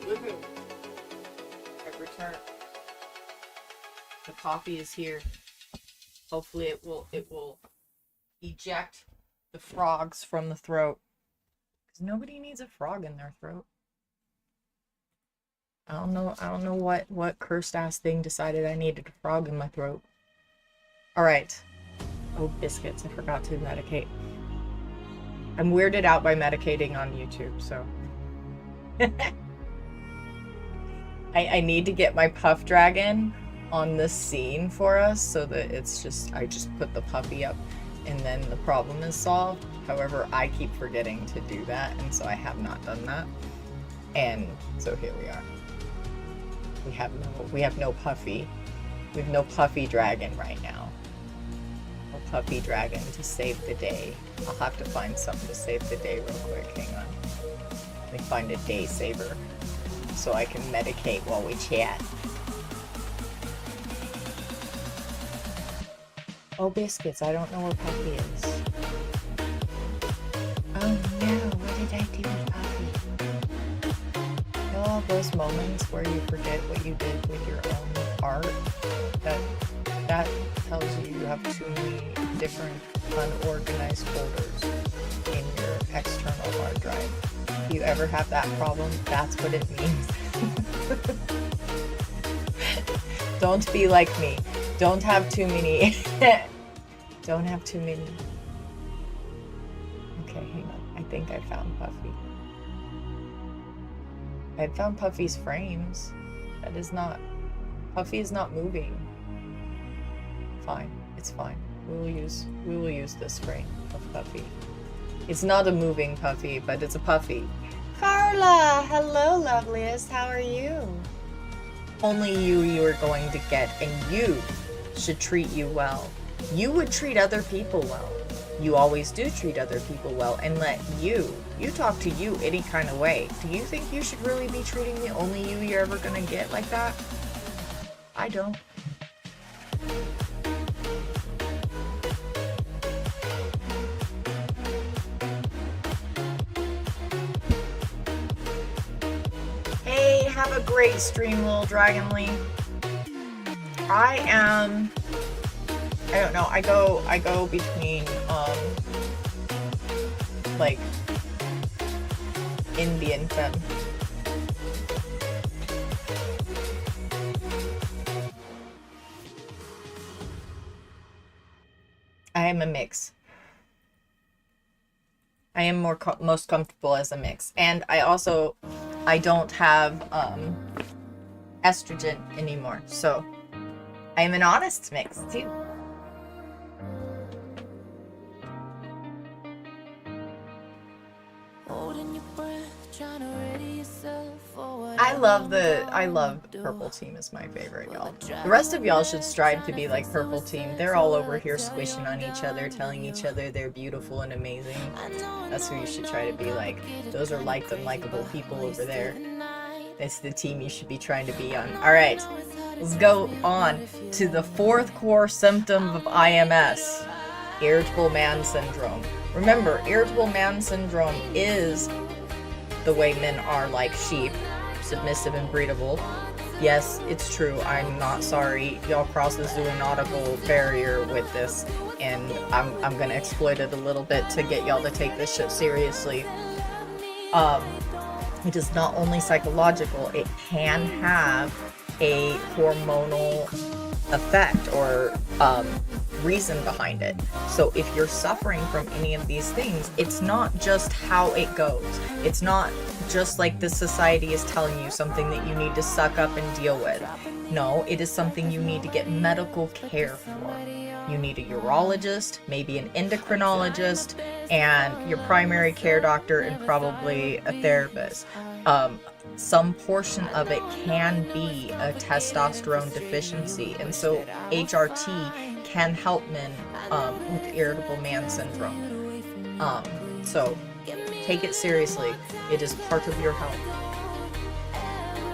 Woohoo! I've returned. The coffee is here. Hopefully it will eject the frogs from the throat. Because nobody needs a frog in their throat. I don't know what cursed ass thing decided I needed a frog in my throat. Alright. Oh, biscuits. I forgot to medicate. I'm weirded out by medicating on YouTube, so. I need to get my puff dragon on this scene for us so that it's just, I just put the puppy up and then the problem is solved. However, I keep forgetting to do that, and so I have not done that. And so here we are. We have no puffy. We have no puffy dragon right now. No puppy dragon to save the day. I'll have to find something to save the day real quick. Hang on. Let me find a day saver so I can medicate while we chat. Oh, biscuits, I don't know where Puffy is. Oh no, what did I do with Puffy? You know all those moments where you forget what you did with your own art? That tells you you have too many different unorganized folders in your external hard drive. If you ever have that problem, that's what it means. Don't be like me. Don't have too many. Don't have too many. Okay, hang on. I think I found Puffy. I found Puffy's frames. That is not... Puffy is not moving. Fine. It's fine. We will use this frame of Puffy. It's not a moving Puffy, but it's a Puffy. Carla! Hello, loveliest. How are you? Only you are going to get, and you should treat you well. You would treat other people well. You always do treat other people well, and let you talk to you any kind of way. Do you think you should really be treating the only you you're ever gonna get like that? I don't. Hey, have a great stream, little Dragonly. I don't know, I go between, like, Indian femme. I am a mix. I am most comfortable as a mix. And I don't have, estrogen anymore, so I am an honest mix, too. I love Purple Team is my favorite, y'all. The rest of y'all should strive to be like Purple Team. They're all over here squishing on each other, telling each other they're beautiful and amazing. That's who you should try to be like. Those are liked and likable people over there. That's the team you should be trying to be on. Alright, let's go on to the fourth core symptom of IMS. Irritable man syndrome. Remember, irritable man syndrome is the way men are like sheep, submissive and breedable. Yes, it's true. I'm not sorry. Y'all crossed the zoonotical barrier with this, and I'm gonna exploit it a little bit to get y'all to take this shit seriously. It is not only psychological, it can have a hormonal effect or reason behind it. So if you're suffering from any of these things, it's not just how it goes. It's not just like the society is telling you something that you need to suck up and deal with. No, it is something you need to get medical care for. You need a urologist, maybe an endocrinologist, and your primary care doctor, and probably a therapist. some portion of it can be a testosterone deficiency, and so HRT can help men with irritable man syndrome. So take it seriously. It is part of your health.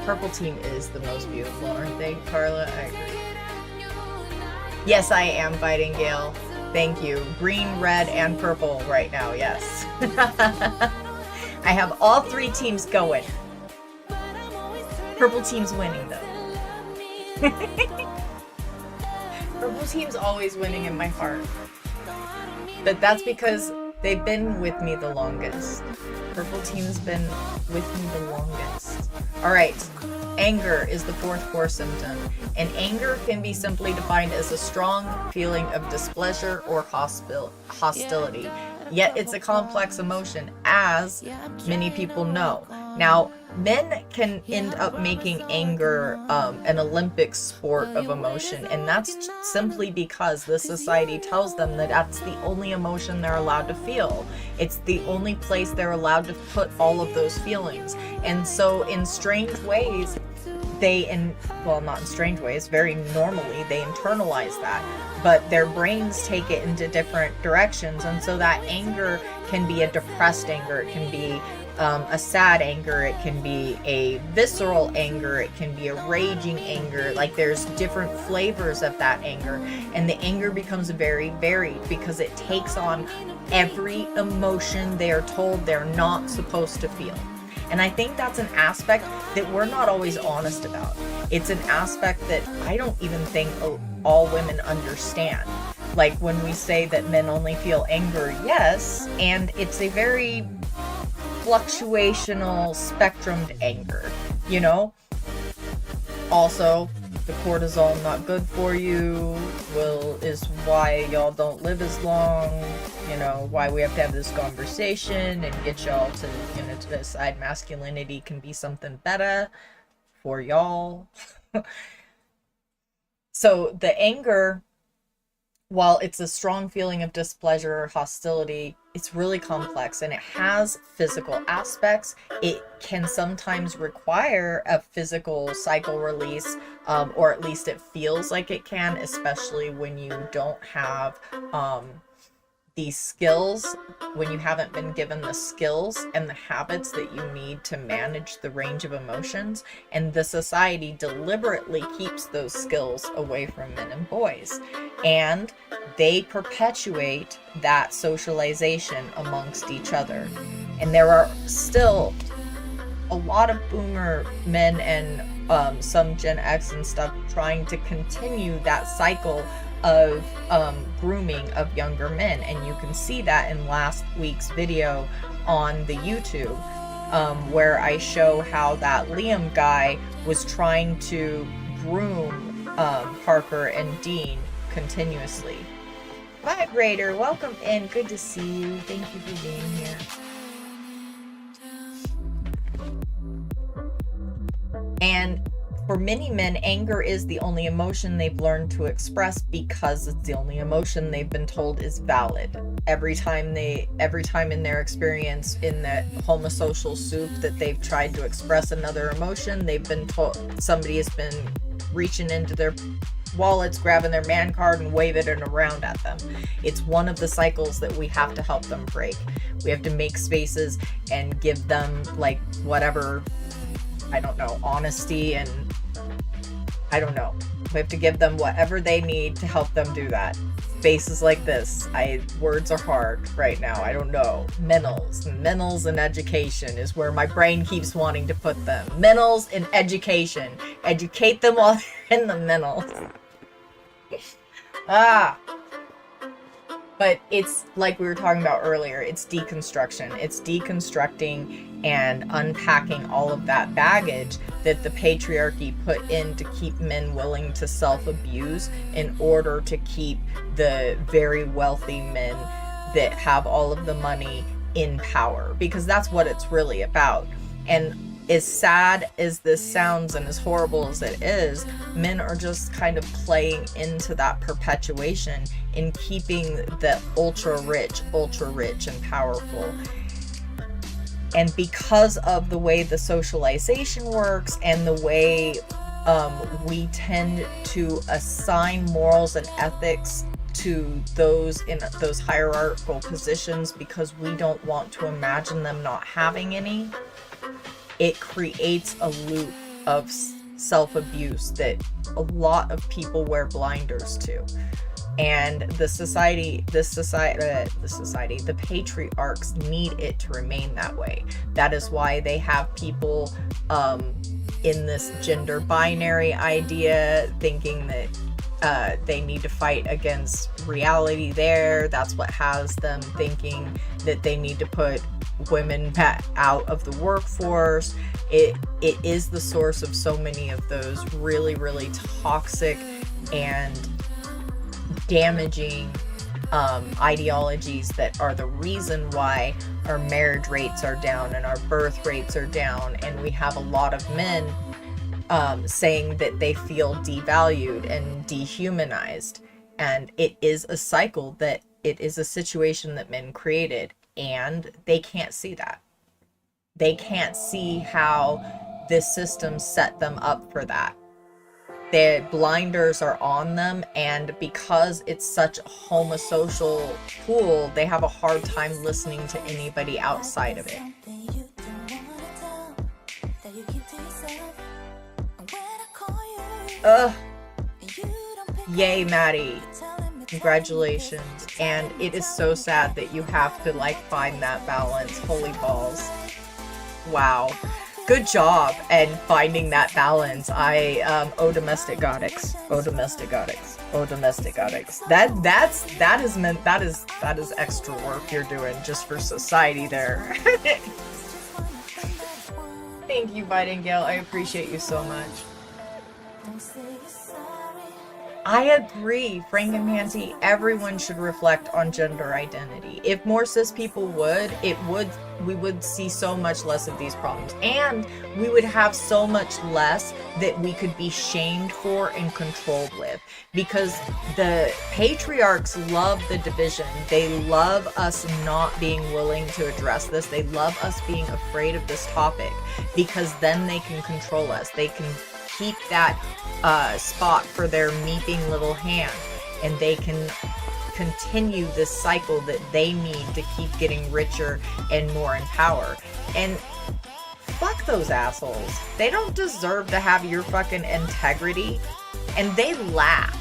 Purple team is the most beautiful, aren't they, Carla? I agree. Yes, I am fighting Gale. Thank you. Green, red, and purple right now, yes. I have all three teams going. Purple team's winning, though. Purple team's always winning in my heart. But that's because they've been with me the longest. Purple team's been with me the longest. Alright, anger is the fourth core symptom. And anger can be simply defined as a strong feeling of displeasure or hostility. Yet it's a complex emotion, as many people know. Now, men can end up making anger an Olympic sport of emotion, and that's simply because the society tells them that that's the only emotion they're allowed to feel. It's the only place they're allowed to put all of those feelings. And so in strange ways, well, not in strange ways, very normally, they internalize that, but their brains take it into different directions, and so that anger can be a depressed anger, it can be a sad anger, it can be a visceral anger, it can be a raging anger. Like, there's different flavors of that anger, and the anger becomes very varied because it takes on every emotion they're told they're not supposed to feel. And I think that's an aspect that we're not always honest about. It's an aspect that I don't even think all women understand. Like when we say that men only feel anger, yes, and it's a very fluctuational spectrumed anger, you know? Also, the cortisol not good for you is why y'all don't live as long, you know, why we have to have this conversation and get y'all to, you know, to decide masculinity can be something better for y'all. So the anger, while it's a strong feeling of displeasure or hostility, it's really complex and it has physical aspects. It can sometimes require a physical cycle release, or at least it feels like it can, especially when you don't have these skills, when you haven't been given the skills and the habits that you need to manage the range of emotions. And the society deliberately keeps those skills away from men and boys. And they perpetuate that socialization amongst each other. And there are still a lot of boomer men and some Gen X and stuff trying to continue that cycle of grooming of younger men, and you can see that in last week's video on the YouTube, where I show how that Liam guy was trying to groom Parker and Dean continuously. Vibrator, welcome in, good to see you, thank you for being here. And for many men, anger is the only emotion they've learned to express because it's the only emotion they've been told is valid. Every time in their experience in that homosocial soup that they've tried to express another emotion, they've been told, somebody has been reaching into their wallets, grabbing their man card and waving it around at them. It's one of the cycles that we have to help them break. We have to make spaces and give them, like, whatever, I don't know, honesty, and I don't know. We have to give them whatever they need to help them do that. Spaces like this. Words are hard right now. I don't know. Mentals and education is where my brain keeps wanting to put them. Mentals and education. Educate them while they're in the mentals. But it's like we were talking about earlier, it's deconstruction. It's deconstructing and unpacking all of that baggage that the patriarchy put in to keep men willing to self-abuse in order to keep the very wealthy men that have all of the money in power. Because that's what it's really about. And as sad as this sounds and as horrible as it is, men are just kind of playing into that perpetuation in keeping the ultra rich and powerful. And because of the way the socialization works and the way we tend to assign morals and ethics to those in those hierarchical positions because we don't want to imagine them not having any, it creates a loop of self-abuse that a lot of people wear blinders to. And the patriarchs need it to remain that way. That is why they have people in this gender binary idea thinking that they need to fight against reality there. That's what has them thinking that they need to put women out of the workforce. It is the source of so many of those really, really toxic and damaging ideologies that are the reason why our marriage rates are down and our birth rates are down, and we have a lot of men saying that they feel devalued and dehumanized. And it is a cycle, that it is a situation that men created, and they can't see that. They can't see how this system set them up for that. The blinders are on them, and because it's such a homosocial pool, they have a hard time listening to anybody outside of it. Yay, Maddie. Congratulations. And it is so sad that you have to find that balance. Holy balls. Wow. Good job and finding that balance. Oh, domestic goddess. Oh, domestic goddess. Oh, domestic goddess. That is extra work you're doing just for society there. Thank you, Bidengale. I appreciate you so much. I agree, Frank and Pansy, everyone should reflect on gender identity. If more cis people would, we would see so much less of these problems. And we would have so much less that we could be shamed for and controlled with. Because the patriarchs love the division. They love us not being willing to address this. They love us being afraid of this topic, because then they can control us. They can keep that spot for their meeping little hand, and they can continue this cycle that they need to keep getting richer and more in power. And fuck those assholes. They don't deserve to have your fucking integrity. And they laugh.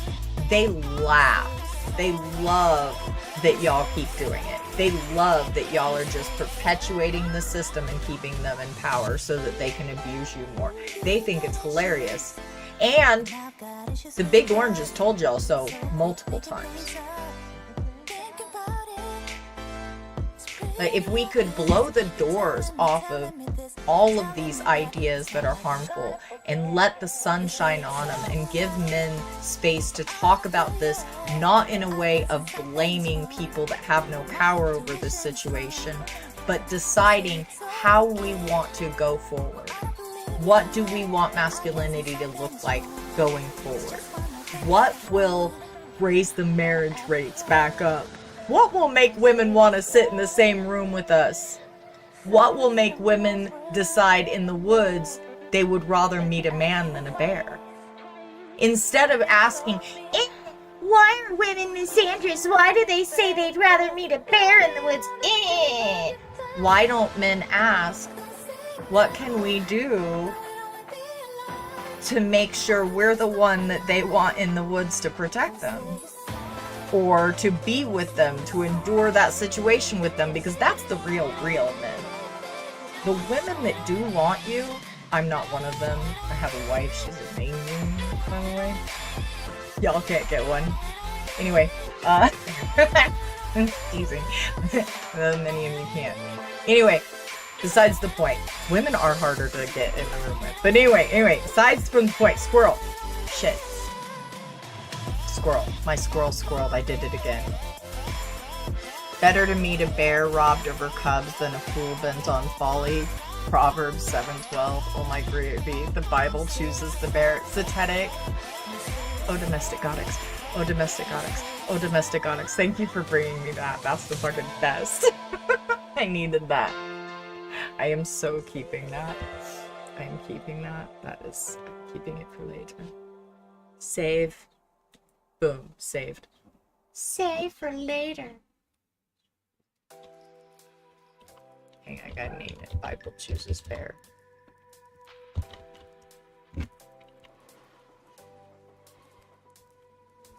They laugh. They love that y'all keep doing it. They love that y'all are just perpetuating the system and keeping them in power so that they can abuse you more. They think it's hilarious. And the Big Orange has told y'all so multiple times. Like, if we could blow the doors off of all of these ideas that are harmful and let the sun shine on them and give men space to talk about this, not in a way of blaming people that have no power over this situation, but deciding how we want to go forward. What do we want masculinity to look like going forward? What will raise the marriage rates back up? What will make women want to sit in the same room with us? What will make women decide in the woods they would rather meet a man than a bear? Instead of asking, why are women misandrous? Why do they say they'd rather meet a bear in the woods? Why don't men ask, what can we do to make sure we're the one that they want in the woods to protect them? Or to be with them, to endure that situation with them, because that's the real men. The women that do want you, I'm not one of them. I have a wife, she's amazing, by the way. Y'all can't get one. Anyway, teasing. Many of you can't. Anyway, besides the point, women are harder to get in the room with. But anyway, besides from the point, squirrel. Shit. Squirrel. My squirrel. I did it again. Better to meet a bear robbed of her cubs than a fool bent on folly. Proverbs 7:12. Oh my gravy. The Bible chooses the bear. Satanic. Oh, domestic goddess. Oh, domestic goddess. Oh, domestic goddess. Thank you for bringing me that. That's the fucking best. I needed that. I am so keeping that. I am keeping that. That is, I'm keeping it for later. Save. Boom. Saved. Save for later. Hang on, I gotta name it. Bible chooses bear.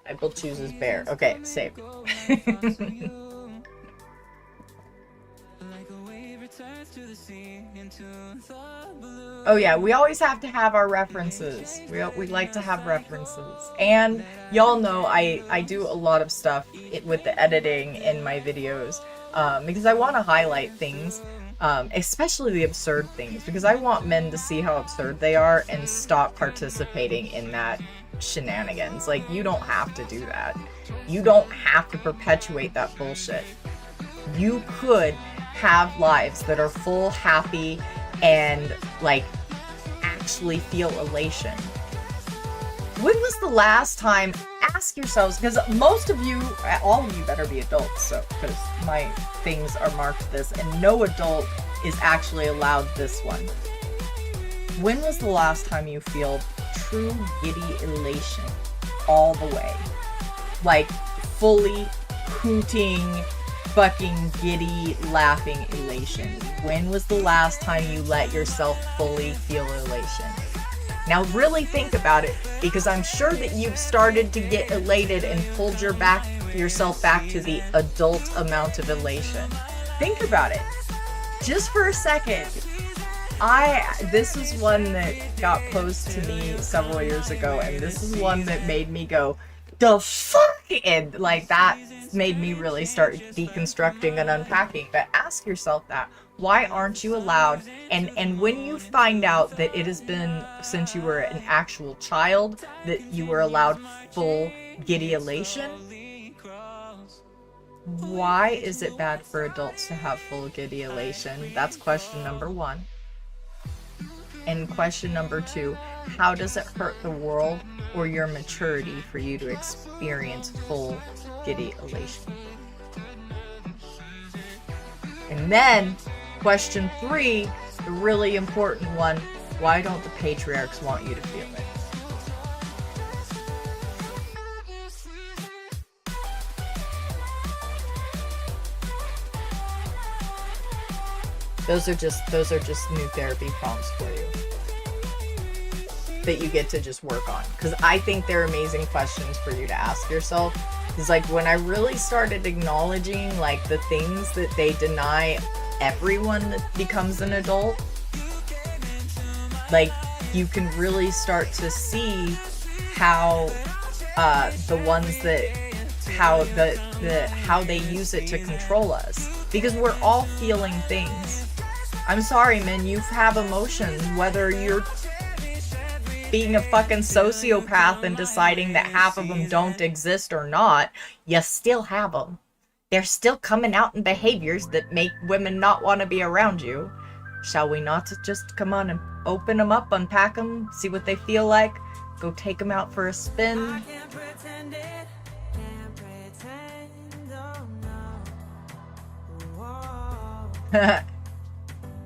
Bible chooses bear. Okay, save. Oh yeah, we always have to have our references. We like to have references. And y'all know I do a lot of stuff with the editing in my videos because I want to highlight things, especially the absurd things, because I want men to see how absurd they are and stop participating in that shenanigans. Like, you don't have to do that. You don't have to perpetuate that bullshit. You could have lives that are full, happy, and like actually feel elation. When was the last time, ask yourselves, because most of you, all of you better be adults, so, because my things are marked this, and no adult is actually allowed this one. When was the last time you feel true giddy elation all the way? Like, fully hooting, fucking giddy, laughing elation. When was the last time you let yourself fully feel elation? Now really think about it, because I'm sure that you've started to get elated and pulled yourself back to the adult amount of elation. Think about it. Just for a second. This is one that got posed to me several years ago, and this is one that made me go, the fuck? And like, that made me really start deconstructing and unpacking. But ask yourself that. Why aren't you allowed? And when you find out that it has been since you were an actual child that you were allowed full giddy elation, why is it bad for adults to have full giddy elation? That's question number one. And question number two, how does it hurt the world or your maturity for you to experience full giddy elation? And then question three, the really important one, why don't the patriarchs want you to feel it? Those are just new therapy prompts for you that you get to just work on, because I think they're amazing questions for you to ask yourself. It's like, when I really started acknowledging like the things that they deny everyone that becomes an adult, like, you can really start to see how the ones that how they use it to control us, because we're all feeling things. I'm sorry, men, you have emotions, whether you're being a fucking sociopath and deciding that half of them don't exist or not, you still have them. They're still coming out in behaviors that make women not want to be around you. Shall we not just come on and open them up, unpack them, see what they feel like, go take them out for a spin?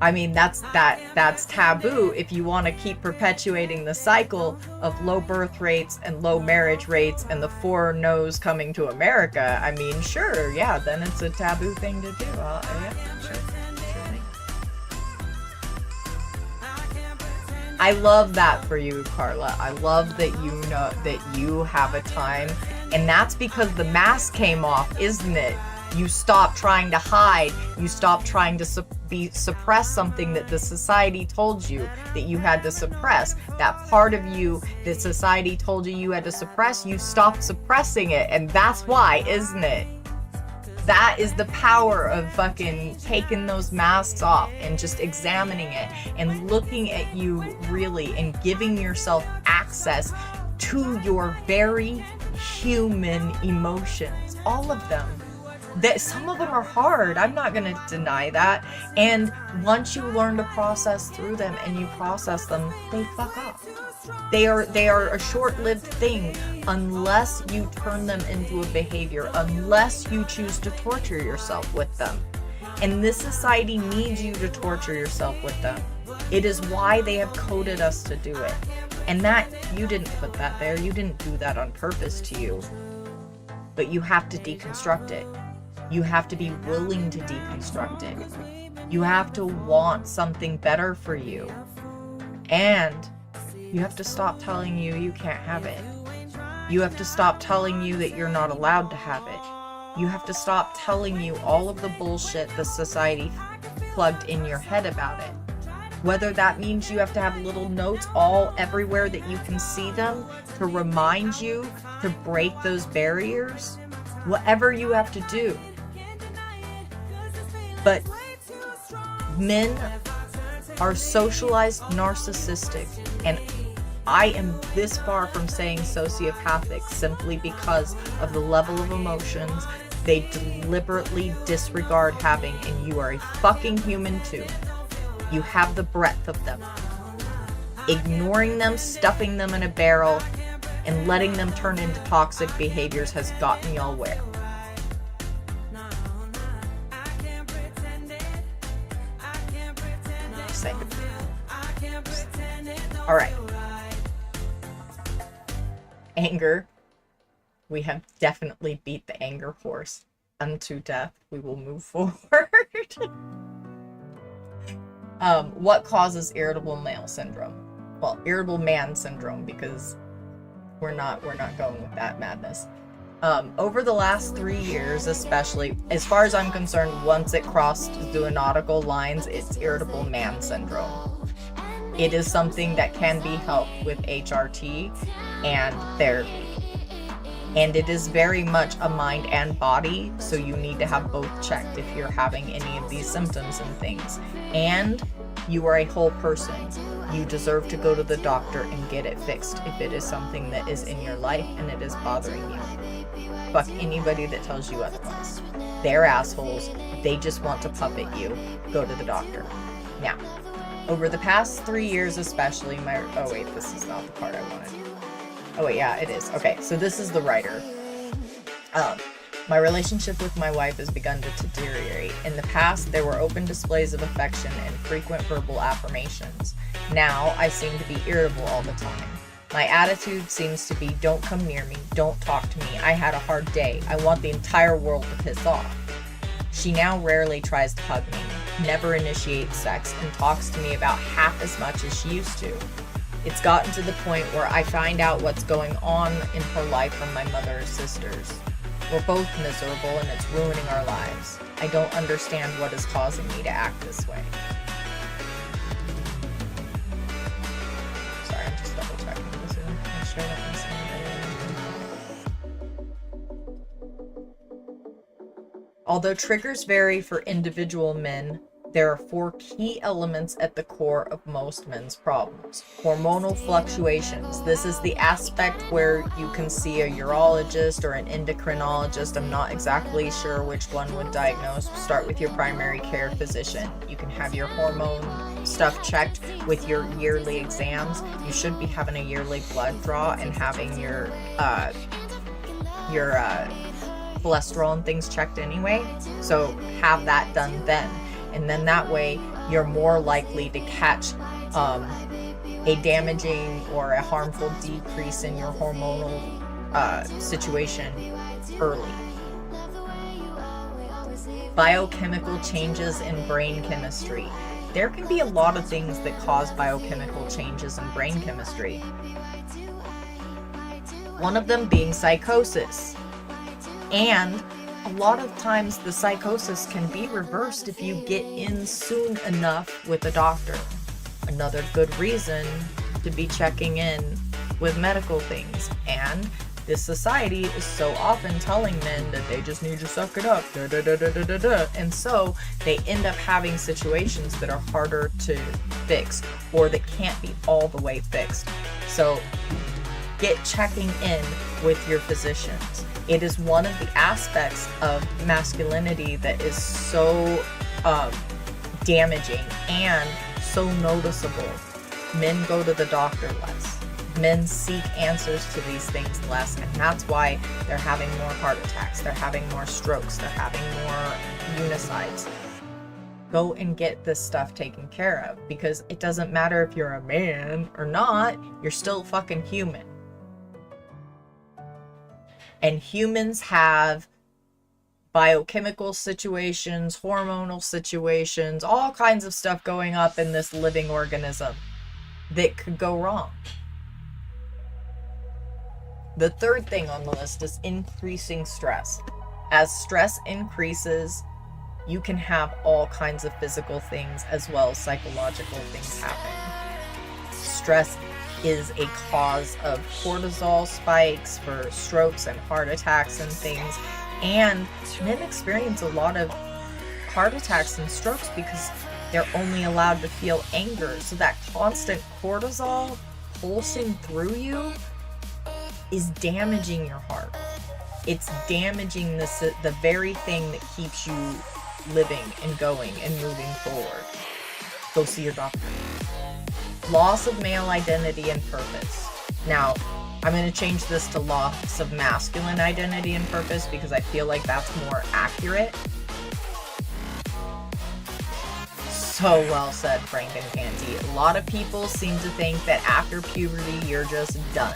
I mean, that's taboo if you want to keep perpetuating the cycle of low birth rates and low marriage rates and the 4 no's coming to America. I mean, sure, yeah, then it's a taboo thing to do. Yeah, sure. I love that for you, Carla. I love that you know that you have a time, and that's because the mask came off, isn't it? You stop trying to hide. You stop trying to suppress something that the society told you that you had to suppress. That part of you that society told you you had to suppress, you stopped suppressing it. And that's why, isn't it? That is the power of fucking taking those masks off and just examining it and looking at you really and giving yourself access to your very human emotions. All of them. That some of them are hard, I'm not going to deny that, and once you learn to process through them and you process them, they fuck up. They are a short-lived thing unless you turn them into a behavior, unless you choose to torture yourself with them. And this society needs you to torture yourself with them. It is why they have coded us to do it. And that, you didn't put that there. You didn't do that on purpose to you. But you have to deconstruct it. You have to be willing to deconstruct it. You have to want something better for you. And you have to stop telling you you can't have it. You have to stop telling you that you're not allowed to have it. You have to stop telling you all of the bullshit the society plugged in your head about it. Whether that means you have to have little notes all everywhere that you can see them to remind you to break those barriers, whatever you have to do. But men are socialized narcissistic, and I am this far from saying sociopathic simply because of the level of emotions they deliberately disregard having, and you are a fucking human too. You have the breadth of them. Ignoring them, stuffing them in a barrel, and letting them turn into toxic behaviors has gotten y'all where? Same. Alright. Anger. We have definitely beat the anger horse unto death. We will move forward. What causes irritable male syndrome? Well, irritable man syndrome, because we're not going with that madness. Over the last 3 years, especially, as far as I'm concerned, once it crossed zoonotical lines, it's irritable man syndrome. It is something that can be helped with HRT and therapy. And it is very much a mind and body, so you need to have both checked if you're having any of these symptoms and things. And you are a whole person. You deserve to go to the doctor and get it fixed if it is something that is in your life and it is bothering you. Fuck anybody that tells you otherwise. They're assholes. They just want to puppet you. Go to the doctor. Now, over the past 3 years especially, oh wait, this is not the part I wanted. Oh wait, yeah, it is. Okay, so this is the writer. My relationship with my wife has begun to deteriorate. In the past, there were open displays of affection and frequent verbal affirmations. Now, I seem to be irritable all the time. My attitude seems to be, don't come near me, don't talk to me, I had a hard day, I want the entire world to piss off. She now rarely tries to hug me, never initiates sex, and talks to me about half as much as she used to. It's gotten to the point where I find out what's going on in her life from my mother or sisters. We're both miserable and it's ruining our lives. I don't understand what is causing me to act this way. Sorry, I'm just double checking this one. Make sure I don't miss anything. Although triggers vary for individual men, there are 4 key elements at the core of most men's problems. Hormonal fluctuations. This is the aspect where you can see a urologist or an endocrinologist. I'm not exactly sure which one would diagnose. Start with your primary care physician. You can have your hormone stuff checked with your yearly exams. You should be having a yearly blood draw and having your cholesterol and things checked anyway. So have that done then. And then that way you're more likely to catch a damaging or a harmful decrease in your hormonal situation early. Biochemical changes in brain chemistry. There can be a lot of things that cause biochemical changes in brain chemistry. One of them being psychosis. And a lot of times the psychosis can be reversed if you get in soon enough with a doctor. Another good reason to be checking in with medical things. And this society is so often telling men that they just need to suck it up. And so they end up having situations that are harder to fix or that can't be all the way fixed. So get checking in with your physicians. It is one of the aspects of masculinity that is so damaging and so noticeable. Men go to the doctor less. Men seek answers to these things less, and that's why they're having more heart attacks, they're having more strokes, they're having more unicides. Go and get this stuff taken care of, because it doesn't matter if you're a man or not, you're still fucking human. And humans have biochemical situations, hormonal situations, all kinds of stuff going up in this living organism that could go wrong. The third thing on the list is increasing stress. As stress increases, you can have all kinds of physical things as well as psychological things happen. Stress is a cause of cortisol spikes for strokes and heart attacks and things. And men experience a lot of heart attacks and strokes because they're only allowed to feel anger. So that constant cortisol pulsing through you is damaging your heart. It's damaging the very thing that keeps you living and going and moving forward. Go see your doctor. Loss of male identity and purpose. Now, I'm going to change this to loss of masculine identity and purpose because I feel like that's more accurate. So well said, Frank and Canty. A lot of people seem to think that after puberty, you're just done.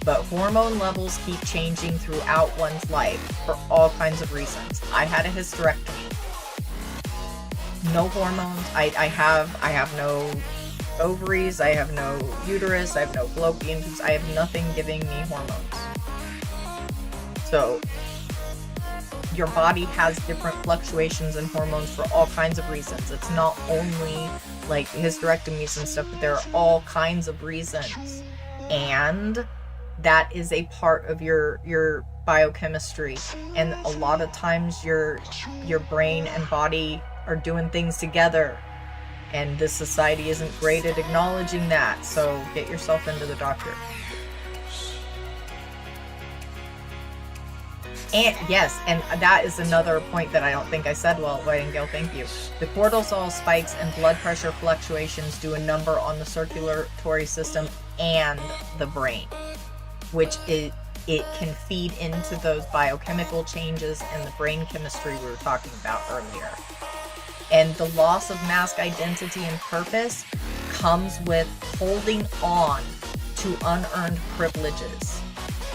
But hormone levels keep changing throughout one's life for all kinds of reasons. I had a hysterectomy. No hormones. I have no ovaries, I have no uterus, I have no fallopian tubes, I have nothing giving me hormones. So your body has different fluctuations in hormones for all kinds of reasons. It's not only like hysterectomies and stuff, but there are all kinds of reasons. And that is a part of your biochemistry. And a lot of times your brain and body are doing things together. And this society isn't great at acknowledging that, so get yourself into the doctor. And yes, and that is another point that I don't think I said well, Whitingale, thank you. The cortisol spikes and blood pressure fluctuations do a number on the circulatory system and the brain, which it can feed into those biochemical changes and the brain chemistry we were talking about earlier. And the loss of mask identity and purpose comes with holding on to unearned privileges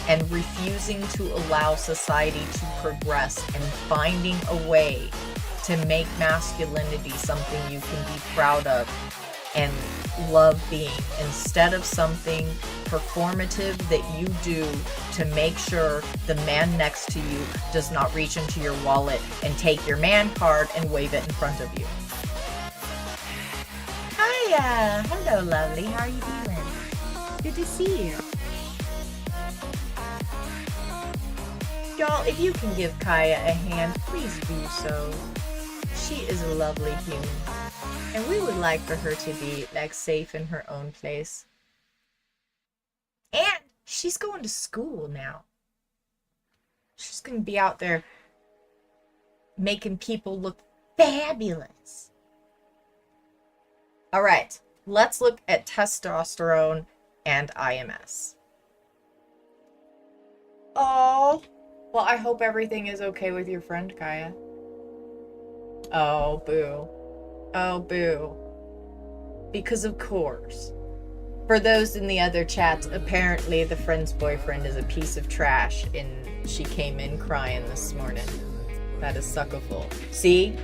and refusing to allow society to progress and finding a way to make masculinity something you can be proud of and love being, instead of something performative that you do to make sure the man next to you does not reach into your wallet and take your man card and wave it in front of you. Hiya! Hello, lovely. How are you doing? Good to see you. Y'all, if you can give Kaya a hand, please do so. She is a lovely human. And we would like for her to be, like, safe in her own place. And she's going to school now. She's going to be out there making people look fabulous. All right, let's look at testosterone and IMS. Oh, well, I hope everything is okay with your friend, Kaya. Oh, boo. Oh, boo. Because of course. For those in the other chats, apparently the friend's boyfriend is a piece of trash and she came in crying this morning. That is suckable. See?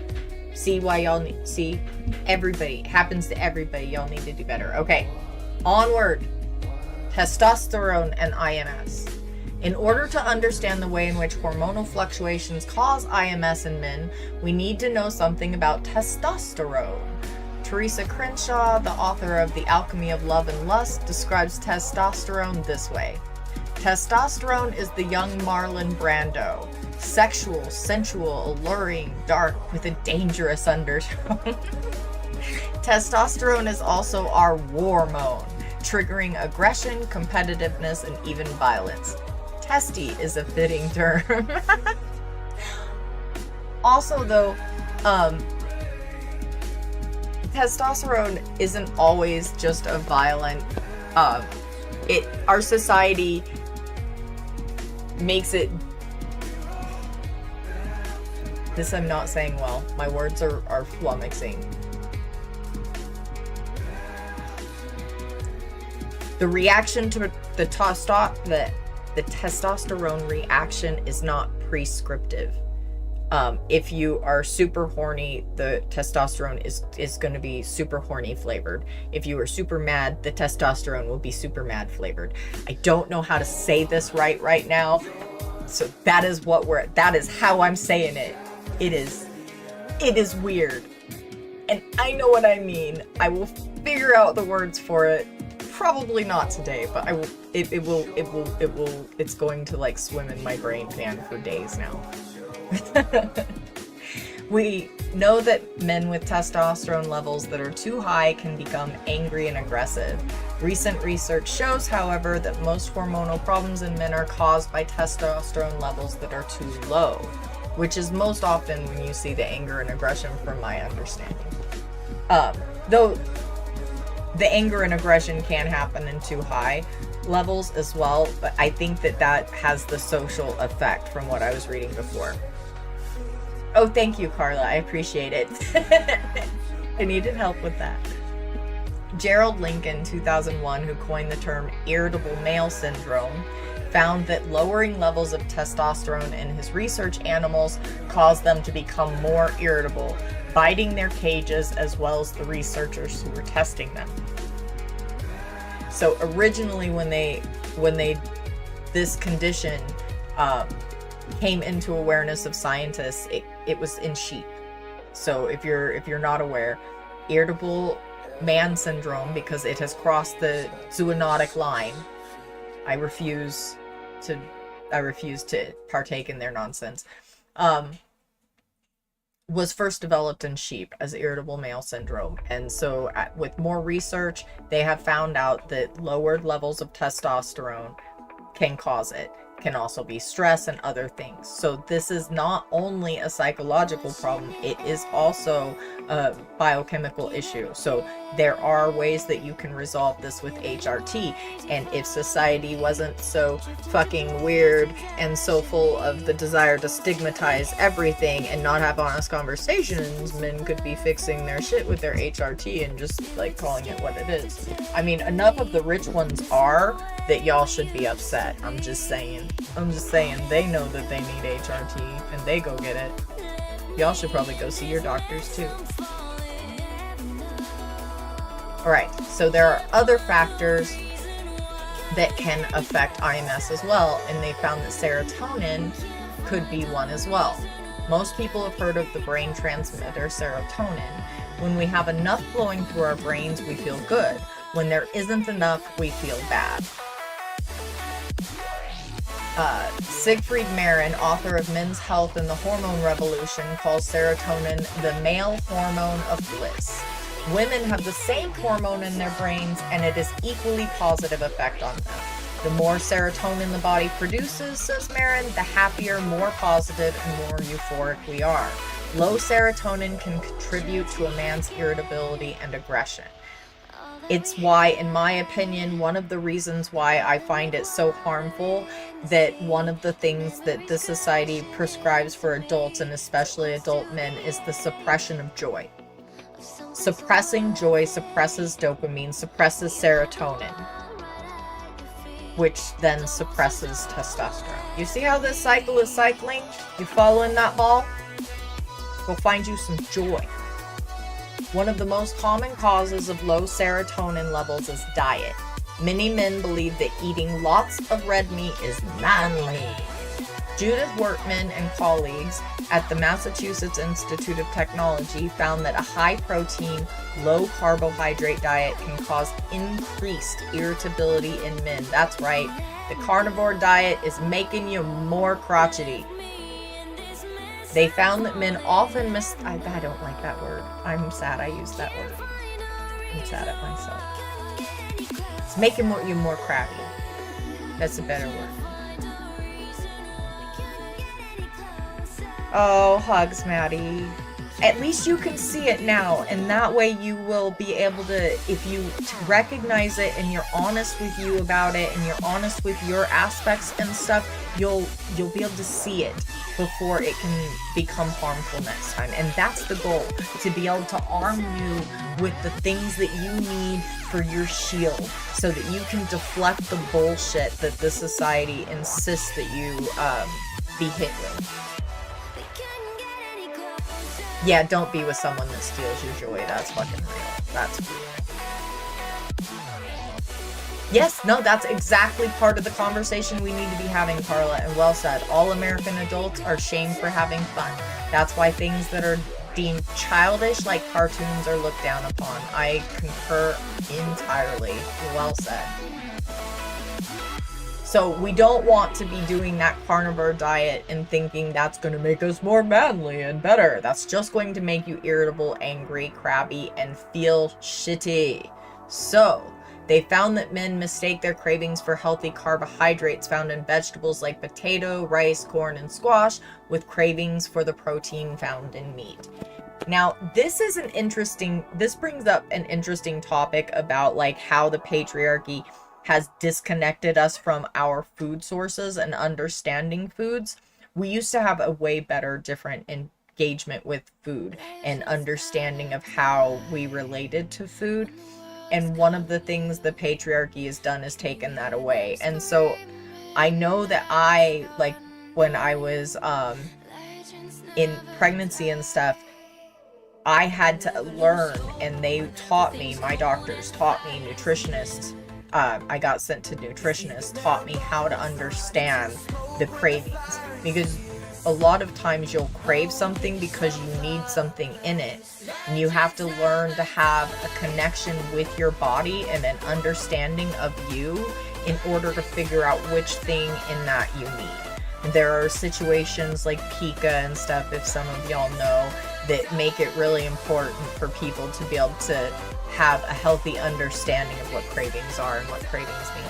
See why y'all need... See? Everybody. It happens to everybody. Y'all need to do better. Okay. Onward. Testosterone and IMS. In order to understand the way in which hormonal fluctuations cause IMS in men, we need to know something about testosterone. Teresa Crenshaw, the author of The Alchemy of Love and Lust, describes testosterone this way. Testosterone is the young Marlon Brando. Sexual, sensual, alluring, dark, with a dangerous undertone. Testosterone is also our war-mone, triggering aggression, competitiveness, and even violence. Testy is a fitting term. Also, though, testosterone isn't always just a violent, our society makes it This I'm not saying well. My words are flummoxing. The reaction to the testosterone reaction is not prescriptive. If you are super horny, the testosterone is going to be super horny flavored. If you are super mad, the testosterone will be super mad flavored. I don't know how to say this right now. So that is how I'm saying it. It is weird. And I know what I mean. I will figure out the words for it. Probably not today, but I will. It's going to like swim in my brain pan for days now. We know that men with testosterone levels that are too high can become angry and aggressive. Recent research shows, however, that most hormonal problems in men are caused by testosterone levels that are too low, which is most often when you see the anger and aggression from my understanding. Though the anger and aggression can happen in too high levels as well, but I think that has the social effect from what I was reading before. Oh, thank you, Carla. I appreciate it. I needed help with that. Gerald Lincoln, 2001, who coined the term irritable male syndrome, found that lowering levels of testosterone in his research animals caused them to become more irritable, biting their cages as well as the researchers who were testing them. So originally when this condition came into awareness of scientists, it was in sheep. So if you're not aware, irritable man syndrome, because it has crossed the zoonotic line, I refuse to partake in their nonsense, was first developed in sheep as irritable male syndrome. And so with more research, they have found out that lowered levels of testosterone can cause it. Can also be stress and other things. So this is not only a psychological problem, it is also a biochemical issue. So there are ways that you can resolve this with HRT. And if society wasn't so fucking weird and so full of the desire to stigmatize everything and not have honest conversations, men could be fixing their shit with their HRT and just like calling it what it is. I mean, enough of the rich ones are that y'all should be upset. I'm just saying they know that they need HRT and they go get it. Y'all should probably go see your doctors too. Alright, so there are other factors that can affect IMS as well, and they found that serotonin could be one as well. Most people have heard of the brain transmitter serotonin. When we have enough flowing through our brains, we feel good. When there isn't enough, we feel bad. Siegfried Marin, author of Men's Health and the Hormone Revolution, calls serotonin the male hormone of bliss. Women have the same hormone in their brains, and it has equally positive effect on them. The more serotonin the body produces, says Marin, the happier, more positive, and more euphoric we are. Low serotonin can contribute to a man's irritability and aggression. It's why, in my opinion, one of the reasons why I find it so harmful that one of the things that this society prescribes for adults, and especially adult men, is the suppression of joy. Suppressing joy suppresses dopamine, suppresses serotonin, which then suppresses testosterone. You see how this cycle is cycling? You following that ball? Go find you some joy. One of the most common causes of low serotonin levels is diet. Many men believe that eating lots of red meat is manly. Judith Wortman and colleagues at the Massachusetts Institute of Technology found that a high-protein, low-carbohydrate diet can cause increased irritability in men. That's right, the carnivore diet is making you more crotchety. They found that men often I don't like that word. I'm sad I used that word. I'm sad at myself. It's making you more crabby. That's a better word. Oh, hugs, Maddie. at least you can see it now, and that way you will be able to, if you recognize it and you're honest with you about it and you're honest with your aspects and stuff, you'll be able to see it before it can become harmful next time. And that's the goal, to be able to arm you with the things that you need for your shield, so that you can deflect the bullshit that this society insists that you be hit with. Yeah, don't be with someone that steals your joy. That's fucking real. That's real. Yes, no, that's exactly part of the conversation we need to be having, Carla, and well said. All American adults are shamed for having fun. That's why things that are deemed childish, like cartoons, are looked down upon. I concur entirely. Well said. So we don't want to be doing that carnivore diet and thinking that's going to make us more manly and better. That's just going to make you irritable, angry, crabby, and feel shitty. So they found that men mistake their cravings for healthy carbohydrates found in vegetables like potato, rice, corn, and squash with cravings for the protein found in meat. Now, this brings up an interesting topic about like how the patriarchy has disconnected us from our food sources and understanding foods. We used to have a way better, different engagement with food and understanding of how we related to food. And one of the things the patriarchy has done is taken that away. And so I know that when I was in pregnancy and stuff, I had to learn, and they taught me, my doctors taught me, nutritionists, I got sent to nutritionists, taught me how to understand the cravings, because a lot of times you'll crave something because you need something in it, and you have to learn to have a connection with your body and an understanding of you in order to figure out which thing in that you need. There are situations like pica and stuff, if some of y'all know, that make it really important for people to be able to have a healthy understanding of what cravings are and what cravings mean.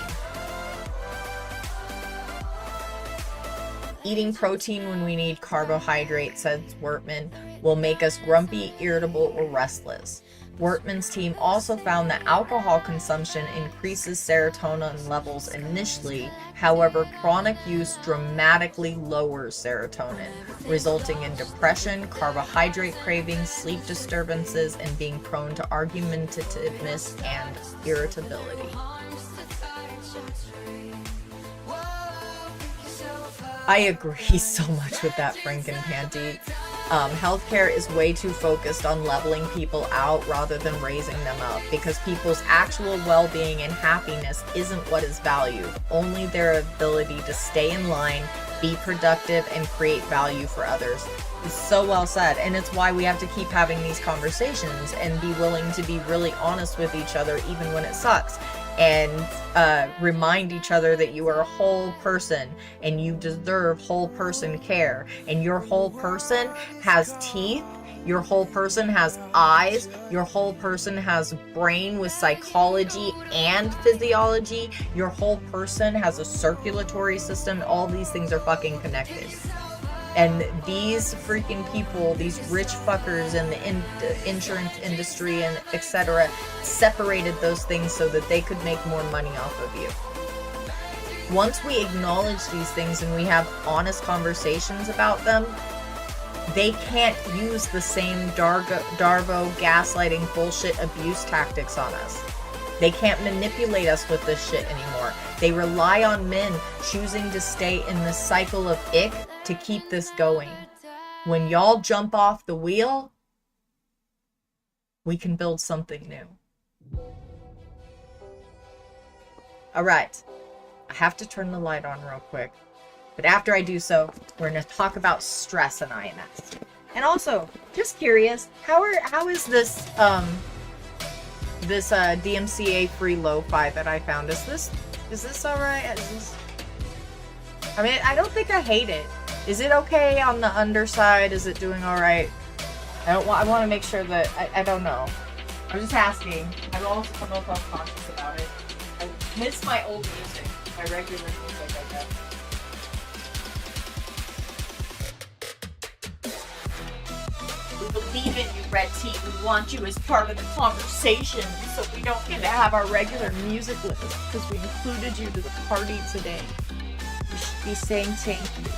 Eating protein when we need carbohydrate, says Wertman, will make us grumpy, irritable, or restless. Wertman's team also found that alcohol consumption increases serotonin levels initially. However, chronic use dramatically lowers serotonin, resulting in depression, carbohydrate cravings, sleep disturbances, and being prone to argumentativeness and irritability. I agree so much with that, Frankenpanty. Healthcare is way too focused on leveling people out rather than raising them up, because people's actual well-being and happiness isn't what is valued, only their ability to stay in line, be productive, and create value for others. It's so well said, and it's why we have to keep having these conversations and be willing to be really honest with each other even when it sucks, and remind each other that you are a whole person and you deserve whole person care, and your whole person has teeth, your whole person has eyes, your whole person has brain with psychology and physiology, your whole person has a circulatory system. All these things are fucking connected. And these freaking people, these rich fuckers in the insurance industry and etc., separated those things so that they could make more money off of you. Once we acknowledge these things and we have honest conversations about them, they can't use the same Darvo gaslighting bullshit abuse tactics on us. They can't manipulate us with this shit anymore. They rely on men choosing to stay in the cycle of ick to keep this going. When y'all jump off the wheel, we can build something new. All right, I have to turn the light on real quick. But after I do so, we're going to talk about stress and IMS. And also, just curious, how is this DMCA free lo-fi that I found? Is this all right? I mean, I don't think I hate it. Is it okay on the underside? Is it doing all right? I want to make sure that I don't know. I'm just asking. I also don't know if I'm conscious about it. I miss my old music, my regular music, I guess. We believe in you, Red Tea. We want you as part of the conversation, so we don't get to have our regular music list because we included you to the party today. You should be saying thank you.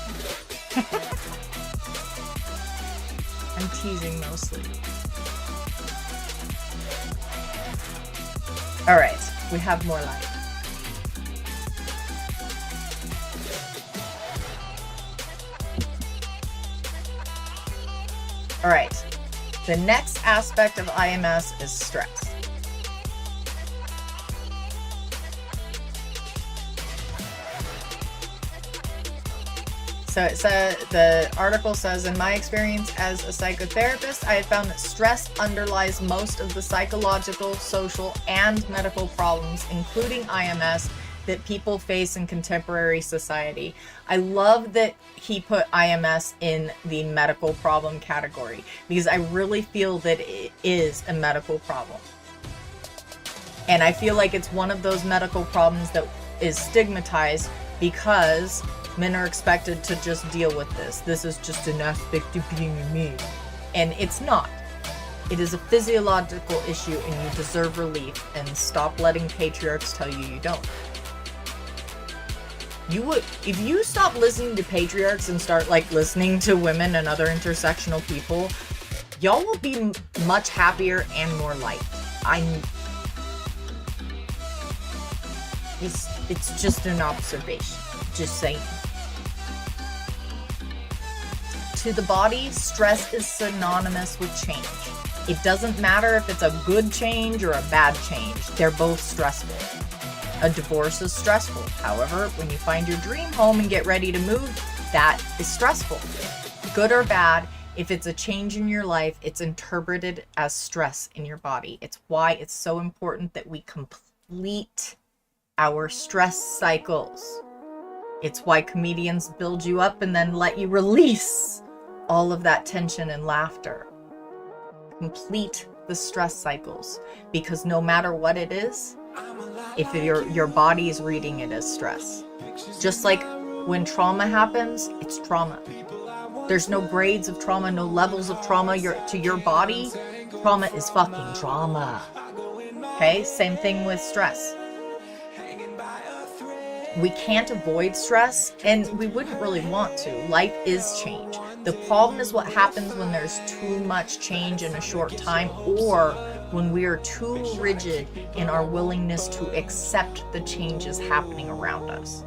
I'm teasing mostly. Alright, we have more light. Alright, the next aspect of IMS is stress. So the article says, in my experience as a psychotherapist, I have found that stress underlies most of the psychological, social, and medical problems, including IMS, that people face in contemporary society. I love that he put IMS in the medical problem category because I really feel that it is a medical problem. And I feel like it's one of those medical problems that is stigmatized because men are expected to just deal with this. This is just an aspect of being a man. And it's not. It is a physiological issue and you deserve relief, and stop letting patriarchs tell you you don't. If you stop listening to patriarchs and start listening to women and other intersectional people, y'all will be much happier and more liked. It's just an observation. Just saying. To the body, stress is synonymous with change. It doesn't matter if it's a good change or a bad change. They're both stressful. A divorce is stressful. However, when you find your dream home and get ready to move, that is stressful. Good or bad, if it's a change in your life, it's interpreted as stress in your body. It's why it's so important that we complete our stress cycles. It's why comedians build you up and then let you release all of that tension and laughter. Complete the stress cycles, because no matter what it is, if your body is reading it as stress. Just like when trauma happens, it's trauma. There's no grades of trauma, no levels of trauma. To your body, trauma is fucking trauma. Okay? Same thing with stress. We can't avoid stress, and we wouldn't really want to. Life is change. The problem is what happens when there's too much change in a short time, or when we are too rigid in our willingness to accept the changes happening around us,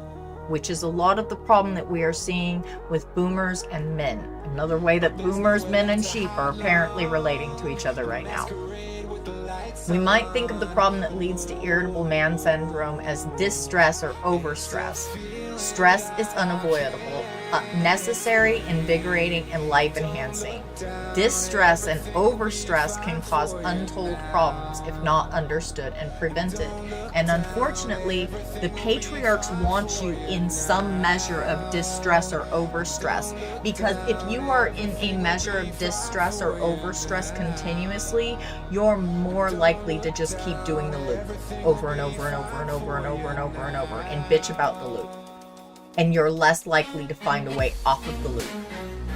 which is a lot of the problem that we are seeing with boomers and men. Another way that boomers, men, and sheep are apparently relating to each other right now. We might think of the problem that leads to irritable man syndrome as distress or overstress. Stress is unavoidable, necessary, invigorating, and life-enhancing. Distress and overstress can cause untold problems if not understood and prevented. And unfortunately, the patriarchs want you in some measure of distress or overstress, because if you are in a measure of distress or overstress continuously, you're more likely to just keep doing the loop over and over and over and over and over and over and over and bitch about the loop. And you're less likely to find a way off of the loop.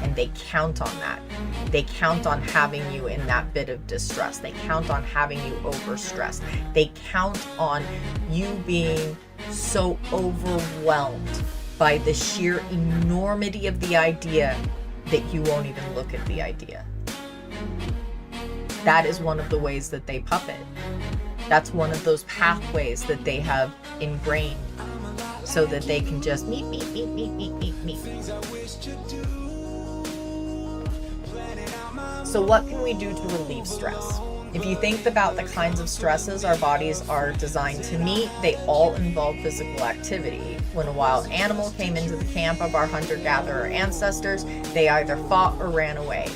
And they count on that. They count on having you in that bit of distress. They count on having you overstressed. They count on you being so overwhelmed by the sheer enormity of the idea that you won't even look at the idea. That is one of the ways that they puppet. That's one of those pathways that they have ingrained, so that they can just meet. So what can we do to relieve stress? If you think about the kinds of stresses our bodies are designed to meet, they all involve physical activity. When a wild animal came into the camp of our hunter-gatherer ancestors, they either fought or ran away.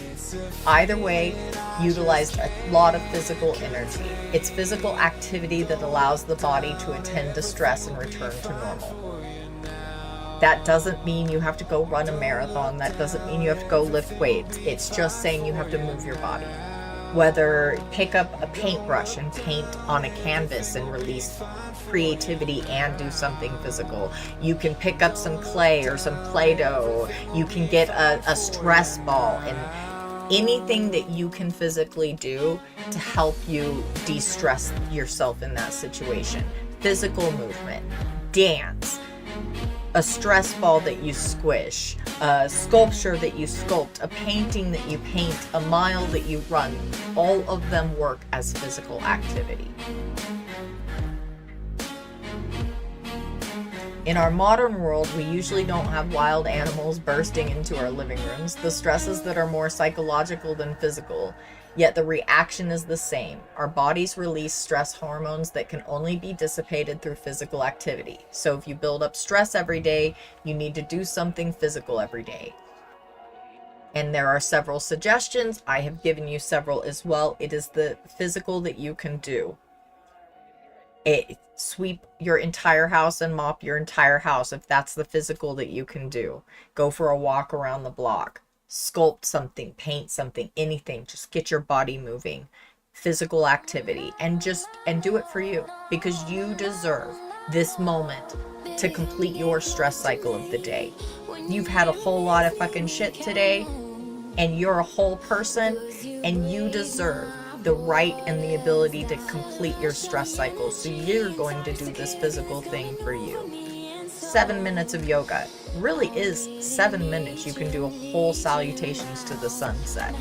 Either way, utilized a lot of physical energy. It's physical activity that allows the body to attend to stress and return to normal. That doesn't mean you have to go run a marathon. That doesn't mean you have to go lift weights. It's just saying you have to move your body. Whether pick up a paintbrush and paint on a canvas and release creativity and do something physical. You can pick up some clay or some Play-Doh. You can get a stress ball and anything that you can physically do to help you de-stress yourself in that situation. Physical movement, dance, a stress ball that you squish, a sculpture that you sculpt, a painting that you paint, a mile that you run. All of them work as physical activity. In our modern world, we usually don't have wild animals bursting into our living rooms. The stresses that are more psychological than physical, yet the reaction is the same. Our bodies release stress hormones that can only be dissipated through physical activity. So if you build up stress every day, you need to do something physical every day. And there are several suggestions. I have given you several as well. It is the physical that you can do. Sweep your entire house and mop your entire house if that's the physical that you can do. Go for a walk around the block. Sculpt something, paint something, anything. Just get your body moving. Physical activity. And do it for you. Because you deserve this moment to complete your stress cycle of the day. You've had a whole lot of fucking shit today, and you're a whole person, and you deserve the right and the ability to complete your stress cycle. So you're going to do this physical thing for you. 7 minutes of yoga really is 7 minutes. You can do a whole salutations to the sunset.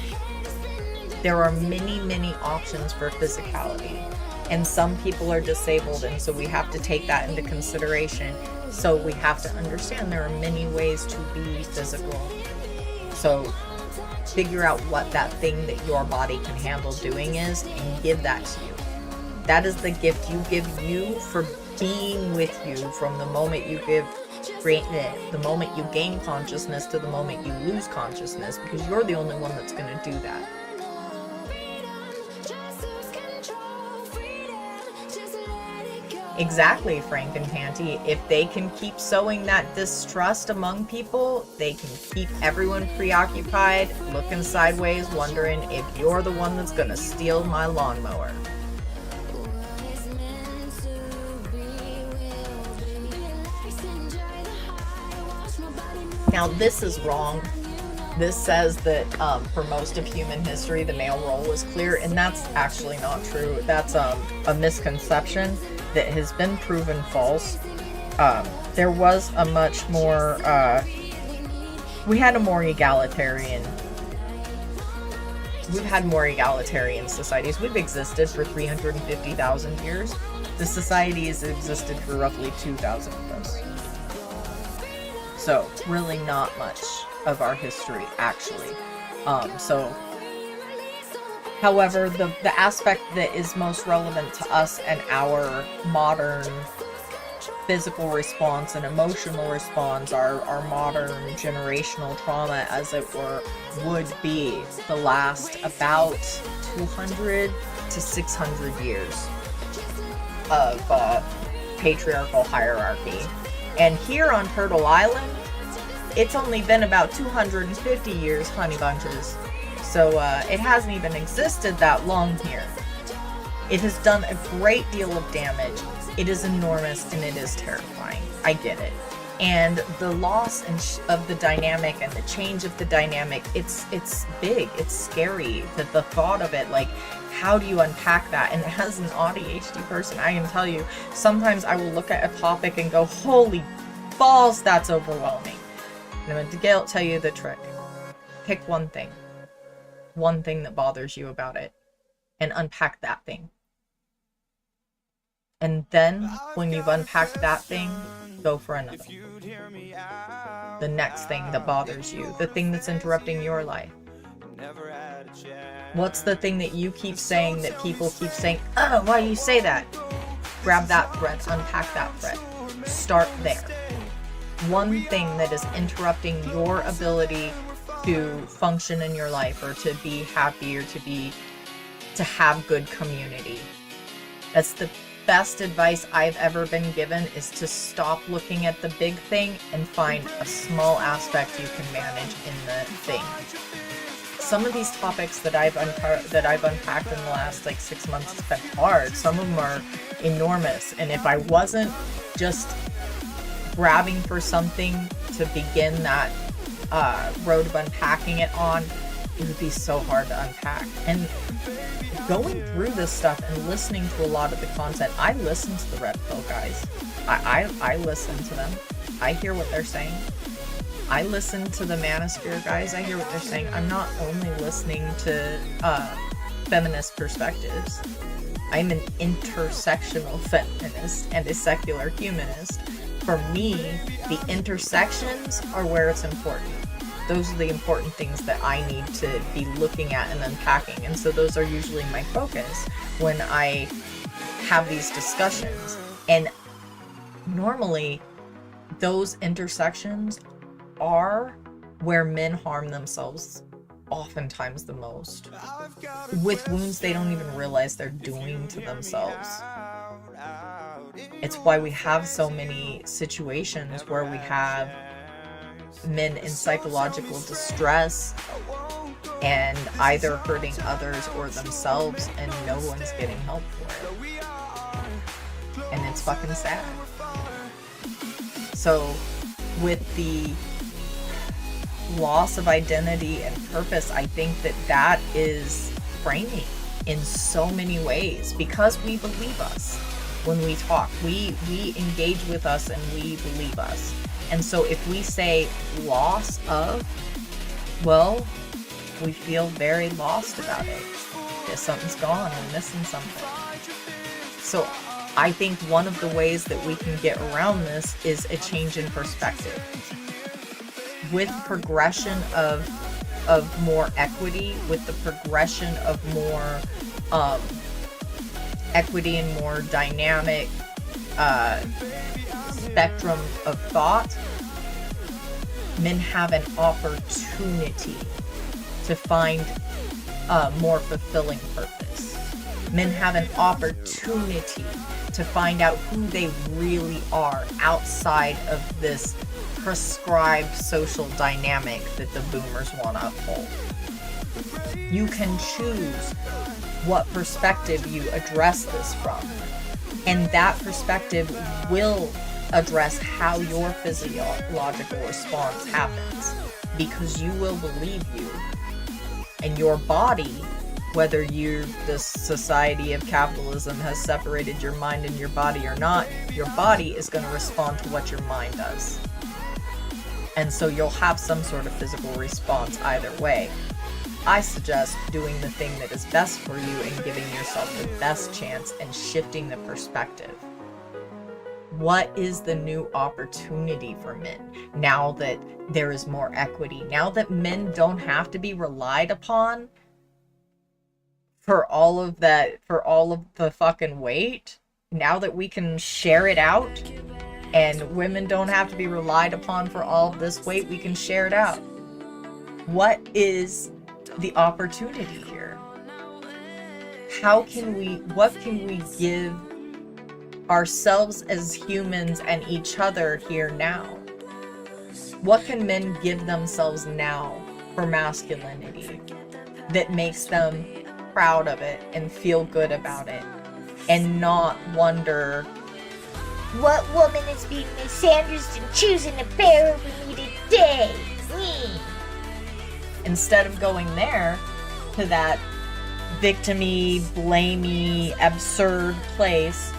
There are many, many options for physicality, and some people are disabled, and so we have to take that into consideration. So we have to understand there are many ways to be physical. So figure out what that thing that your body can handle doing is and give that to you. That is the gift you give you for being with you from the moment you the moment you gain consciousness to the moment you lose consciousness, because you're the only one that's going to do that. Exactly, Frank and Panty. If they can keep sowing that distrust among people, they can keep everyone preoccupied, looking sideways, wondering if you're the one that's gonna steal my lawnmower. Now, this is wrong. This says that for most of human history, the male role was clear, and that's actually not true. That's a misconception that has been proven false. There was a much more, we've had more egalitarian societies. We've existed for 350,000 years. The society has existed for roughly 2,000 of those. So, really not much of our history, actually. However, the aspect that is most relevant to us and our modern physical response and emotional response, our modern generational trauma, as it were, would be the last about 200 to 600 years of patriarchal hierarchy. And here on Turtle Island, it's only been about 250 years, honey bunches. So it hasn't even existed that long here. It has done a great deal of damage. It is enormous and it is terrifying. I get it. And the loss of the dynamic and the change of the dynamic, it's big. It's scary. That the thought of it, like, how do you unpack that? And as an ADHD person, I can tell you, sometimes I will look at a topic and go, holy balls, that's overwhelming. And I'm going to tell you the trick. Pick one thing that bothers you about it, and unpack that thing. And then, when you've unpacked that thing, go for another. The next thing that bothers you, the thing that's interrupting your life. What's the thing that you keep saying that people keep saying, oh, why do you say that? Grab that thread, unpack that thread. Start there. One thing that is interrupting your ability to function in your life, or to be happy, or to have good community. That's the best advice I've ever been given, is to stop looking at the big thing and find a small aspect you can manage in the thing. Some of these topics that I've unpacked in the last 6 months has been hard. Some of them are enormous, and if I wasn't just grabbing for something to begin that road of unpacking it on, it would be so hard to unpack. And going through this stuff and listening to a lot of the content, I listen to the Red Pill guys. I listen to them. I hear what they're saying. I listen to the Manosphere guys. I hear what they're saying. I'm not only listening to feminist perspectives. I'm an intersectional feminist and a secular humanist. For me, the intersections are where it's important. Those are the important things that I need to be looking at and unpacking. And so those are usually my focus when I have these discussions. And normally, those intersections are where men harm themselves oftentimes the most, with wounds they don't even realize they're doing to themselves. It's why we have so many situations where we have men in psychological distress and either hurting others or themselves, and no one's getting help for it. And it's fucking sad. So with the loss of identity and purpose, I think that is framing in so many ways, because we believe us when we talk. We engage with us and we believe us. And so if we say loss of, well, we feel very lost about it. If something's gone, we're missing something. So I think one of the ways that we can get around this is a change in perspective. With progression of more equity, with the progression of more equity and more dynamic spectrum of thought, men have an opportunity to find a more fulfilling purpose. Men have an opportunity to find out who they really are outside of this prescribed social dynamic that the boomers want to uphold. You can choose what perspective you address this from, and that perspective will address how your physiological response happens, because you will believe you, and your body, whether the society of capitalism has separated your mind and your body or not, your body is going to respond to what your mind does. And so you'll have some sort of physical response either way. I suggest doing the thing that is best for you and giving yourself the best chance and shifting the perspective. What is the new opportunity for men now that there is more equity? Now that men don't have to be relied upon for all of the fucking weight? Now that we can share it out and women don't have to be relied upon for all of this weight, we can share it out. What is the opportunity here? What can we give ourselves as humans and each other here now? What can men give themselves now for masculinity that makes them proud of it and feel good about it, and not wonder, what woman is being misandrist and choosing to bear over me today? Me. Instead of going there to that victim-y, blame-y, absurd place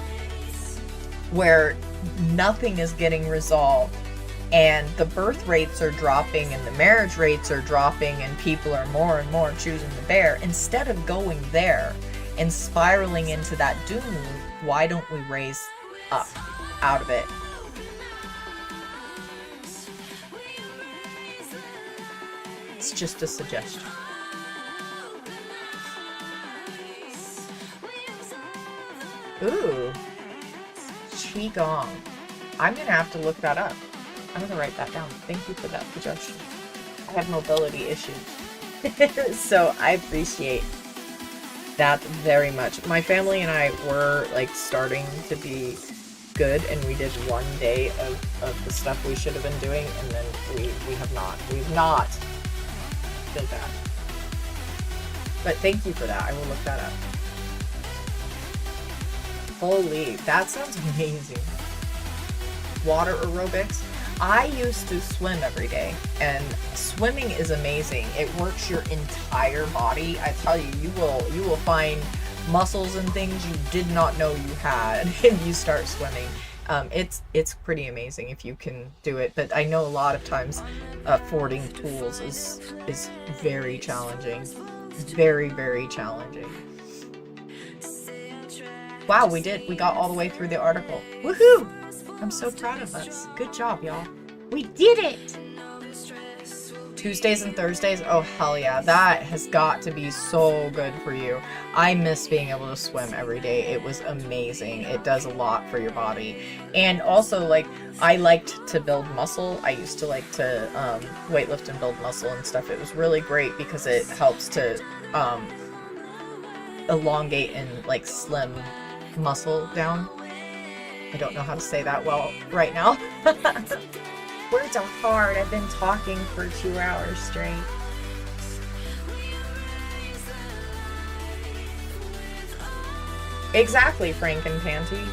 where nothing is getting resolved and the birth rates are dropping and the marriage rates are dropping and people are more and more choosing to bear, instead of going there and spiraling into that doom loop, why don't we raise up out of it? It's just a suggestion. Ooh. Qigong. I'm gonna have to look that up. I'm gonna write that down. Thank you for that suggestion. I have mobility issues. So I appreciate that very much. My family and I were like starting to be good, and we did one day of the stuff we should have been doing, and then we have not. We've not did that. But thank you for that. I will look that up. Holy, that sounds amazing. Water aerobics. I used to swim every day, and swimming is amazing. It works your entire body. I tell you, you will find muscles and things you did not know you had if you start swimming. It's pretty amazing if you can do it, but I know a lot of times fording pools is very challenging. Very, very challenging. Wow, we got all the way through the article. Woohoo! I'm so proud of us. Good job, y'all. We did it! Tuesdays and Thursdays? Oh, hell yeah. That has got to be so good for you. I miss being able to swim every day. It was amazing. It does a lot for your body. And also, like, I liked to build muscle. I used to like to weightlift and build muscle and stuff. It was really great because it helps to elongate and, like, slim muscle down. I don't know how to say that well right now. Words are hard. I've been talking for 2 hours straight. Exactly, Frank and Panty.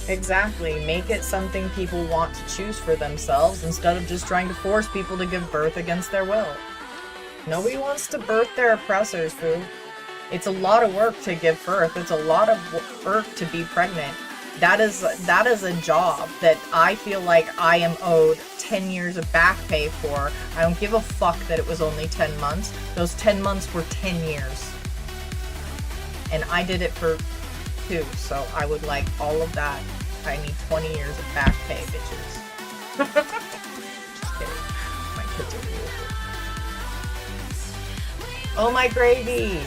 Exactly. Make it something people want to choose for themselves instead of just trying to force people to give birth against their will. Nobody wants to birth their oppressors, boo. It's a lot of work to give birth. It's a lot of work to be pregnant. That is a job that I feel like I am owed 10 years of back pay for. I don't give a fuck that it was only 10 months. Those 10 months were 10 years. And I did it for 2, so I would like all of that. I need 20 years of back pay, bitches. Just kidding. My kids are beautiful. Oh, my gravy!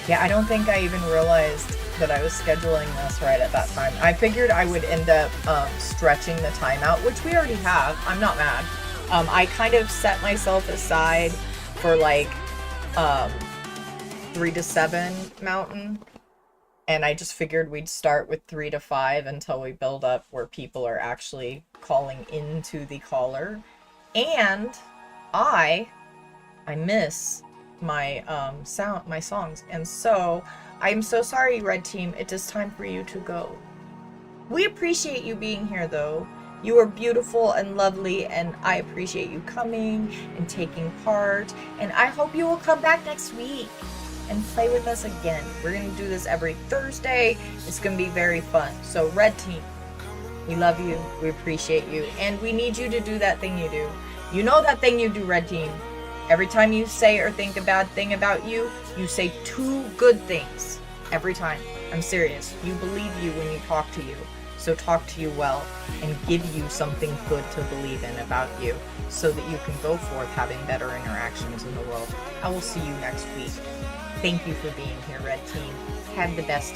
Yeah, I don't think I even realized that I was scheduling this right at that time. I figured I would end up stretching the time out, which we already have. I'm not mad. I kind of set myself aside for like 3 to 7 mountain, and I just figured we'd start with 3 to 5 until we build up where people are actually calling into the caller. And I miss my my songs, and so I'm so sorry, Red Team. It is time for you to go. We appreciate you being here, though. You are beautiful and lovely, and I appreciate you coming and taking part, and I hope you will come back next week and play with us again. We're gonna do this every Thursday. It's gonna be very fun. So Red Team, we love you, we appreciate you, and we need you to do that thing you do. You know that thing you do, Red Team. Every time you say or think a bad thing about you, you say 2 good things. Every time. I'm serious. You believe you when you talk to you. So talk to you well and give you something good to believe in about you so that you can go forth having better interactions in the world. I will see you next week. Thank you for being here, Red Team. Have the best day.